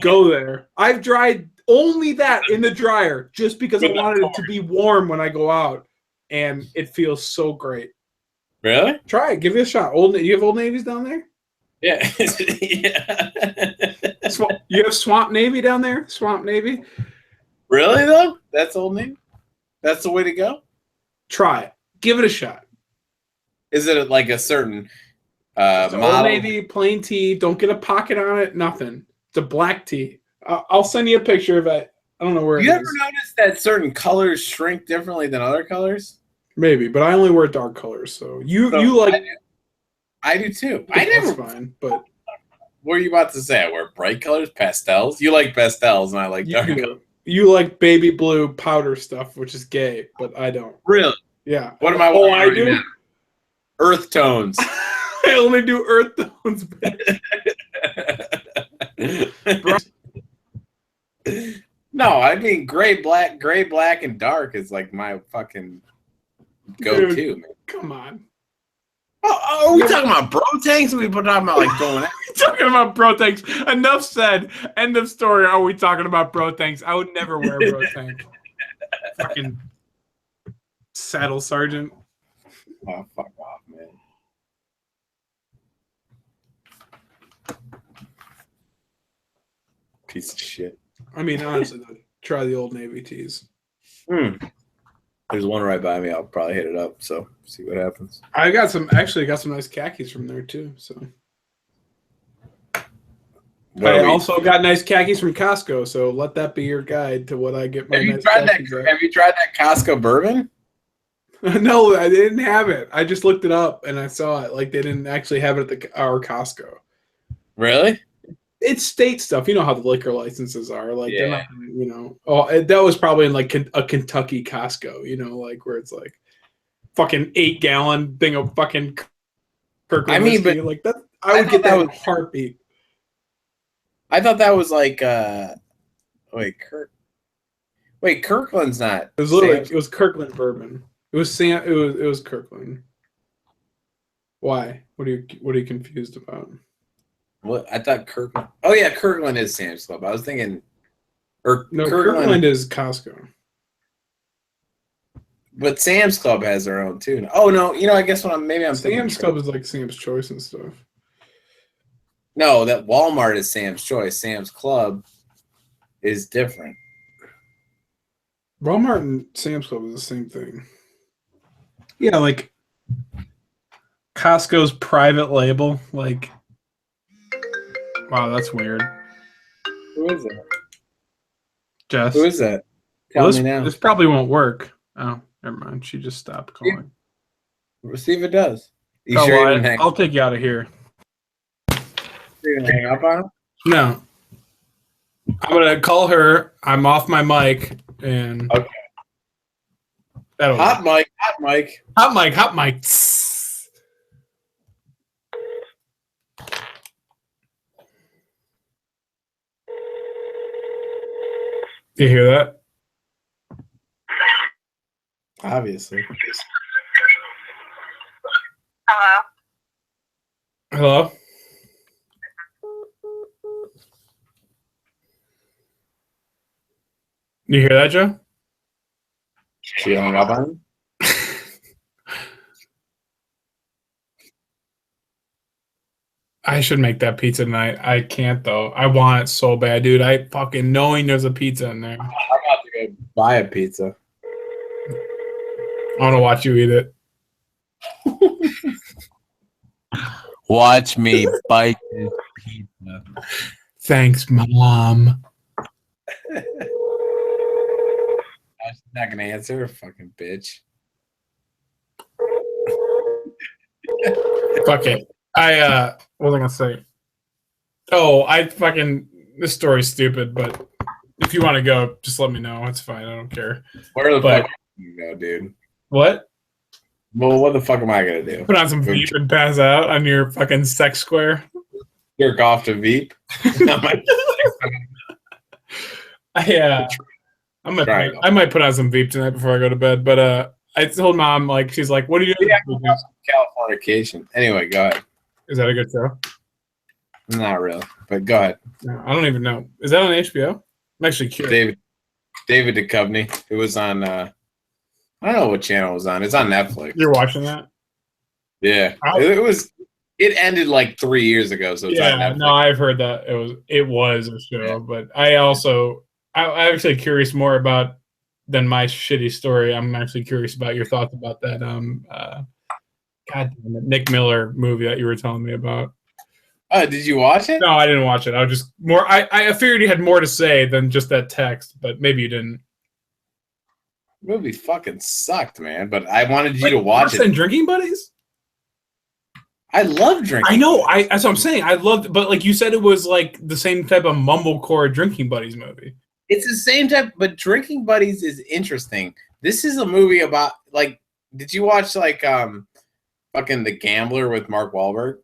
Speaker 1: Go there. I've dried only that in the dryer just because I wanted it to be warm when I go out. And it feels so great.
Speaker 2: Really?
Speaker 1: Try it. Give it a shot. You have Old Navies down there?
Speaker 2: Yeah. Yeah.
Speaker 1: You have Swamp Navy down there? Swamp Navy?
Speaker 2: Really, though? That's Old Navy? That's the way to go?
Speaker 1: Try it. Give it a shot.
Speaker 2: Is it like a certain model?
Speaker 1: Old Navy, plain tee. Don't get a pocket on it. Nothing. It's a black tee. I'll send you a picture of it. I don't know where it is.
Speaker 2: You ever noticed that certain colors shrink differently than other colors?
Speaker 1: Maybe, but I only wear dark colors. So you like...
Speaker 2: I do too.
Speaker 1: That's fine, but...
Speaker 2: What are you about to say? I wear bright colors, pastels? You like pastels, and I like dark colors.
Speaker 1: You like baby blue powder stuff, which is gay, but I don't.
Speaker 2: Really?
Speaker 1: Yeah.
Speaker 2: What am I wearing? I do? Earth tones.
Speaker 1: I only do earth tones.
Speaker 2: No, I mean gray, black, and dark is like my fucking go-to. Man.
Speaker 1: Come on.
Speaker 2: Oh, are we talking about bro tanks? Or are we talking about like going out?
Speaker 1: Talking about bro tanks. Enough said. End of story. Are we talking about bro tanks? I would never wear a bro tank. Fucking saddle sergeant.
Speaker 2: Oh, fuck off, man. Piece of shit.
Speaker 1: I mean, honestly, though, try the Old Navy tees.
Speaker 2: There's one right by me. I'll probably hit it up. So see what happens.
Speaker 1: I got some nice khakis from there too. So I also got nice khakis from Costco. So let that be your guide to what I get.
Speaker 2: Have you tried that Costco bourbon?
Speaker 1: No, I didn't have it. I just looked it up and I saw it. Like they didn't actually have it at our Costco.
Speaker 2: Really?
Speaker 1: It's state stuff. You know how the liquor licenses are. Like they're not, you know. Oh, that was probably in like a Kentucky Costco. You know, like where it's like fucking 8-gallon thing of fucking Kirkland whiskey. But like that, I would get that with a heartbeat.
Speaker 2: I thought that was like Kirkland's not.
Speaker 1: It was literally it was Kirkland bourbon. It was Kirkland. Why? What are you confused about?
Speaker 2: What I thought Kirkland. Oh yeah, Kirkland is Sam's Club. I was thinking,
Speaker 1: Kirkland is Costco.
Speaker 2: But Sam's Club has their own too. Oh no, you know I guess I'm
Speaker 1: Sam's Club is like Sam's Choice and stuff.
Speaker 2: No, that Walmart is Sam's Choice. Sam's Club is different.
Speaker 1: Walmart and Sam's Club is the same thing. Yeah, like Costco's private label. Like, wow, that's weird.
Speaker 2: Who is it?
Speaker 1: Jess.
Speaker 2: Who is that? Tell me now.
Speaker 1: This probably won't work. Oh, never mind. She just stopped calling.
Speaker 2: See if it does.
Speaker 1: I'll take you out of here.
Speaker 2: You're gonna hang up on him?
Speaker 1: No. I'm gonna call her. I'm off my mic and
Speaker 2: okay. Hot mic.
Speaker 1: You hear that?
Speaker 2: Obviously.
Speaker 1: Hello? You hear that, Joe?
Speaker 2: She hung up on him?
Speaker 1: I should make that pizza tonight. I can't, though. I want it so bad, dude. I fucking knowing there's a pizza in there.
Speaker 2: I'm about to go buy a pizza.
Speaker 1: I want to watch you eat it.
Speaker 2: Watch me bite this pizza.
Speaker 1: Thanks, Mom.
Speaker 2: She's not gonna answer, fucking bitch.
Speaker 1: Fuck it. What was I gonna say? Oh, this story's stupid, but if you want to go, just let me know. It's fine. I don't care.
Speaker 2: Where the fuck you go, dude?
Speaker 1: What?
Speaker 2: Well, what the fuck am I gonna do?
Speaker 1: Put on some Veep and pass out on your fucking sex square.
Speaker 2: Jerk off to Veep.
Speaker 1: I might put on some Veep tonight before I go to bed. But I told Mom, like, she's like, "What are you doing?"
Speaker 2: Yeah, Californication. Anyway, go ahead.
Speaker 1: Is that a good show?
Speaker 2: Not really, but go ahead.
Speaker 1: No, I don't even know. Is that on HBO? I'm actually curious.
Speaker 2: David Duchovny. It was on. I don't know what channel it was on. It's on Netflix.
Speaker 1: You're watching that?
Speaker 2: Yeah, it was. It ended like 3 years ago, so it's on Netflix.
Speaker 1: No, I've heard that it was a show, but I'm actually curious more about than my shitty story. I'm actually curious about your thoughts about that. God damn it, Nick Miller movie that you were telling me about.
Speaker 2: Did you watch it?
Speaker 1: No, I didn't watch it. I was just more. I figured you had more to say than just that text, but maybe you didn't.
Speaker 2: The movie fucking sucked, man. But I wanted you to watch it.
Speaker 1: Drinking Buddies?
Speaker 2: I love drinking.
Speaker 1: I know. That's what I'm saying. I loved, but like you said, it was like the same type of mumblecore Drinking Buddies movie.
Speaker 2: It's the same type, but Drinking Buddies is interesting. This is a movie about like. Did you watch like fucking The Gambler with Mark Wahlberg?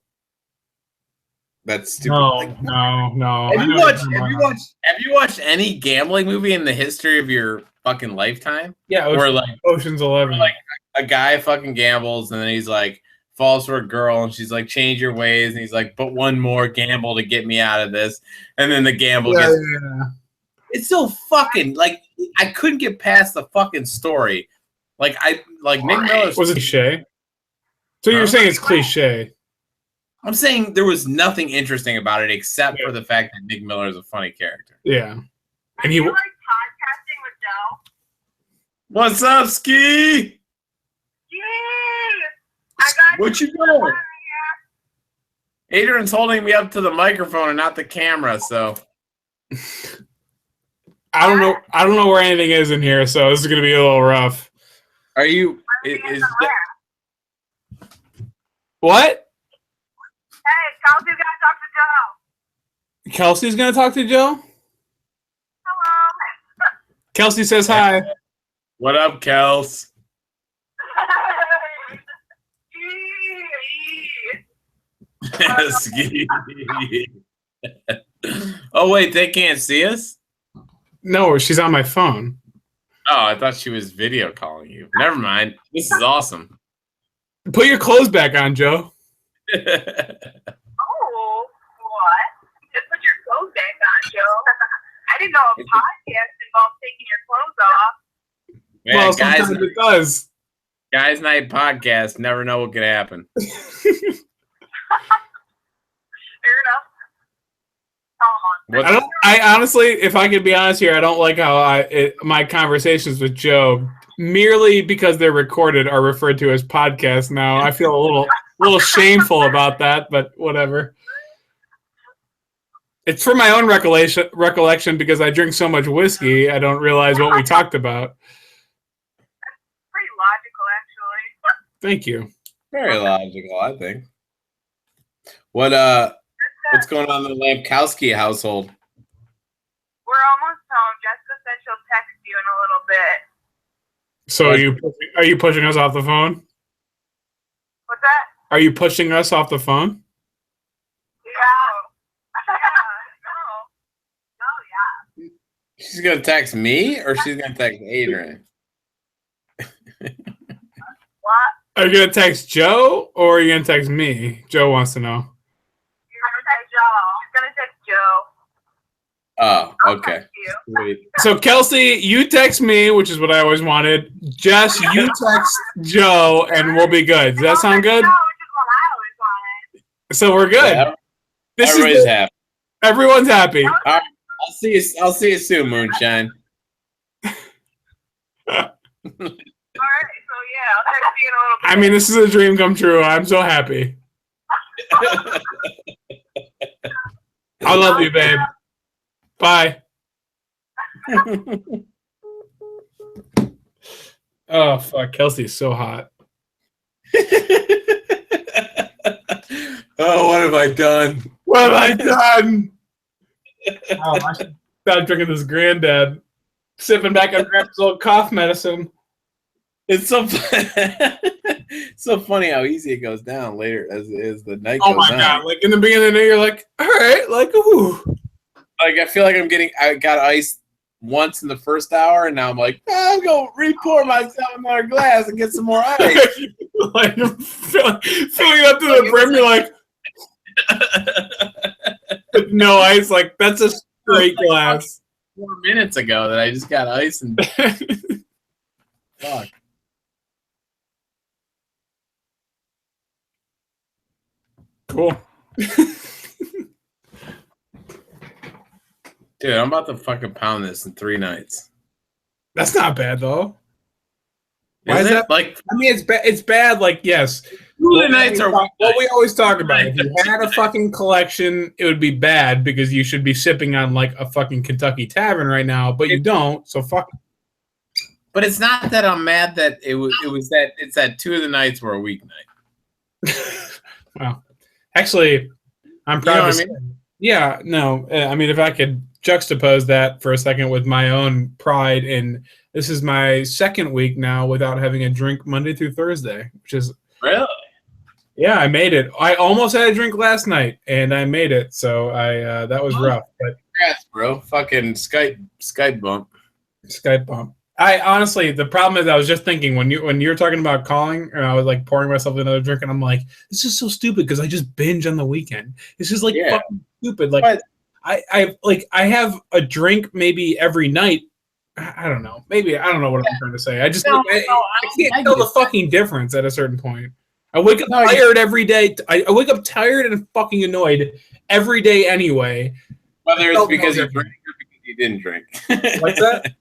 Speaker 2: That's stupid.
Speaker 1: No.
Speaker 2: Have you watched any gambling movie in the history of your fucking lifetime?
Speaker 1: Yeah, Ocean's 11.
Speaker 2: Like a guy fucking gambles and then he's like falls for a girl and she's like, change your ways, and he's like, but one more gamble to get me out of this, and then the gamble gets. Yeah. It's so fucking like I couldn't get past the fucking story. Like Nick Miller
Speaker 1: was it cliche? So you're saying it's cliche?
Speaker 2: I'm saying there was nothing interesting about it except for the fact that Nick Miller is a funny character.
Speaker 1: Yeah. And
Speaker 3: he like podcasting with Joe.
Speaker 2: What's up, Ski? What you doing? Adrian's holding me up to the microphone and not the camera, so
Speaker 1: I don't know where anything is in here, so this is gonna be a little rough.
Speaker 2: Are you
Speaker 1: what?
Speaker 3: Hey, Kelsey's gonna talk to Joe.
Speaker 1: Kelsey's gonna talk to Joe?
Speaker 3: Hello.
Speaker 1: Kelsey says hi.
Speaker 2: What up, Kels? Oh wait, they can't see us?
Speaker 1: No, she's on my phone.
Speaker 2: Oh, I thought she was video calling you. Never mind. This is awesome.
Speaker 1: Put your clothes back on, Joe.
Speaker 3: Oh, what? Just put your clothes back on, Joe. I didn't know a podcast involved taking your clothes off.
Speaker 2: Man,
Speaker 1: well, sometimes it does.
Speaker 2: Guys Night Podcast, never know what could happen.
Speaker 3: Fair enough.
Speaker 1: I honestly, if I could be honest here, I don't like how my conversations with Joe, merely because they're recorded, are referred to as podcasts now. I feel a little shameful about that, but whatever. It's for my own recollection because I drink so much whiskey, I don't realize what we talked about.
Speaker 3: That's pretty logical, actually.
Speaker 1: Thank you.
Speaker 2: Very logical, I think. What's going on in the Lampkowski household?
Speaker 3: We're almost home. Jessica said she'll text you in a little bit.
Speaker 1: So are you pushing us off the phone?
Speaker 3: What's that?
Speaker 1: Are you pushing us off the phone?
Speaker 3: Yeah.
Speaker 2: She's gonna text me or she's gonna text Adrian?
Speaker 3: What?
Speaker 1: Are you gonna text Joe or are you gonna text me? Joe wants to know.
Speaker 2: Oh, okay.
Speaker 1: Sweet. So Kelsey, you text me, which is what I always wanted. Jess, you text Joe, and we'll be good. Does that sound good? So we're good.
Speaker 2: Yeah. Everybody's happy.
Speaker 1: Everyone's happy.
Speaker 2: All right. I'll see you soon, Moonshine.
Speaker 3: All right. So yeah, I'll text you in a little bit.
Speaker 1: I mean, this is a dream come true. I'm so happy. I love you, babe. Bye. Oh, fuck. Kelsey's so hot.
Speaker 2: Oh, what have I done?
Speaker 1: What have I done? Oh, I should stop drinking this Granddad. Sipping back on Grandpa's old cough medicine.
Speaker 2: It's so so funny how easy it goes down later as the night goes on. Oh my
Speaker 1: God. Like in the beginning of the day, you're like, all right, like, ooh.
Speaker 2: Like, I feel like I got ice once in the first hour, and now I'm like, I'm going to re-pour myself another glass and get some more ice.
Speaker 1: Like, filling it up to the brim, you're like, no ice, like, that's a straight glass.
Speaker 2: 4 minutes ago that I just got ice and fuck.
Speaker 1: Cool.
Speaker 2: Dude, I'm about to fucking pound this in 3 nights.
Speaker 1: That's not bad though.
Speaker 2: Why is that? Like,
Speaker 1: I mean, it's bad. It's bad. Like, yes.
Speaker 2: The nights are
Speaker 1: what we always talk about. If you had a fucking collection, it would be bad because you should be sipping on like a fucking Kentucky Tavern right now, but you don't. So fuck.
Speaker 2: But it's not that I'm mad that it's that 2 of the nights were a weeknight.
Speaker 1: Well, actually, I'm proud. You know what I mean? Yeah. No. I mean, if I could juxtapose that for a second with my own pride, and this is my 2nd week now without having a drink Monday through Thursday, which is
Speaker 2: really
Speaker 1: Yeah, I made it. I almost had a drink last night, and I made it. So that was rough. But
Speaker 2: congrats, bro. Fucking Skype bump.
Speaker 1: Skype bump. I honestly, the problem is, I was just thinking when you were talking about calling, and I was like pouring myself another drink, and I'm like, this is so stupid because I just binge on the weekend. It's just like fucking stupid. Like
Speaker 2: but,
Speaker 1: I have a drink maybe every night. I don't know. Maybe I don't know what I'm trying to say. I just I can't tell the fucking difference at a certain point. I wake up tired every day. I wake up tired and fucking annoyed every day anyway.
Speaker 2: Whether it's because you drank or because you didn't drink.
Speaker 1: What's that?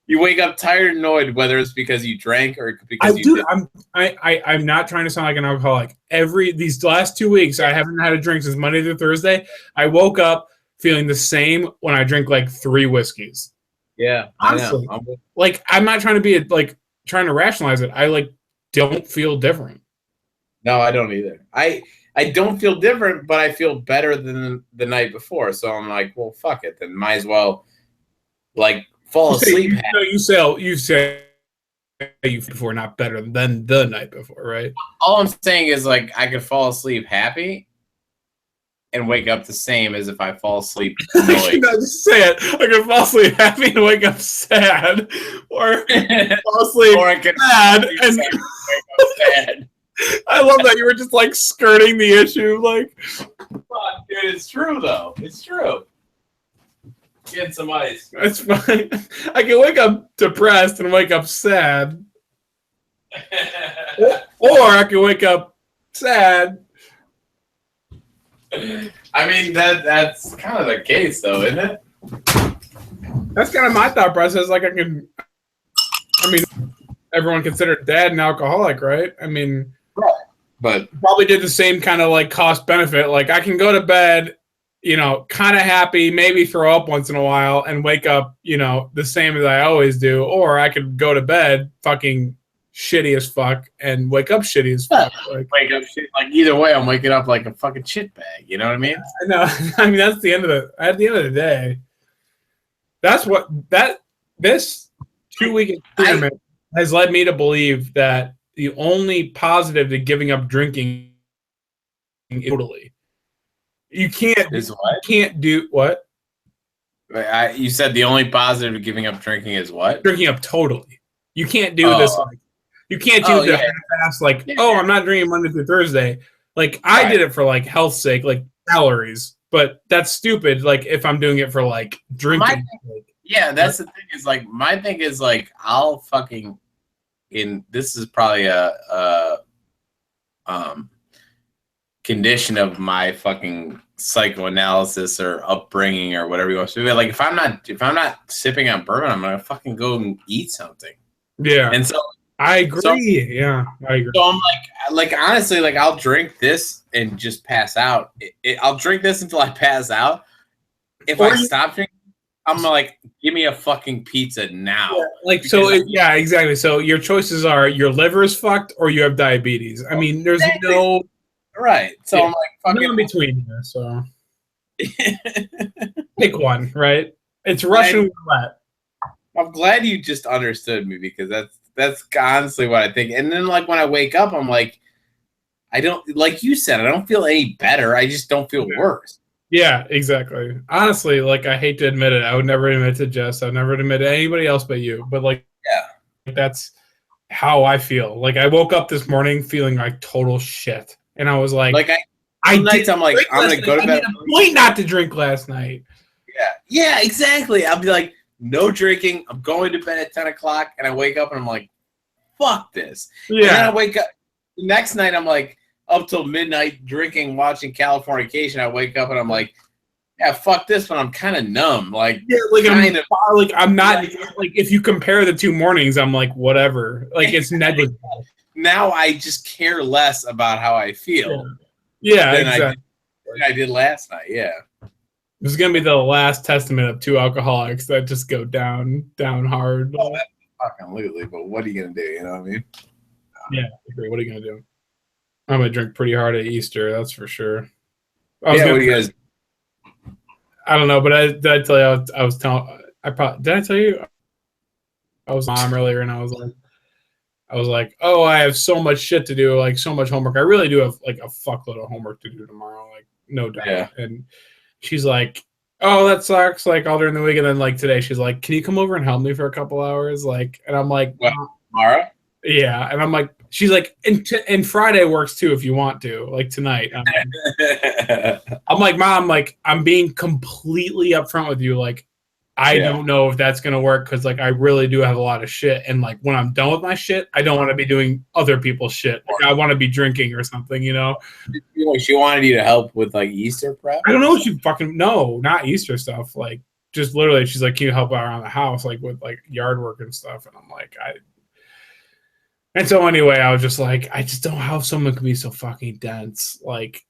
Speaker 2: You wake up tired and annoyed whether it's because you drank or because you didn't.
Speaker 1: I'm not trying to sound like an alcoholic. These last 2 weeks, I haven't had a drink since Monday through Thursday. I woke up feeling the same when I drink like 3 whiskeys.
Speaker 2: Yeah,
Speaker 1: honestly, I know. Like I'm not trying to be trying to rationalize it. I like don't feel different.
Speaker 2: No, I don't either. I don't feel different, but I feel better than the night before. So I'm like, well, fuck it. Then might as well like fall asleep.
Speaker 1: You say you before not better than the night before, right?
Speaker 2: All I'm saying is like I could fall asleep happy and wake up the same as if I fall asleep annoyed.
Speaker 1: Just say it. I could fall asleep happy and wake up sad, or fall asleep sad and wake up sad. I love that you were just like skirting the issue, like.
Speaker 2: Fuck, dude, it's true though. It's true. Get some ice.
Speaker 1: That's fine. I can wake up depressed and wake up sad, or I can wake up sad.
Speaker 2: I mean that's kind of the case though, isn't it?
Speaker 1: That's kind of my thought process. Like I mean, everyone considered Dad an alcoholic, right? I mean,
Speaker 2: right. But
Speaker 1: probably did the same kind of like cost benefit. Like I can go to bed, kind of happy, maybe throw up once in a while, and wake up, the same as I always do. Or I could go to bed fucking shitty as fuck and wake up shitty as fuck. Like,
Speaker 2: wake up shit. Like either way, I'm waking up like a fucking shit bag. You know what I mean?
Speaker 1: I know. I mean, that's the end of at the end of the day. That's what this 2-week experiment has led me to believe that the only positive to giving up drinking totally. You can't do what?
Speaker 2: You said the only positive to giving up drinking is what?
Speaker 1: Drinking up totally. You can't do this you can't do the fast I'm not drinking Monday through Thursday. Like I did it for like health's sake, like calories, but that's stupid. Like if I'm doing it for like drinking.
Speaker 2: That's the thing is like my thing is like I'll fucking this is probably a condition of my fucking psychoanalysis or upbringing or whatever you want to do. Like if I'm not sipping on bourbon, I'm gonna fucking go and eat something.
Speaker 1: Yeah.
Speaker 2: And so
Speaker 1: I agree. I agree.
Speaker 2: So I'm like honestly, like I'll drink this and just pass out. I'll drink this until I pass out. If I stop drinking, I'm like, give me a fucking pizza now.
Speaker 1: Yeah, exactly. So your choices are your liver is fucked or you have diabetes. I mean, there's no
Speaker 2: right. So I'm like, fucking
Speaker 1: no in between here. So pick one, right? It's Russian roulette.
Speaker 2: I'm glad you just understood me because that's honestly what I think. And then like when I wake up, I'm like, I don't like you said, I don't feel any better. I just don't feel worse.
Speaker 1: Yeah, exactly. Honestly, like I hate to admit it, I would never admit to Jess. I'd never admit to anybody else but you. But like, that's how I feel. Like I woke up this morning feeling like total shit, and I was like, I'm like, I'm gonna go to bed. I made a point not to drink last night.
Speaker 2: Yeah, exactly. I'll be like, no drinking. I'm going to bed at 10 o'clock, and I wake up and I'm like, fuck this. Yeah. And then I wake up the next night. I'm like, up till midnight drinking, watching Californication. I wake up and I'm like, yeah, fuck this, but I'm kind of numb. Like,
Speaker 1: I'm not like if you compare the 2 mornings, I'm like, whatever. Like it's negligible.
Speaker 2: Now I just care less about how I feel.
Speaker 1: Yeah, exactly.
Speaker 2: I did last night. Yeah.
Speaker 1: This is gonna be the last testament of 2 alcoholics that just go down hard.
Speaker 2: Oh, that's fucking literally, but what are you gonna do? You know what I mean?
Speaker 1: Yeah, I agree. What are you gonna do? I'm gonna drink pretty hard at Easter, that's for sure.
Speaker 2: What do you guys?
Speaker 1: I don't know, but did I tell you? I was telling. Did I tell you? I was mom earlier, and I was like, I was like, oh, I have so much shit to do, like so much homework. I really do have like a fuckload of homework to do tomorrow, like no doubt.
Speaker 2: Yeah.
Speaker 1: And she's like, oh, that sucks. Like all during the week, and then like today, she's like, can you come over and help me for a couple hours? Like, and I'm like,
Speaker 2: what, tomorrow?
Speaker 1: Yeah, and I'm like, she's like, and Friday works too if you want to, like tonight. I'm like, Mom, like I'm being completely upfront with you, like. I don't know if that's gonna work because like I really do have a lot of shit, and like when I'm done with my shit, I don't want to be doing other people's shit. Like, I want to be drinking or something, you know.
Speaker 2: She wanted you to help with like Easter prep.
Speaker 1: I don't know what you fucking not Easter stuff. Like just literally, she's like, can you help out around the house, like with like yard work and stuff? And I'm like, And so anyway, I was just like, I just don't know how someone can be so fucking dense. Like,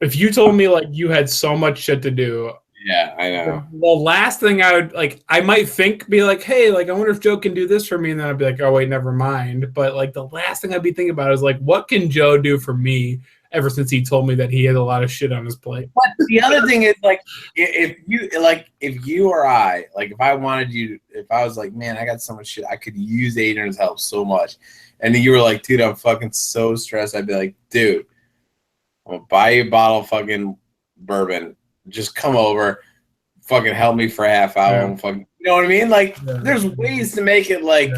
Speaker 1: if you told me like you had so much shit to do.
Speaker 2: Yeah, I know.
Speaker 1: The last thing I would like, I might be like, hey, like, I wonder if Joe can do this for me. And then I'd be like, oh, wait, never mind. But like, the last thing I'd be thinking about is like, what can Joe do for me ever since he told me that he had a lot of shit on his plate?
Speaker 2: But the other thing is like, if you or I, like, if I wanted you, if I was like, man, I got so much shit, I could use Adrian's help so much. And then you were like, dude, I'm fucking so stressed. I'd be like, dude, I'm going to buy you a bottle of fucking bourbon. Just come over, fucking help me for a half hour, and fucking, you know what I mean? Like, there's ways to make it like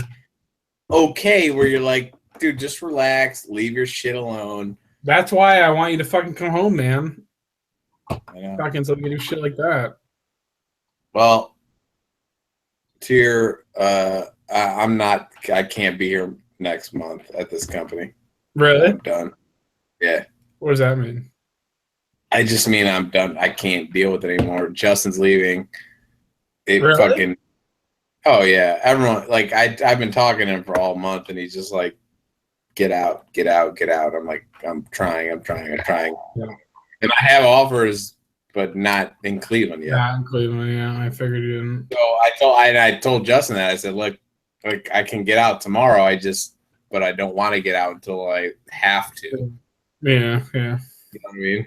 Speaker 2: okay, where you're like, dude, just relax, leave your shit alone.
Speaker 1: That's why I want you to fucking come home, man.
Speaker 2: I know.
Speaker 1: Fucking so we can do shit like that.
Speaker 2: Well, to your, I can't be here next month at this company.
Speaker 1: Really?
Speaker 2: I'm done. Yeah.
Speaker 1: What does that mean?
Speaker 2: I just mean I'm done. I can't deal with it anymore. Justin's leaving.
Speaker 1: Really?
Speaker 2: Fucking. Oh yeah, everyone. Like I've been talking to him for all month, and he's just like, "Get out, get out, get out." I'm like, I'm trying.
Speaker 1: Yeah.
Speaker 2: And I have offers, but not in Cleveland yet.
Speaker 1: Not in Cleveland. Yeah, I figured you didn't.
Speaker 2: So I told Justin that. I said, look, like I can get out tomorrow. But I don't want to get out until I have to.
Speaker 1: Yeah.
Speaker 2: You know what I mean?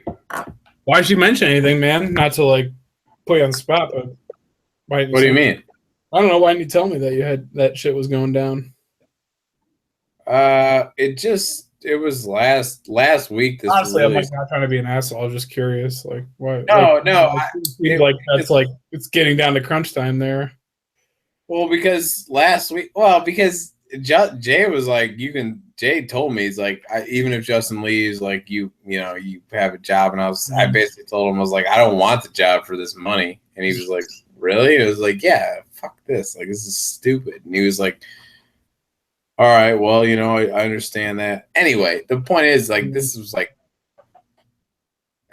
Speaker 1: Why'd she mention anything, man? Not to like put you on the spot, but
Speaker 2: what do you mean?
Speaker 1: I don't know. Why didn't you tell me that you had that shit was going down?
Speaker 2: It was last week.
Speaker 1: Honestly, I'm like not trying to be an asshole. I was just curious, like why?
Speaker 2: No.
Speaker 1: It's getting down to crunch time there.
Speaker 2: Well, because last week, because Jay was like, Jay told me, he's like, even if Justin leaves, like you have a job, and I basically told him, I was like, I don't want the job for this money, and he was like, really? It was like, yeah, fuck this, like this is stupid, and he was like, all right, well, I understand that. Anyway, the point is, like, this was like,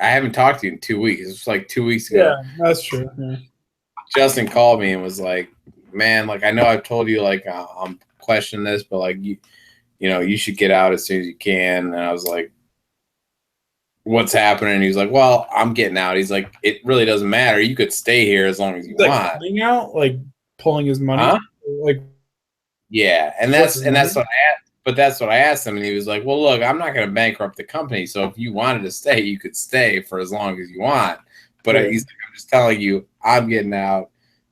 Speaker 2: I haven't talked to you in 2 weeks. It was like 2 weeks ago.
Speaker 1: Yeah, that's true. Yeah.
Speaker 2: Justin called me and was like, man, like, I know I've told you, like, I'm questioning this, but like, you should get out as soon as you can. And I was like, what's happening? And he was like, well, I'm getting out. He's like, it really doesn't matter. You could stay here as long as you want.
Speaker 1: Pulling out, like pulling his money, like.
Speaker 2: Yeah, and that's what I asked. But that's what I asked him, and he was like, well, look, I'm not going to bankrupt the company. So if you wanted to stay, you could stay for as long as you want. But he's like, I'm just telling you, I'm getting out.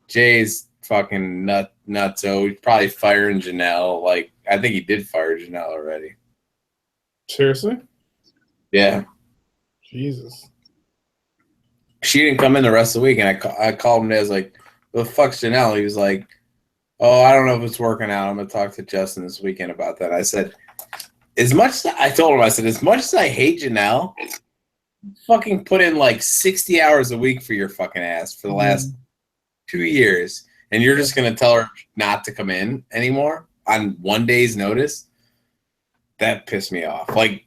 Speaker 2: Jay's fucking nutso. He's probably firing Janelle. Like, I think he did fire Janelle already.
Speaker 1: Seriously?
Speaker 2: Yeah.
Speaker 1: Jesus.
Speaker 2: She didn't come in the rest of the week, and I called him. And I was like, "Well, the fuck's Janelle?" He was like, "Oh, I don't know if it's working out. I'm gonna talk to Justin this weekend about that." I said, I told him, I said, as much as I hate Janelle, fucking put in like 60 hours a week for your fucking ass for the last 2 years, and you're just gonna tell her not to come in anymore on 1 day's notice? That pissed me off. Like,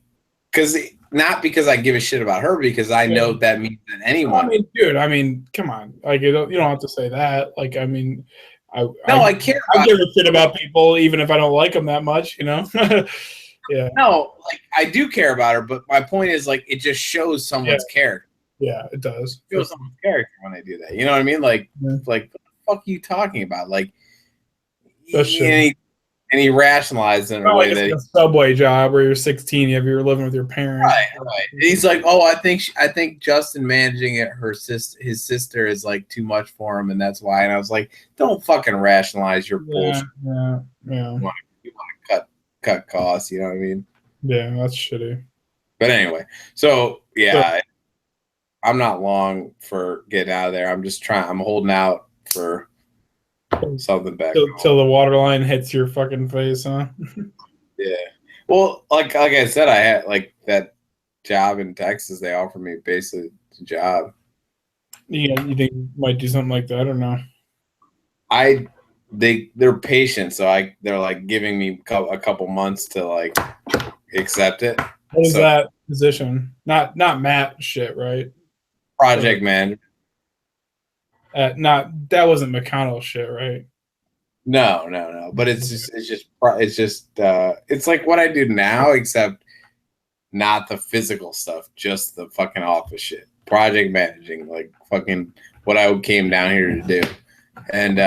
Speaker 2: not because I give a shit about her, because I know that means that anyone.
Speaker 1: I mean, dude, come on. Like, you don't have to say that. Like, I mean, I
Speaker 2: care.
Speaker 1: I give a shit about people, even if I don't like them that much, Yeah.
Speaker 2: No, like, I do care about her, but my point is, like, it just shows someone's character.
Speaker 1: Yeah, it does.
Speaker 2: It shows someone's character when they do that. You know what I mean? Like, like, what the fuck are you talking about? Like, and he rationalized in a way that
Speaker 1: a subway job where you're 16, you're living with your parents.
Speaker 2: Right. And he's like, oh, I think Justin managing it, his sister is like too much for him, and that's why. And I was like, don't fucking rationalize your bullshit.
Speaker 1: Yeah.
Speaker 2: You want to cut cut costs. You know what I mean?
Speaker 1: Yeah, that's shitty.
Speaker 2: But anyway, so yeah, I'm not long for getting out of there. I'm just trying. I'm holding out for something back
Speaker 1: till the water line hits your fucking face, huh?
Speaker 2: Yeah. Well, like I said, I had like that job in Texas. They offered me basically a job.
Speaker 1: Yeah, you think you might do something like that or no?
Speaker 2: They're patient, so they're like giving me a couple months to like accept it.
Speaker 1: What is that position? Not Matt shit, right?
Speaker 2: Project manager.
Speaker 1: Not that wasn't McConnell shit, right?
Speaker 2: No. But it's like what I do now, except not the physical stuff, just the fucking office shit. Project managing, like fucking what I came down here to do. And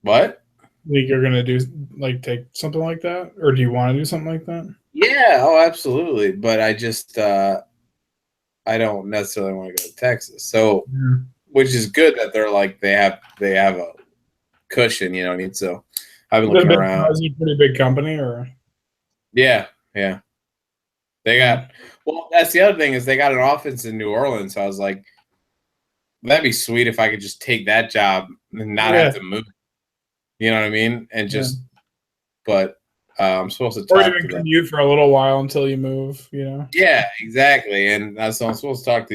Speaker 2: what?
Speaker 1: Think you're gonna do like take something like that, or do you want to do something like that?
Speaker 2: Yeah, oh, absolutely. But I just I don't necessarily want to go to Texas, so which is good that they're like they have a cushion, you know what I mean? So I've been looking around.
Speaker 1: Is it a pretty big company, or?
Speaker 2: Yeah. They got that's the other thing is they got an office in New Orleans. So I was like, that'd be sweet if I could just take that job and not have to move. You know what I mean? And just, but I'm supposed to talk to
Speaker 1: commute for a little while until you move. You know? Yeah,
Speaker 2: exactly. And so I'm supposed to talk to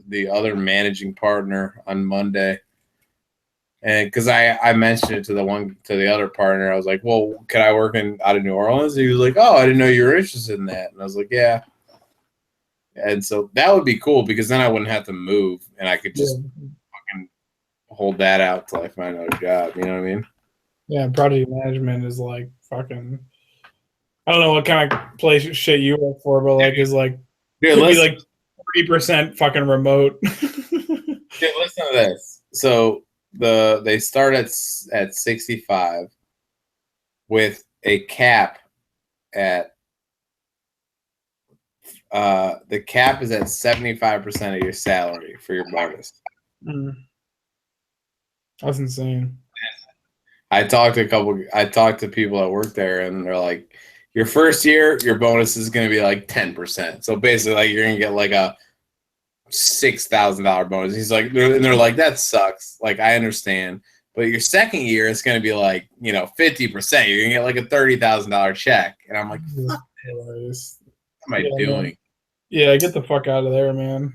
Speaker 2: the other managing partner on Monday. And because I mentioned it to the other partner, I was like, "Well, can I work out of New Orleans?" And he was like, "Oh, I didn't know you were interested in that." And I was like, "Yeah." And so that would be cool because then I wouldn't have to move, and I could just fucking hold that out till I find another job. You know what I mean?
Speaker 1: Yeah, project management is like fucking. I don't know what kind of place shit you work for, but like is like could be like 30% fucking remote.
Speaker 2: Dude, listen to this. So they start at 65 with a cap at the cap is at 75% of your salary for your bonus.
Speaker 1: That's insane.
Speaker 2: I talked to people that work there, and they're like, your first year, your bonus is going to be like 10%. So basically, like you're going to get like a $6,000 bonus. He's like, and they're like, that sucks. Like I understand, but your second year, it's going to be like 50%. You're going to get like a $30,000 check, and I'm like, what am I doing?
Speaker 1: Man. Yeah, get the fuck out of there, man.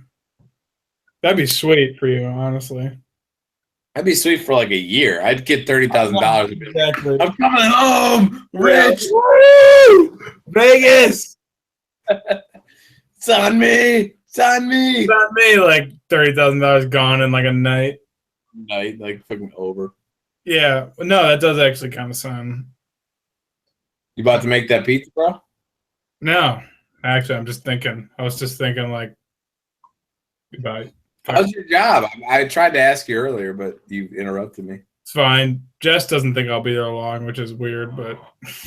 Speaker 1: That'd be sweet for you, honestly.
Speaker 2: That'd be sweet for like a year. I'd get $30,000.
Speaker 1: Exactly.
Speaker 2: I'm coming home, rich. Woo! Vegas. It's on me. It's on me.
Speaker 1: It's on me. Like $30,000 gone in like a night.
Speaker 2: Like fucking over.
Speaker 1: Yeah. No, that does actually kind of sound.
Speaker 2: You about to make that pizza, bro?
Speaker 1: No. Actually, I was just thinking like goodbye.
Speaker 2: How's your job? I tried to ask you earlier, but you interrupted me.
Speaker 1: It's fine. Jess doesn't think I'll be there long, which is weird, but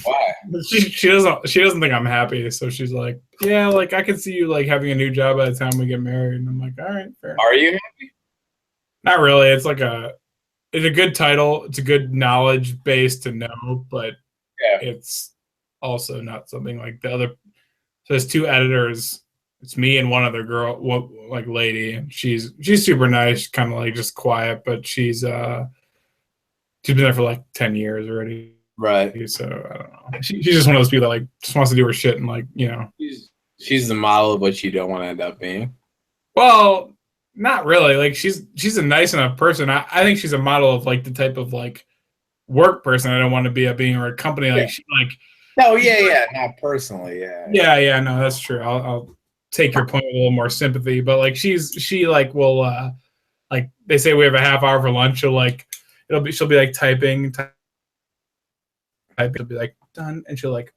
Speaker 2: why?
Speaker 1: She doesn't think I'm happy, so she's like, yeah, like I could see you like having a new job by the time we get married. And I'm like, all right, fair.
Speaker 2: Are you happy?
Speaker 1: Not really. It's a good title. It's a good knowledge base to know, but it's also not something like the other. So there's two editors. It's me and one other girl, like lady, and she's super nice, kind of like just quiet, but she's been there for like 10 years already.
Speaker 2: Right.
Speaker 1: So I don't know. She's just one of those people that like just wants to do her shit and like
Speaker 2: She's the model of what you don't want to end up being.
Speaker 1: Well, not really. Like she's a nice enough person. I think she's a model of like the type of like work person I don't want to be at being or a company like she like.
Speaker 2: No, yeah, not personally,
Speaker 1: yeah. No, that's true. I'll take your point with a little more sympathy, but like she like will like they say we have a half hour for lunch. She'll be like typing. She'll be like done, and she'll like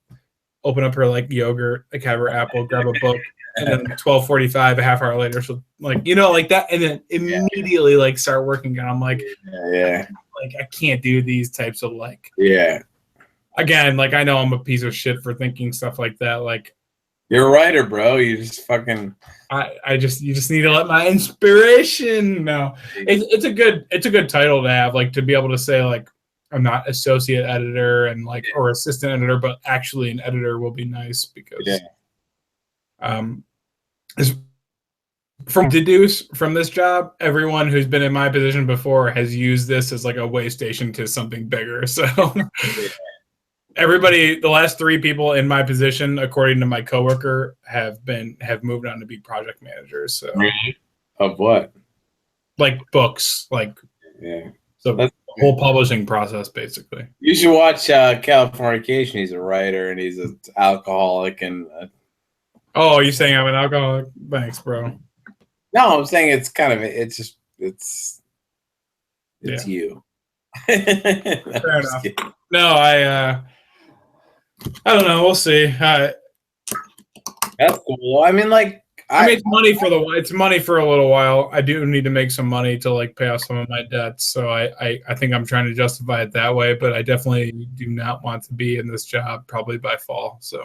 Speaker 1: open up her like yogurt, like have her apple, grab a book, and then 12:45, a half hour later, she'll like like that, and then immediately like start working. And I'm like, like I can't do these types of like Again, like I know I'm a piece of shit for thinking stuff like that. Like
Speaker 2: you're a writer, bro. You just fucking.
Speaker 1: You just need to let my inspiration. No, it's a good title to have, like to be able to say like I'm not associate editor and like or assistant editor, but actually an editor will be nice because from deduce from this job, everyone who's been in my position before has used this as like a way station to something bigger. So everybody, the last 3 people in my position, according to my coworker, have moved on to be project managers. So
Speaker 2: of what?
Speaker 1: Like books, like so the whole publishing process, basically.
Speaker 2: You should watch Californication. He's a writer and he's an alcoholic and.
Speaker 1: Oh, you're saying I'm an alcoholic? Thanks, bro.
Speaker 2: No, I'm saying it's kind of it's you.
Speaker 1: Fair enough. No, I don't know. We'll see.
Speaker 2: That's cool. I mean, like,
Speaker 1: it's money for a little while. I do need to make some money to like pay off some of my debts. So I think I'm trying to justify it that way, but I definitely do not want to be in this job probably by fall. So.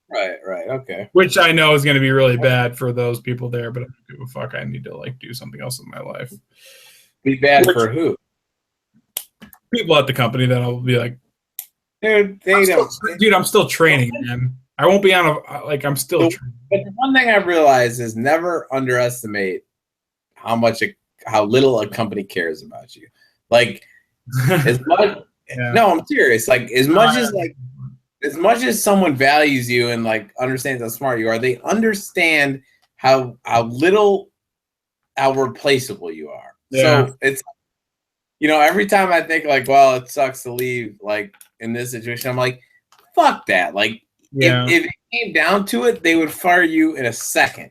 Speaker 2: Right. Okay.
Speaker 1: Which I know is going to be really bad for those people there, but I don't give a fuck. I need to like do something else in my life.
Speaker 2: Be bad for who?
Speaker 1: People at the company that'll be like,
Speaker 2: dude,
Speaker 1: I'm still training, man. I won't be on I'm still training.
Speaker 2: But the one thing I realized is never underestimate how little a company cares about you. Like as much. No, I'm serious. Like as much as someone values you and like understands how smart you are, they understand how replaceable you are. Yeah. So it's, every time I think like, well, it sucks to leave, like in this situation, I'm like, fuck that. Like if it came down to it, they would fire you in a second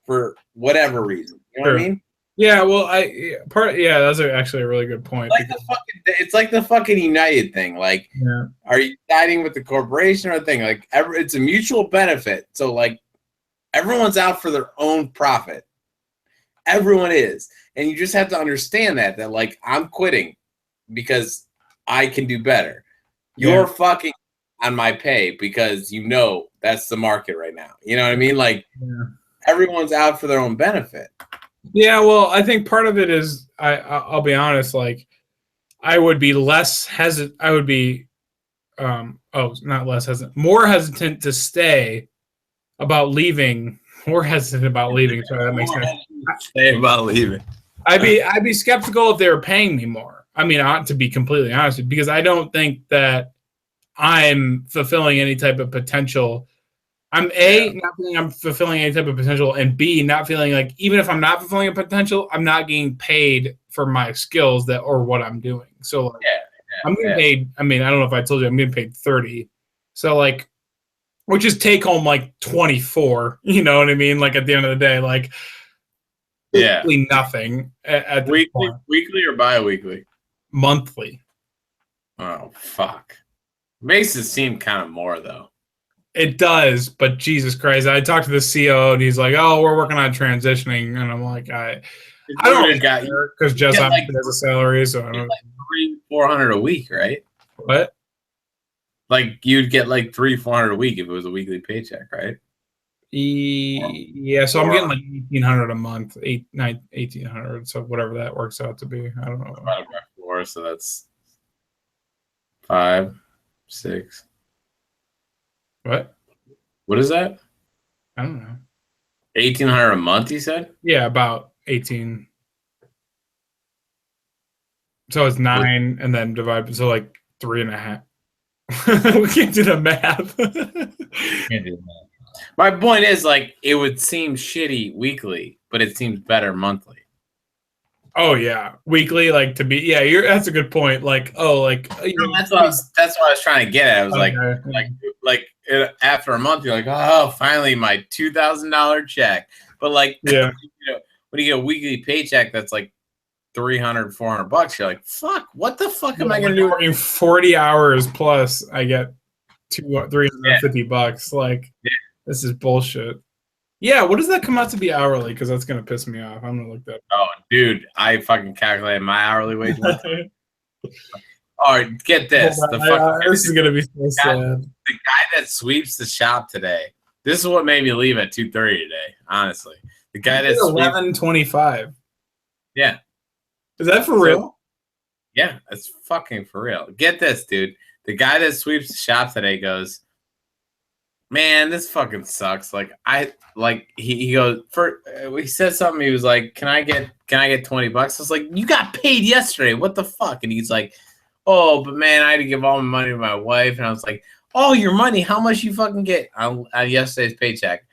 Speaker 2: for whatever reason. You know what I mean?
Speaker 1: Yeah, well, that's actually a really good point.
Speaker 2: It's like the fucking United thing. Like, are you siding with the corporation or the thing? Like, it's a mutual benefit. So, like, everyone's out for their own profit. Everyone is, and you just have to understand that like I'm quitting because I can do better. You're fucking on my pay because that's the market right now. You know what I mean? Like, everyone's out for their own benefit.
Speaker 1: Yeah, well, I think part of it is I'll be honest. Like, I would be less hesitant. I would be, not less hesitant, more hesitant to stay about leaving. More hesitant about leaving. Sorry, that makes sense.
Speaker 2: Stay about leaving.
Speaker 1: I'd be skeptical if they were paying me more. I mean, to be completely honest, because I don't think that I'm fulfilling any type of potential. I'm not feeling I'm fulfilling any type of potential, and B, not feeling like even if I'm not fulfilling a potential, I'm not getting paid for my skills or what I'm doing. So like, I'm getting paid. I mean, I don't know if I told you, I'm getting paid $30. So like, which is take home like 24. You know what I mean? Like at the end of the day, like nothing. At
Speaker 2: weekly or bi-weekly?
Speaker 1: Monthly.
Speaker 2: Oh fuck! Makes it seem kind of more though.
Speaker 1: It does, but Jesus Christ. I talked to the CEO and he's like, oh, we're working on transitioning. And I'm like, I don't care because Jess has a salary. So I don't
Speaker 2: like $300-400 a week, right?
Speaker 1: What?
Speaker 2: Like you'd get like $300-400 a week if it was a weekly paycheck, right?
Speaker 1: Yeah, so I'm getting like $1,800 a month, $1,800. So whatever that works out to be. I don't know.
Speaker 2: 4, so that's 5, 6.
Speaker 1: What?
Speaker 2: What is that?
Speaker 1: I don't know.
Speaker 2: $1,800 a month, you said?
Speaker 1: Yeah, about 18. So it's 9 and then divide, so like 3.5. We can't do the math.
Speaker 2: Can't do the math. My point is, like, it would seem shitty weekly, but it seems better monthly.
Speaker 1: Oh yeah, weekly, like to be. Yeah, that's a good point. Like, that's
Speaker 2: what I was trying to get at. I was like, after a month, you're like, oh, finally my $2,000 check. But like, when you get a weekly paycheck that's like $300-400, you're like, fuck, what the fuck am I gonna do?
Speaker 1: Working 40 hours plus, I get $350. Like, this is bullshit. Yeah, what does that come out to be hourly? Because that's gonna piss me off. I'm gonna look that up.
Speaker 2: Oh, dude, I fucking calculated my hourly wage. All right, get this.
Speaker 1: This is gonna be so sad.
Speaker 2: The guy that sweeps the shop today. This is what made me leave at 2:30 today. Honestly, the guy that's
Speaker 1: 11:25.
Speaker 2: Yeah,
Speaker 1: is that for real?
Speaker 2: Yeah, that's fucking for real. Get this, dude. The guy that sweeps the shop today goes, man, this fucking sucks. Like he goes he said something. He was like, can I get $20? I was like, you got paid yesterday. What the fuck? And he's like, oh, but man, I had to give all my money to my wife. And I was like, oh, your money? How much you fucking get on yesterday's paycheck?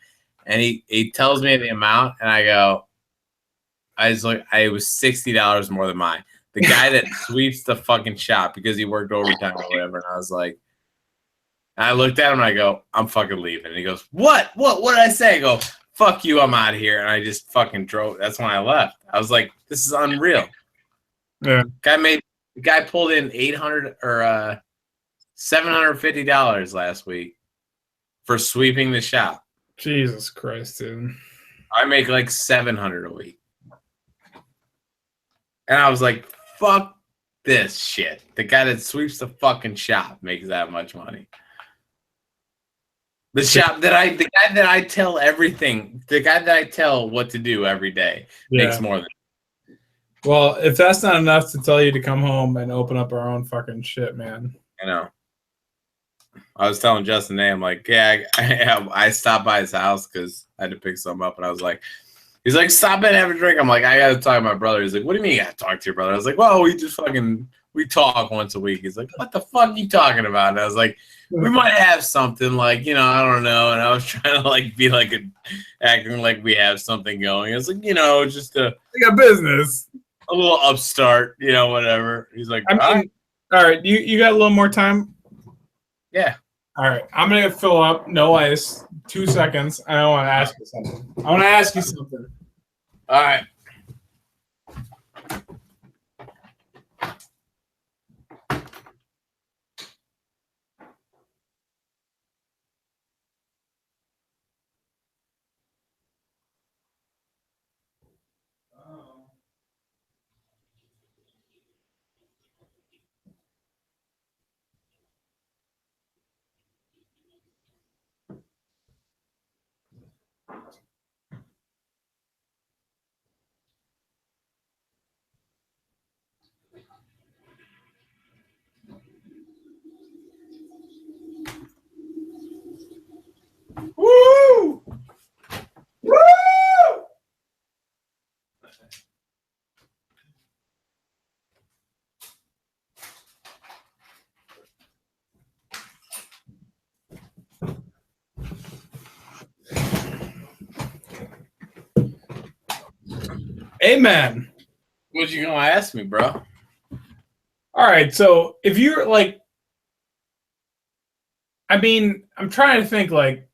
Speaker 2: And he tells me the amount, and I go, it was $60 more than mine. The guy that sweeps the fucking shop because he worked overtime or whatever. And I was like, I looked at him and I go, I'm fucking leaving. And he goes, what? What did I say? I go, fuck you, I'm out of here. And I just fucking drove. That's when I left. I was like, this is unreal.
Speaker 1: Yeah.
Speaker 2: The guy pulled in $800 or $750 last week for sweeping the shop.
Speaker 1: Jesus Christ, dude.
Speaker 2: I make like $700 a week. And I was like, fuck this shit. The guy that sweeps the fucking shop makes that much money. The guy that I tell everything, the guy that I tell what to do every day makes more than.
Speaker 1: Well, if that's not enough to tell you to come home and open up our own fucking shit, man.
Speaker 2: I know. I was telling Justin today, I'm like, yeah, I stopped by his house because I had to pick something up, and I was like, he's like, stop in and have a drink. I'm like, I got to talk to my brother. He's like, what do you mean you got to talk to your brother? I was like, well, we talk once a week. He's like, what the fuck are you talking about? And I was like, we might have something like, I don't know. And I was trying to like be like acting like we have something going. I was like, just a
Speaker 1: business,
Speaker 2: a little upstart, whatever. He's like,
Speaker 1: all right, you got a little more time?
Speaker 2: Yeah.
Speaker 1: All right, I'm gonna fill up. No ice. 2 seconds. I want to ask you something.
Speaker 2: All right.
Speaker 1: Woo! Woo! Amen.
Speaker 2: What you gonna ask me, bro?
Speaker 1: All right, so if you're like, I'm trying to think like,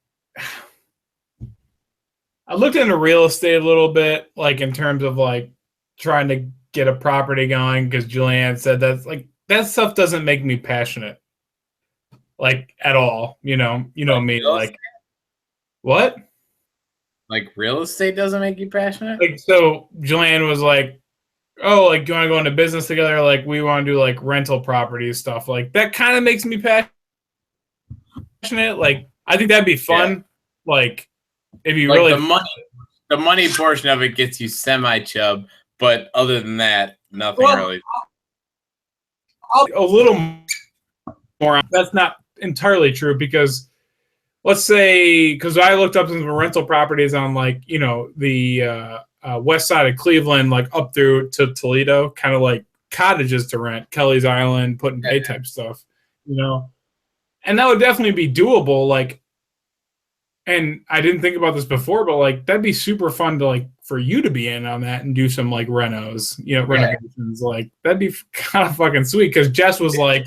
Speaker 1: I looked into real estate a little bit, like in terms of like trying to get a property going, because Julianne said that's like that stuff doesn't make me passionate, like at all. You know me, like what?
Speaker 2: Like real estate doesn't make you passionate?
Speaker 1: Like so, Julianne was like, "Oh, like you want to go into business together? Like we want to do like rental property stuff. Like that kind of makes me passionate. Like I think that'd be fun. Yeah. Like if you like really
Speaker 2: the money portion of it gets you semi-chub, but other than that, nothing really.
Speaker 1: A little more. That's not entirely true because let's say because I looked up some rental properties on like the west side of Cleveland, like up through to Toledo, kind of like cottages to rent, Kelly's Island, put and pay type stuff, and that would definitely be doable. Like. And I didn't think about this before, but like that'd be super fun to like for you to be in on that and do some like renovations. Like that'd be kind of fucking sweet. Because Jess was like,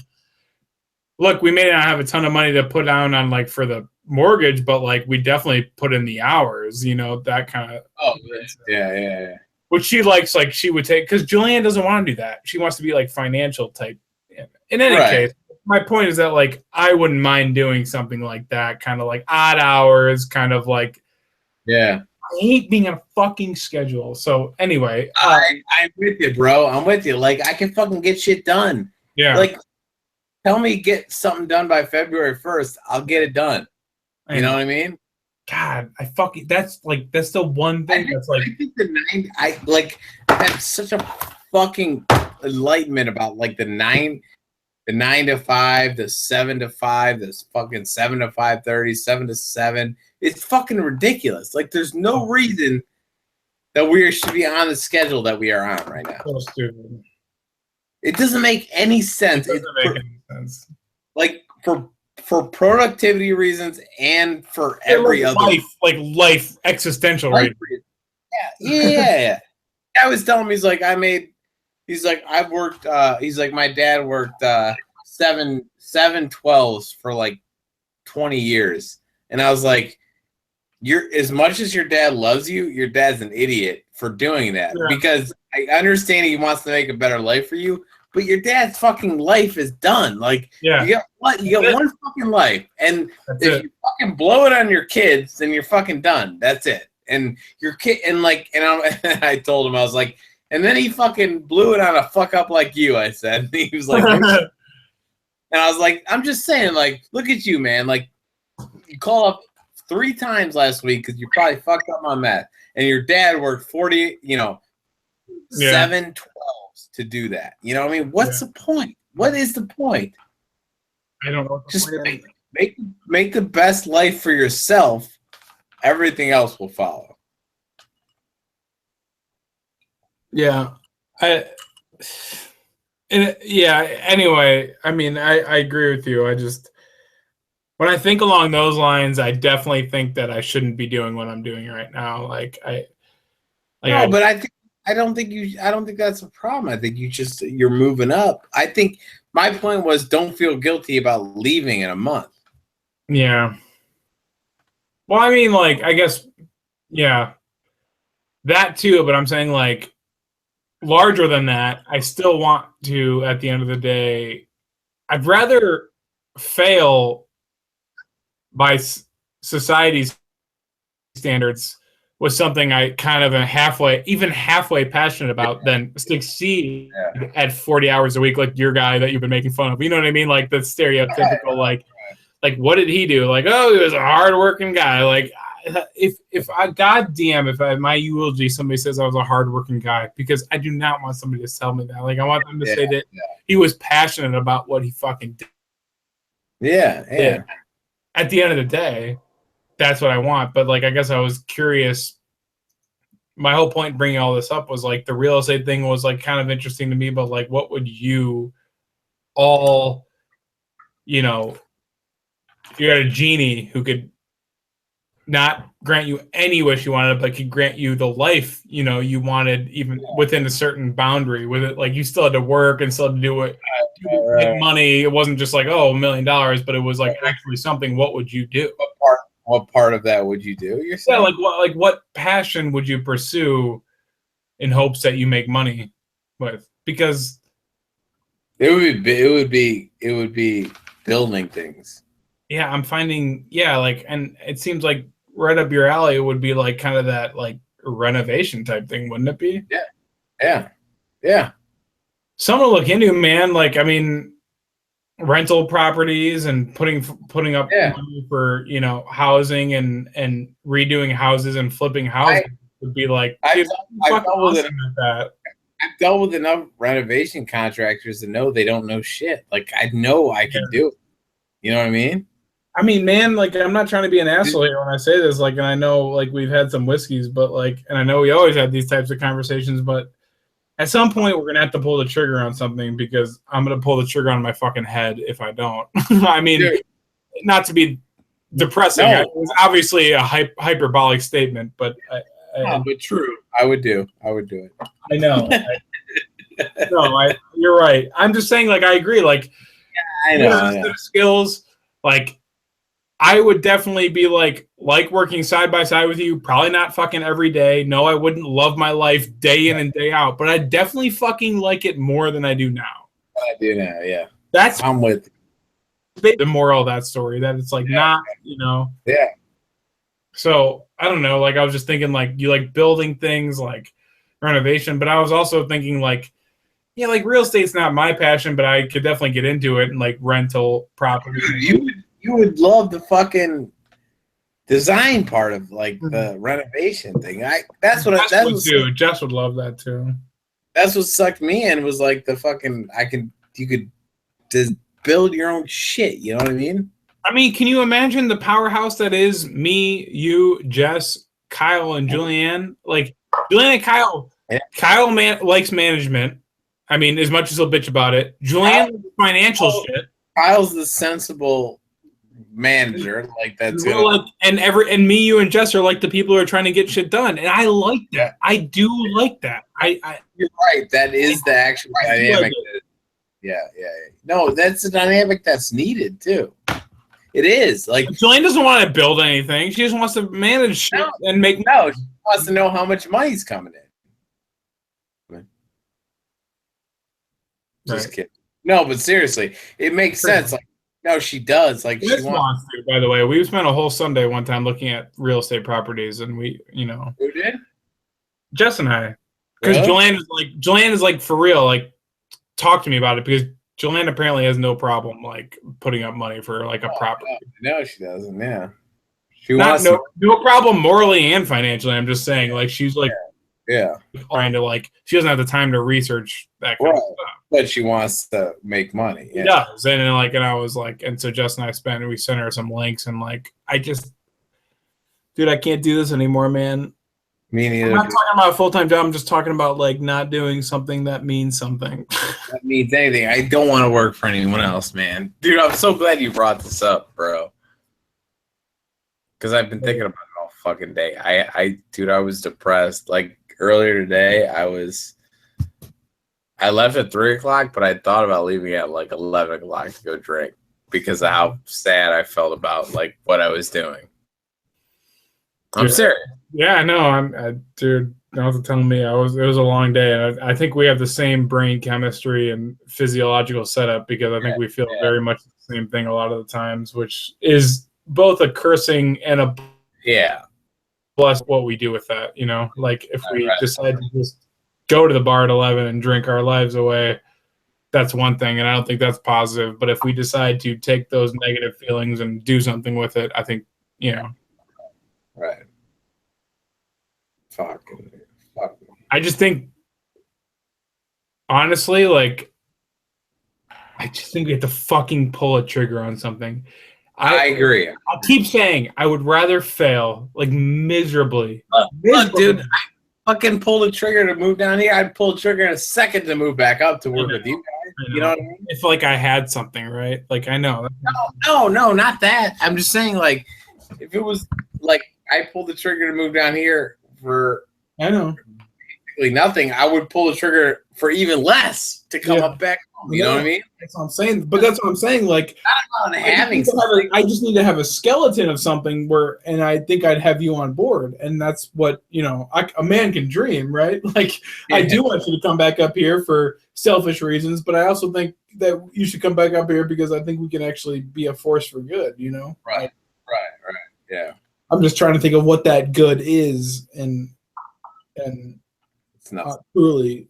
Speaker 1: "Look, we may not have a ton of money to put down on like for the mortgage, but like we definitely put in the hours. That kind of."
Speaker 2: Oh yeah.
Speaker 1: Which she likes, like she would take because Julianne doesn't want to do that. She wants to be like financial type. In any case. My point is that, like, I wouldn't mind doing something like that, kind of like odd hours, kind of like.
Speaker 2: Yeah.
Speaker 1: I hate being on a fucking schedule. So, anyway.
Speaker 2: I'm with you, bro. I'm with you. Like, I can fucking get shit done.
Speaker 1: Yeah.
Speaker 2: Like, tell me get something done by February 1st. I'll get it done. You know what I mean?
Speaker 1: God, that's the one thing that's like.
Speaker 2: I think that's such a fucking enlightenment about like the 9 to 5, the 7 to 5, this fucking 7 to 5:30, 7 to 7. It's fucking ridiculous. Like there's no reason that we should be on the schedule that we are on right now.
Speaker 1: So stupid.
Speaker 2: It doesn't make any sense.
Speaker 1: It doesn't make any sense.
Speaker 2: Like for productivity reasons and for every other
Speaker 1: life existential, right?
Speaker 2: Yeah. I was telling him, he's like, I've worked, he's like, my dad worked 7/12s for like 20 years. And I was like, as much as your dad loves you, your dad's an idiot for doing that. Yeah. Because I understand he wants to make a better life for you, but your dad's fucking life is done. Like, you got one fucking life. And if you fucking blow it on your kids, then you're fucking done. That's it. And your kid, and I told him, I was like, and then he fucking blew it on a fuck up like you, I said. And he was like, and I was like, I'm just saying, like, look at you, man. Like, you call up 3 times last week because you probably fucked up my math. And your dad worked 40, 7/12s to do that. You know what I mean? What's the point? What is the point?
Speaker 1: I don't know.
Speaker 2: Just make the best life for yourself. Everything else will follow.
Speaker 1: Yeah. Anyway, I mean, I agree with you. I just, when I think along those lines, I definitely think that I shouldn't be doing what I'm doing right now. But
Speaker 2: I don't think that's a problem. I think you're moving up. I think my point was, don't feel guilty about leaving in a month.
Speaker 1: Yeah. Well, I mean, like, I guess, yeah, that too. But I'm saying, like, larger than that, I still want to, at the end of the day, I'd rather fail by society's standards with something I kind of am halfway passionate about than succeed at 40 hours a week, like your guy that you've been making fun of. You know what I mean? Like the stereotypical, like what did he do? Like, oh, he was a hardworking guy. Like, if my eulogy, somebody says I was a hardworking guy, because I do not want somebody to tell me that. Like, I want them to say that he was passionate about what he fucking did.
Speaker 2: Yeah.
Speaker 1: At the end of the day, that's what I want. But like, I guess I was curious. My whole point bringing all this up was like the real estate thing was like kind of interesting to me. But like, what would you all, if you had a genie who could not grant you any wish you wanted, but could grant you the life, you wanted, even within a certain boundary with it. Like, you still had to work and still had to do it, make money. It wasn't just like, $1 million, but it was like actually something. What would you do?
Speaker 2: What part of that would you do?
Speaker 1: Yeah, what passion would you pursue in hopes that you make money with? Because
Speaker 2: it would be building things.
Speaker 1: Yeah, I'm finding, and it seems like right up your alley would be like kind of that like renovation type thing, wouldn't it be?
Speaker 2: Yeah.
Speaker 1: Something to look into, man. Like, I mean, rental properties and putting up money for, housing and redoing houses and flipping houses would be like,
Speaker 2: I've dealt with enough renovation contractors to know they don't know shit. Like, I know I can do it. You know what I mean?
Speaker 1: I mean, man, like, I'm not trying to be an asshole here when I say this, like, and I know, like, we've had some whiskeys, but, like, and I know we always have these types of conversations, but at some point we're going to have to pull the trigger on something, because I'm going to pull the trigger on my fucking head if I don't. I mean, not to be depressing. No. It's obviously a hyperbolic statement, but
Speaker 2: but true. I would do it.
Speaker 1: I know. You're right. I'm just saying, like, I agree. Like,
Speaker 2: I know.
Speaker 1: Skills, like, I would definitely be like working side by side with you. Probably not fucking every day. No, I wouldn't love my life day in and day out, but I definitely fucking like it more than I do now.
Speaker 2: I do now, yeah.
Speaker 1: I'm with the moral of that story. That it's like not,
Speaker 2: Yeah.
Speaker 1: So I don't know. Like, I was just thinking, like, you like building things, like renovation, but I was also thinking, like, like real estate's not my passion, but I could definitely get into it, and like rental property.
Speaker 2: You would love the fucking design part of like the renovation thing. Jess would
Speaker 1: love that too.
Speaker 2: That's what sucked me in was like the fucking you could just build your own shit. You know what I mean?
Speaker 1: I mean, can you imagine the powerhouse that is me, you, Jess, Kyle, and Julianne? Like Julianne and Kyle.
Speaker 2: Yeah.
Speaker 1: Kyle likes management. I mean, as much as he'll bitch about it. Julianne financial shit.
Speaker 2: Kyle's the sensible manager, like that's
Speaker 1: like, and me, you, and Jess are like the people who are trying to get shit done, and I like that. I do like that.
Speaker 2: You're right. That is the actual dynamic. Yeah. No, that's the dynamic that's needed too. It is like
Speaker 1: Julianne doesn't want to build anything. She just wants to manage shit and make.
Speaker 2: No, she wants to know how much money's coming in. Just kidding. No, but seriously, it makes sense. Like, no, she does. Like, she wants
Speaker 1: to. By the way, we spent a whole Sunday one time looking at real estate properties, and we,
Speaker 2: who did?
Speaker 1: Jess and I, because Julianne is like for real. Like, talk to me about it because Julianne apparently has no problem like putting up money for like a property.
Speaker 2: No, she doesn't. Yeah,
Speaker 1: she wants no problem morally and financially. I'm just saying, like, she's like.
Speaker 2: Yeah,
Speaker 1: trying to like she doesn't have the time to research that kind of stuff.
Speaker 2: But she wants to make money. Yeah.
Speaker 1: She does, and I was like, and so Jess and I we sent her some links, and like dude, I can't do this anymore, man.
Speaker 2: Me neither.
Speaker 1: I'm not talking about a full-time job. I'm just talking about like not doing something that means something.
Speaker 2: That means anything. I don't want to work for anyone else, man. Dude, I'm so glad you brought this up, bro. Because I've been thinking about it all fucking day. I was depressed. Like earlier today, I left at 3:00, but I thought about leaving at like 11 o'clock to go drink because of how sad I felt about like what I was doing. I'm serious.
Speaker 1: Yeah, I know. Dude. Don't have to tell me. It was a long day, and I think we have the same brain chemistry and physiological setup because I think we feel very much the same thing a lot of the times, which is both a cursing and a bless what we do with that. Like if we decide to just go to the bar at 11 and drink our lives away, that's one thing, and I don't think that's positive. But if we decide to take those negative feelings and do something with it, I think
Speaker 2: right. Fuck.
Speaker 1: I just think, honestly, like, I just think we have to fucking pull a trigger on something.
Speaker 2: I agree.
Speaker 1: I'll keep saying I would rather fail, like, miserably.
Speaker 2: Look, dude, I fucking pulled the trigger to move down here. I'd pull the trigger in a second to move back up to work with you guys. You know what I mean?
Speaker 1: If, like, I had something, right? Like, I know.
Speaker 2: No, not that. I'm just saying, like, if it was, like, I pulled the trigger to move down here for basically nothing, I would pull the trigger for even less to come up back home. You know what I mean?
Speaker 1: That's what I'm saying. But that's what I'm saying. Like, I just need to have a skeleton of something and I think I'd have you on board. And that's what, a man can dream, right? Like, I do want you to come back up here for selfish reasons, but I also think that you should come back up here because I think we can actually be a force for good,
Speaker 2: Right. Yeah.
Speaker 1: I'm just trying to think of what that good is, and
Speaker 2: it's not
Speaker 1: truly,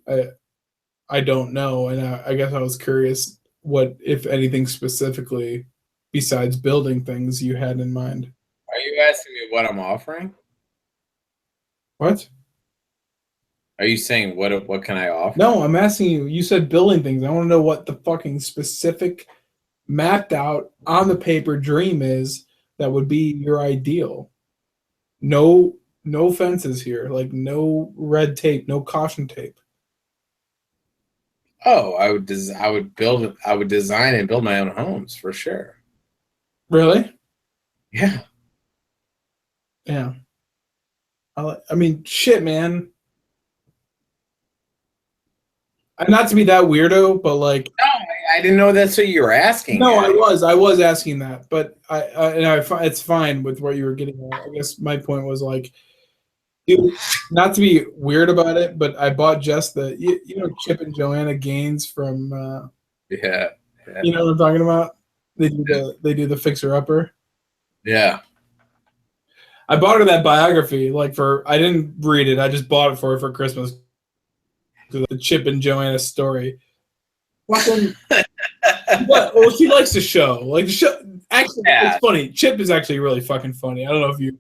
Speaker 1: I don't know, and I guess I was curious what, if anything, specifically besides building things you had in mind.
Speaker 2: Are you asking me what I'm offering?
Speaker 1: What?
Speaker 2: Are you saying what can I offer?
Speaker 1: No, I'm asking you. You said building things. I want to know what the fucking specific, mapped out on the paper dream is that would be your ideal. No fences here, like no red tape, no caution tape.
Speaker 2: Oh, I would design and build my own homes for sure.
Speaker 1: Really?
Speaker 2: Yeah.
Speaker 1: Yeah. I mean, shit, man. Not to be that weirdo, but like.
Speaker 2: No, I didn't know that's what you were asking.
Speaker 1: No, I was asking that, but it's fine with what you were getting at. I guess my point was like, dude, not to be weird about it, but I bought Jess Chip and Joanna Gaines from.
Speaker 2: Yeah.
Speaker 1: You know what I'm talking about? They do the Fixer Upper.
Speaker 2: Yeah.
Speaker 1: I bought her that biography. I didn't read it. I just bought it for her for Christmas. The Chip and Joanna story. Well, she likes the show. Like the show, Actually, it's funny. Chip is actually really fucking funny. I don't know if you.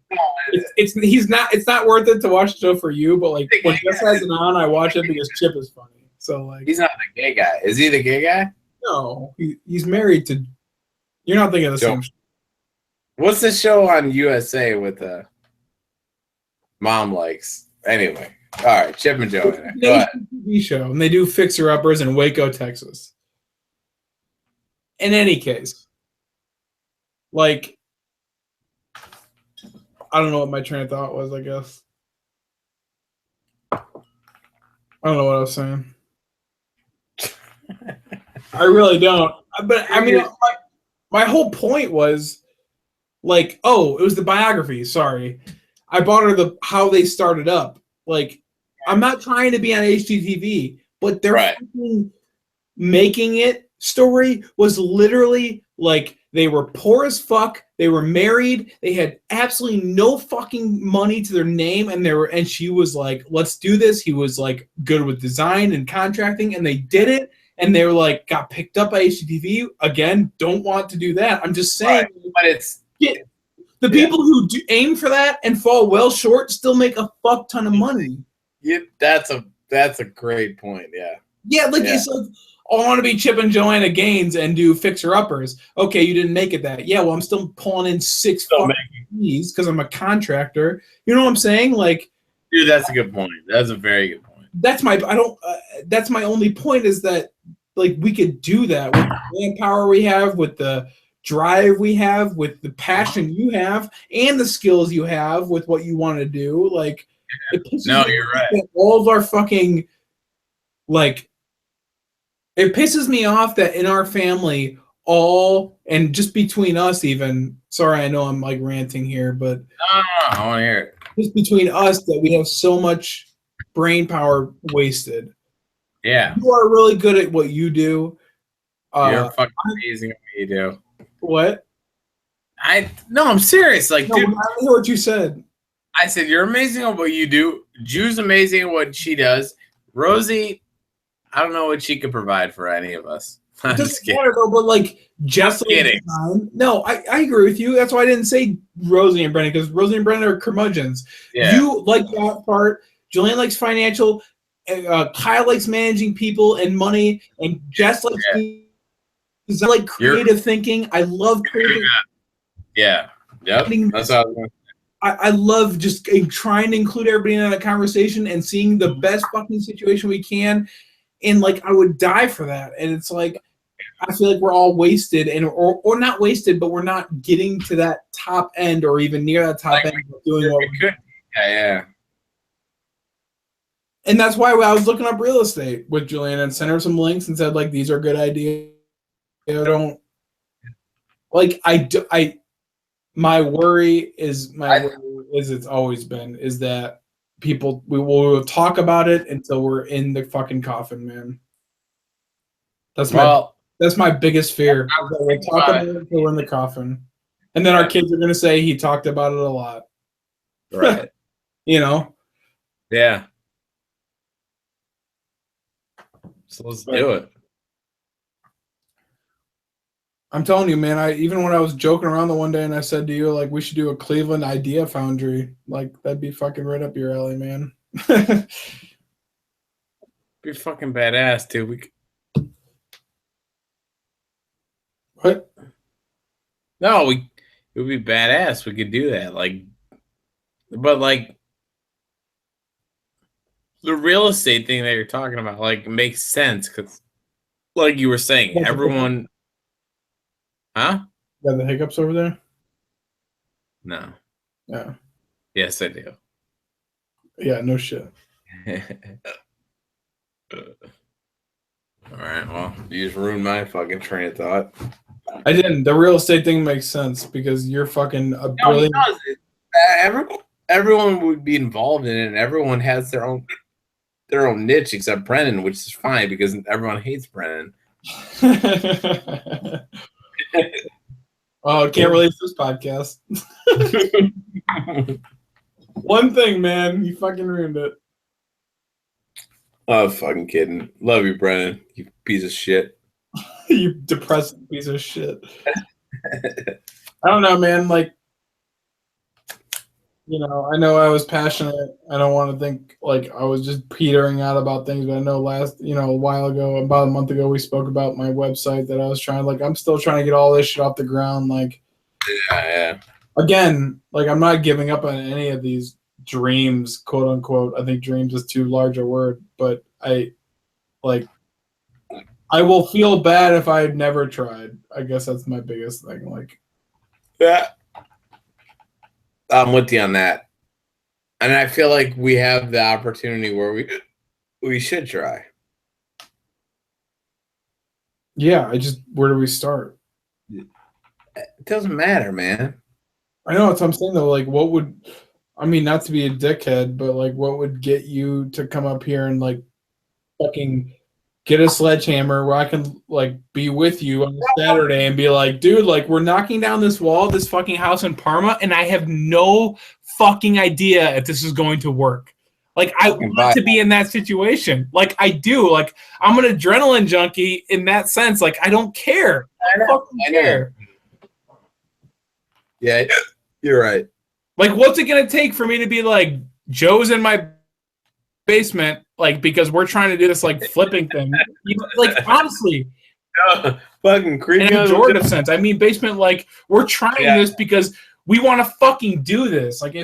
Speaker 1: It's not worth it to watch the show for you, but like when Jess has it on, I watch it because Chip is funny. So like,
Speaker 2: he's not the gay guy. Is he the gay guy?
Speaker 1: No, he's married to. You're not thinking of the same.
Speaker 2: What's the show on USA with Mom likes? Anyway, all right, Chip and Joanna. Go ahead.
Speaker 1: TV show, and they do Fixer Uppers in Waco, Texas. In any case, like, I don't know what my train of thought was. I guess I don't know what I was saying. I really don't. But I mean, my whole point was like, oh, it was the biography. Sorry, I bought her how they started up. Like, I'm not trying to be on HGTV, but their making it story was literally like they were poor as fuck. They were married. They had absolutely no fucking money to their name, and she was like, "Let's do this." He was like good with design and contracting, and they did it. And they were like, got picked up by HGTV. Again, don't want to do that. I'm just saying,
Speaker 2: but it's
Speaker 1: the people who aim for that and fall well short still make a fuck ton of money.
Speaker 2: Yeah, that's a great point. Yeah.
Speaker 1: Yeah, like it's like, oh, I want to be Chip and Joanna Gaines and do Fixer Uppers. Okay, you didn't make it that. Yeah, well, I'm still pulling in 6 fucking fees because I'm a contractor. You know what I'm saying? Like,
Speaker 2: dude, that's a good point. That's a very good point.
Speaker 1: That's my that's my only point is that like we could do that with the manpower we have, with the drive we have, with the passion you have, and the skills you have with what you want to do. Like,
Speaker 2: you're right.
Speaker 1: All of our fucking like, it pisses me off that in our family, and just between us, even. Sorry, I know I'm like ranting here, but
Speaker 2: no, I want to hear it.
Speaker 1: Just between us, that we have so much brain power wasted.
Speaker 2: Yeah,
Speaker 1: you are really good at what you do.
Speaker 2: You're fucking amazing at what you do.
Speaker 1: What?
Speaker 2: I'm serious. Like,
Speaker 1: no,
Speaker 2: dude,
Speaker 1: I know what you said.
Speaker 2: I said you're amazing at what you do. Ju's amazing at what she does. Rosie, I don't know what she could provide for any of us.
Speaker 1: It doesn't matter though, but like just no, I agree with you. That's why I didn't say Rosie and Brendan, because Rosie and Brendan are curmudgeons.
Speaker 2: Yeah.
Speaker 1: You like that part. Julian likes financial. Kyle likes managing people and money, and Jess likes like creative thinking. I love creative.
Speaker 2: Yeah. Yep. That's how I was going to say.
Speaker 1: I love just trying to include everybody in that conversation and seeing the best fucking situation we can. And like, I would die for that. And it's like, I feel like we're all wasted, or not wasted, but we're not getting to that top end or even near that top end of doing what we could.
Speaker 2: Yeah.
Speaker 1: And that's why I was looking up real estate with Julian and sent her some links and said, like, these are good ideas. I don't like, my worry is it's always been is that people we will talk about it until we're in the fucking coffin, man. That's my biggest fear. We'll talk about it until we're in the coffin, and then our kids are gonna say he talked about it a lot,
Speaker 2: right?
Speaker 1: You know?
Speaker 2: Yeah. So let's do it.
Speaker 1: I'm telling you, man, even when I was joking around the one day and I said to you, like, we should do a Cleveland Idea Foundry, like, that'd be fucking right up your alley, man.
Speaker 2: Be fucking badass, dude.
Speaker 1: What?
Speaker 2: No, it would be badass. We could do that. Like, but like, the real estate thing that you're talking about, like, makes sense because, like you were saying, everyone. Huh?
Speaker 1: You got the hiccups over there?
Speaker 2: No.
Speaker 1: Yeah.
Speaker 2: Yes, I do.
Speaker 1: Yeah, no shit.
Speaker 2: All right, well, you just ruined my fucking train of thought.
Speaker 1: I didn't. The real estate thing makes sense because you're fucking a brilliant.
Speaker 2: Everyone would be involved in it, and everyone has their own niche except Brennan, which is fine because everyone hates Brennan.
Speaker 1: Oh, can't release this podcast. One thing, man, you fucking ruined it.
Speaker 2: Oh, fucking kidding. Love you, Brennan. You piece of shit.
Speaker 1: You depressing piece of shit. I don't know, man. Like, you know I was passionate. I don't want to think like I was just petering out about things, but I know a while ago, about a month ago, we spoke about my website that I was trying. Like, I'm still trying to get all this shit off the ground. Like,
Speaker 2: Yeah.
Speaker 1: Again, like, I'm not giving up on any of these dreams, quote unquote. I think dreams is too large a word, but I will feel bad if I had never tried. I guess that's my biggest thing. Like,
Speaker 2: Yeah. I'm with you on that. And I feel like we have the opportunity where we should try.
Speaker 1: yeah, where do we start?
Speaker 2: It doesn't matter, man.
Speaker 1: I know that's what I'm saying though. Like, not to be a dickhead, but like, what would get you to come up here and like fucking get a sledgehammer where I can like be with you on a Saturday and be like, dude, like, we're knocking down this wall of this fucking house in Parma, and I have no fucking idea if this is going to work. Like, I want to be in that situation. Like, I do. Like, I'm an adrenaline junkie in that sense. Like, I don't care. I don't care.
Speaker 2: Yeah, you're right.
Speaker 1: Like, what's it going to take for me to be like, Joe's in my basement, like, because we're trying to do this like flipping thing? Like, honestly,
Speaker 2: fucking creepy.
Speaker 1: In a pejorative sense, I mean basement. Like, we're trying this because we want to fucking do this. Like,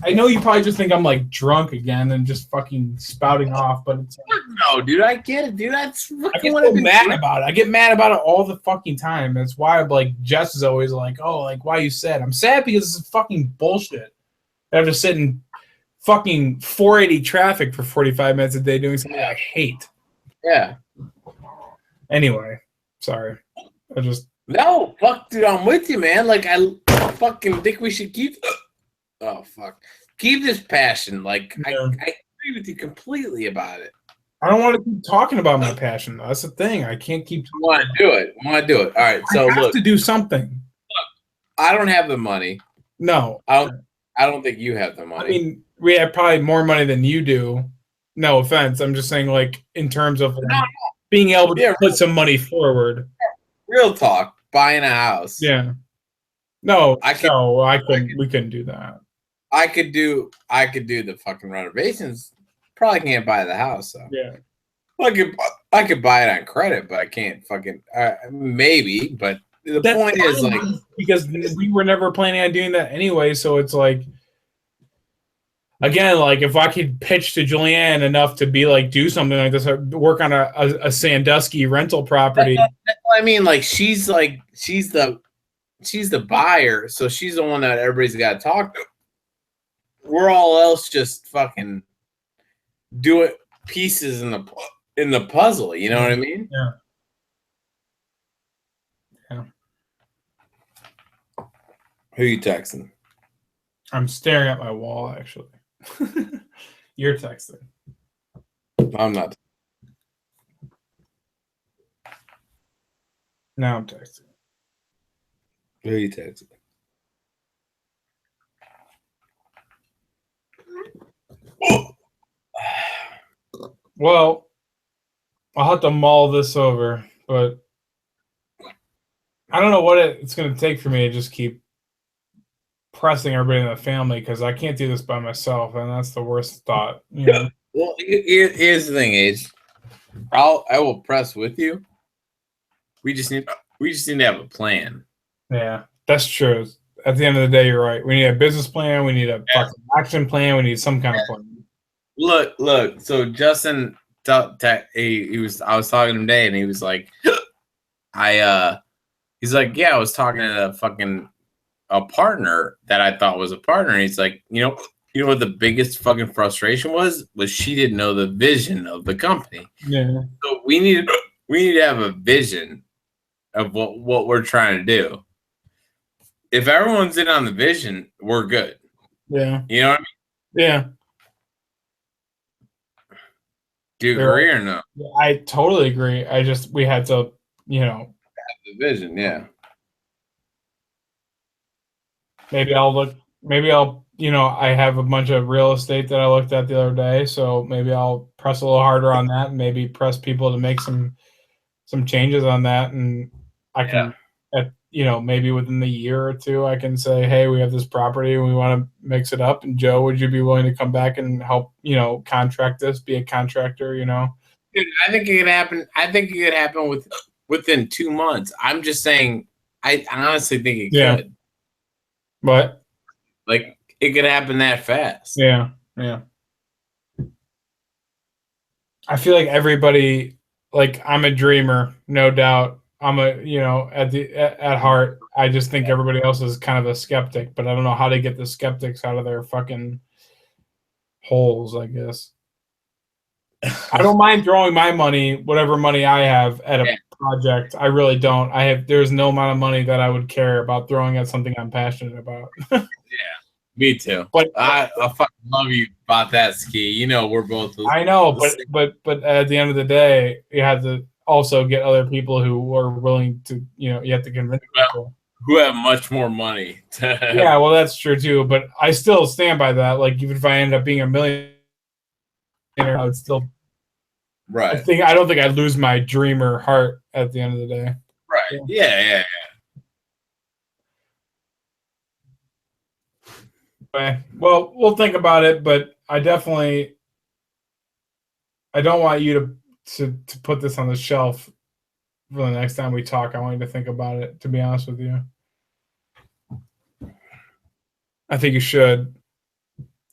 Speaker 1: I know you probably just think I'm like drunk again and just fucking spouting off, but it's like,
Speaker 2: no, dude, I get it, dude. I get so
Speaker 1: mad about it. I get mad about it all the fucking time. That's why like Jess is always like, oh, like, why are you sad? I'm sad because it's fucking bullshit. I have to sit in fucking 480 traffic for 45 minutes a day doing something I hate.
Speaker 2: Yeah.
Speaker 1: Anyway, sorry.
Speaker 2: No, fuck, dude, I'm with you, man. Like, I fucking think we should keep. Oh, fuck. Keep this passion. Like, I agree with you completely about it.
Speaker 1: I don't want to keep talking about my passion, though. That's the thing. I can't keep.
Speaker 2: I want to do it. All right, so
Speaker 1: I have to do something.
Speaker 2: Look, I don't have the money.
Speaker 1: No.
Speaker 2: I don't think you have the money.
Speaker 1: I mean, we have probably more money than you do. No offense. I'm just saying, like, in terms of being able to put some money forward.
Speaker 2: Real talk. Buying a house.
Speaker 1: Yeah. No, we couldn't do that.
Speaker 2: I could do the fucking renovations. Probably can't buy the house though.
Speaker 1: Yeah.
Speaker 2: I could buy it on credit, but I can't fucking maybe. But the point is, like,
Speaker 1: because we were never planning on doing that anyway. So it's like, again, like, if I could pitch to Julianne enough to be like, do something like this, work on a Sandusky rental property.
Speaker 2: I mean, like, she's the buyer, so she's the one that everybody's got to talk to. We're all else just fucking do it pieces in the puzzle. You know what I mean?
Speaker 1: Yeah. Yeah.
Speaker 2: Who are you texting?
Speaker 1: I'm staring at my wall, actually. You're texting.
Speaker 2: I'm not.
Speaker 1: Now I'm texting.
Speaker 2: Who are you texting?
Speaker 1: Well, I'll have to mull this over, but I don't know what it's going to take for me to just keep pressing everybody in the family, because I can't do this by myself, and that's the worst thought. You know?
Speaker 2: Well, here's the thing, Age. I will press with you. We just need to have a plan.
Speaker 1: Yeah, that's true. At the end of the day, you're right. We need a business plan. We need a fucking action plan. We need some kind of plan.
Speaker 2: Look. So Justin, I was talking to him today, and he was like, he's like, yeah, I was talking to a partner that I thought was a partner. And he's like, you know what the biggest fucking frustration was she didn't know the vision of the company.
Speaker 1: Yeah.
Speaker 2: So we need to have a vision of what we're trying to do. If everyone's in on the vision, we're good.
Speaker 1: Yeah.
Speaker 2: You know what I mean?
Speaker 1: Yeah.
Speaker 2: Do you agree or no?
Speaker 1: I totally agree. We had to,
Speaker 2: have the vision, yeah.
Speaker 1: Maybe I'll, I have a bunch of real estate that I looked at the other day, so maybe I'll press a little harder on that and maybe press people to make some changes on that, and I can at maybe within the year or two, I can say, hey, we have this property and we want to mix it up. And Joe, would you be willing to come back and help, contract this, be a contractor,
Speaker 2: Dude, I think it could happen. I think it could happen within 2 months. I'm just saying, I honestly think it could.
Speaker 1: But
Speaker 2: like it could happen that fast.
Speaker 1: Yeah. I feel like everybody, like, I'm a dreamer, no doubt. I'm at heart, I just think everybody else is kind of a skeptic, but I don't know how to get the skeptics out of their fucking holes, I guess. I don't mind throwing my money, whatever money I have, at a project. I really don't. There's no amount of money that I would care about throwing at something I'm passionate about.
Speaker 2: Yeah, me too. But I fucking love you about that, Ski. We're both.
Speaker 1: I know, but at the end of the day, you have to also get other people who are willing to. You have to convince people
Speaker 2: who have much more money.
Speaker 1: Yeah, well, that's true too. But I still stand by that. Like, even if I end up being a millionaire, I would still.
Speaker 2: Right.
Speaker 1: I don't think I'd lose my dreamer heart at the end of the day.
Speaker 2: Right. Yeah.
Speaker 1: Okay. Well, we'll think about it, but I don't want you to put this on the shelf for the next time we talk. I want you to think about it, to be honest with you. I think you should.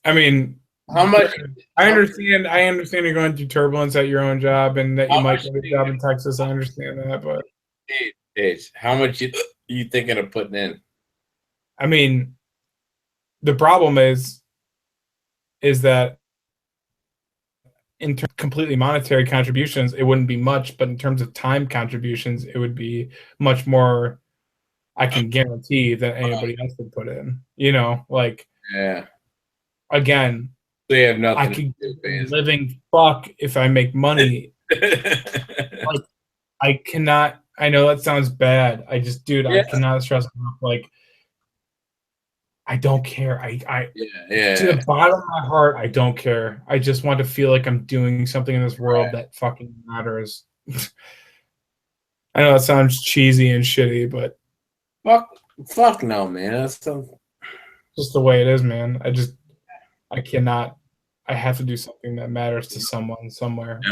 Speaker 1: I mean,
Speaker 2: how much?
Speaker 1: I understand you're going through turbulence at your own job and that you might get a job in Texas. I understand that, but
Speaker 2: how much you thinking of putting in?
Speaker 1: I mean, the problem is that in terms of completely monetary contributions, it wouldn't be much, but in terms of time contributions, it would be much more, I can guarantee, than anybody else would put in. Again,
Speaker 2: they have nothing.
Speaker 1: I could living fuck if I make money. Like, I cannot. I know that sounds bad. I cannot stress enough. Like, I don't care. To the bottom of my heart, I don't care. I just want to feel like I'm doing something in this world that fucking matters. I know that sounds cheesy and shitty, but
Speaker 2: fuck no, man. That's
Speaker 1: just the way it is, man. I cannot. I have to do something that matters to someone somewhere.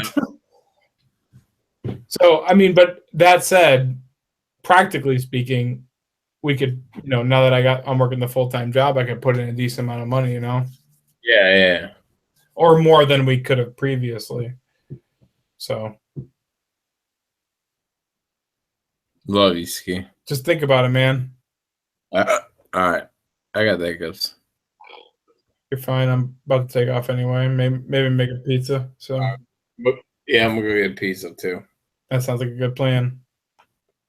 Speaker 1: So, I mean, but that said, practically speaking, we could, now that I'm working the full-time job, I could put in a decent amount of money,
Speaker 2: Yeah.
Speaker 1: Or more than we could have previously. So.
Speaker 2: Love you, Ski.
Speaker 1: Just think about it, man.
Speaker 2: All right. I got that, Gus.
Speaker 1: You're fine. I'm about to take off anyway. Maybe make a pizza. So.
Speaker 2: Yeah, I'm gonna go get a pizza too.
Speaker 1: That sounds like a good plan.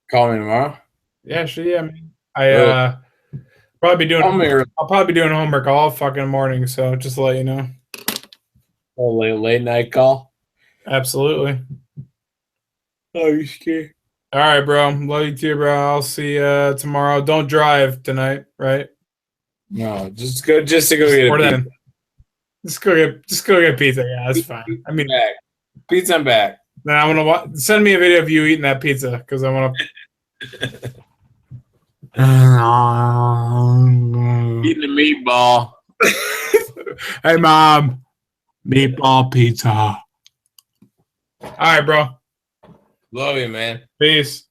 Speaker 2: Call me tomorrow.
Speaker 1: Yeah, sure. Yeah, man. I'll probably be doing homework all fucking morning. So just to let you know.
Speaker 2: A late night call.
Speaker 1: Absolutely.
Speaker 2: Oh, you scared?
Speaker 1: All right, bro. Love you too, bro. I'll see you tomorrow. Don't drive tonight, right?
Speaker 2: No, just to go get a pizza.
Speaker 1: Just go get pizza. Yeah, that's fine. I mean,
Speaker 2: pizza and back.
Speaker 1: Then I want to send me a video of you eating that pizza because I want to.
Speaker 2: Eating a meatball.
Speaker 1: Hey, Mom. Meatball pizza. All right, bro.
Speaker 2: Love you, man.
Speaker 1: Peace.